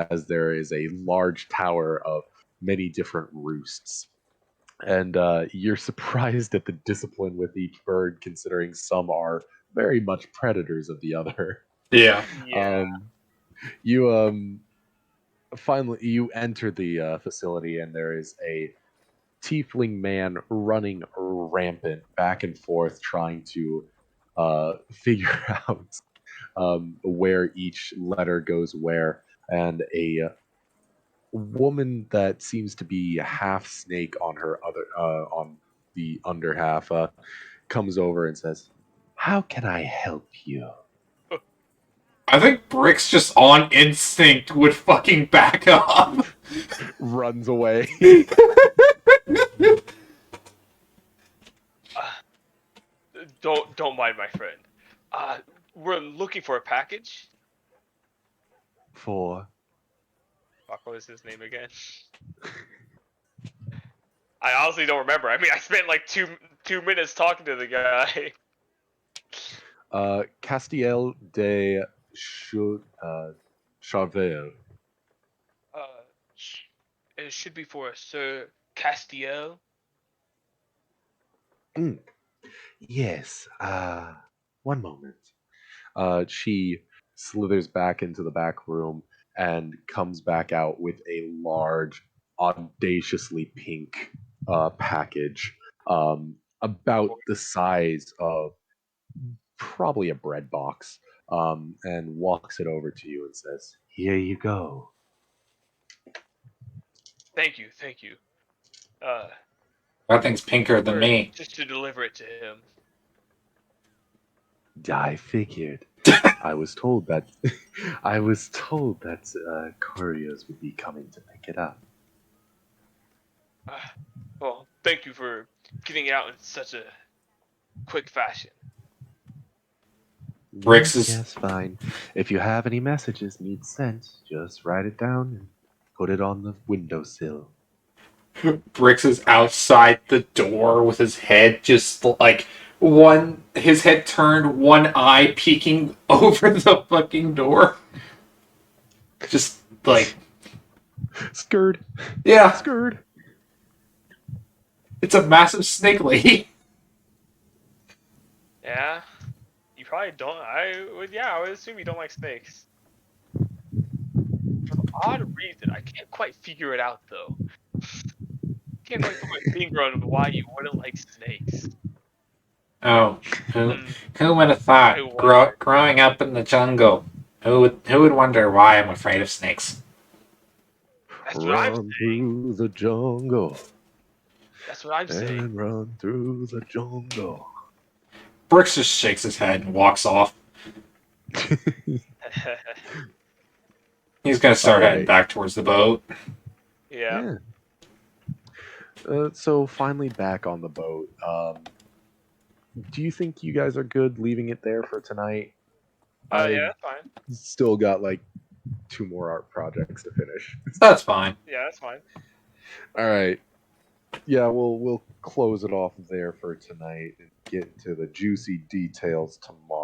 as there is a large tower of many different roosts. And you're surprised at the discipline with each bird, considering some are very much predators of the other. Yeah. Yeah. You finally you enter the facility, and there is a tiefling man running rampant back and forth, trying to figure out where each letter goes where, and a woman that seems to be half snake on her other on the under half comes over and says, "How can I help you?" I think Brick's just on instinct would fucking back up. Runs away. Don't mind my friend. We're looking for a package. For Fuck, what is his name again? I honestly don't remember. I mean, I spent like two minutes talking to the guy. Castiel de Charvel. Uh, it should be for Sir Castiel. Yes. One moment. She slithers back into the back room and comes back out with a large, audaciously pink package, about the size of probably a bread box, and walks it over to you and says, "Here you go." Thank you, thank you. Uh, That thing's pinker than me. just to deliver it to him. I figured. I was told that I was told that couriers would be coming to pick it up. Well, thank you for getting it out in such a quick fashion. Bricks is Yes, fine. If you have any messages need sent, just write it down and put it on the windowsill. Bricks is outside the door with his head just like his head turned, one eye peeking over the fucking door. Just like Skird. yeah, Skird. it's a massive snake lady. Yeah, you probably don't. I would assume you don't like snakes. For an odd reason, I can't quite figure it out though. Can't quite put my finger on why you wouldn't like snakes. Oh, who Hmm, who would have I thought? wonder. Growing up in the jungle, who would wonder why I'm afraid of snakes? That's what I'm Run saying. through the jungle That's what I'm saying. and run through the jungle. Bricks just shakes his head and walks off. He's gonna start heading Alright. back towards the boat. Yeah. So finally back on the boat. Do you think you guys are good leaving it there for tonight? Yeah, I that's fine. still got like 2 more art projects to finish. That's fine. Yeah, that's fine. All right. Yeah, we'll close it off there for tonight and get to the juicy details tomorrow.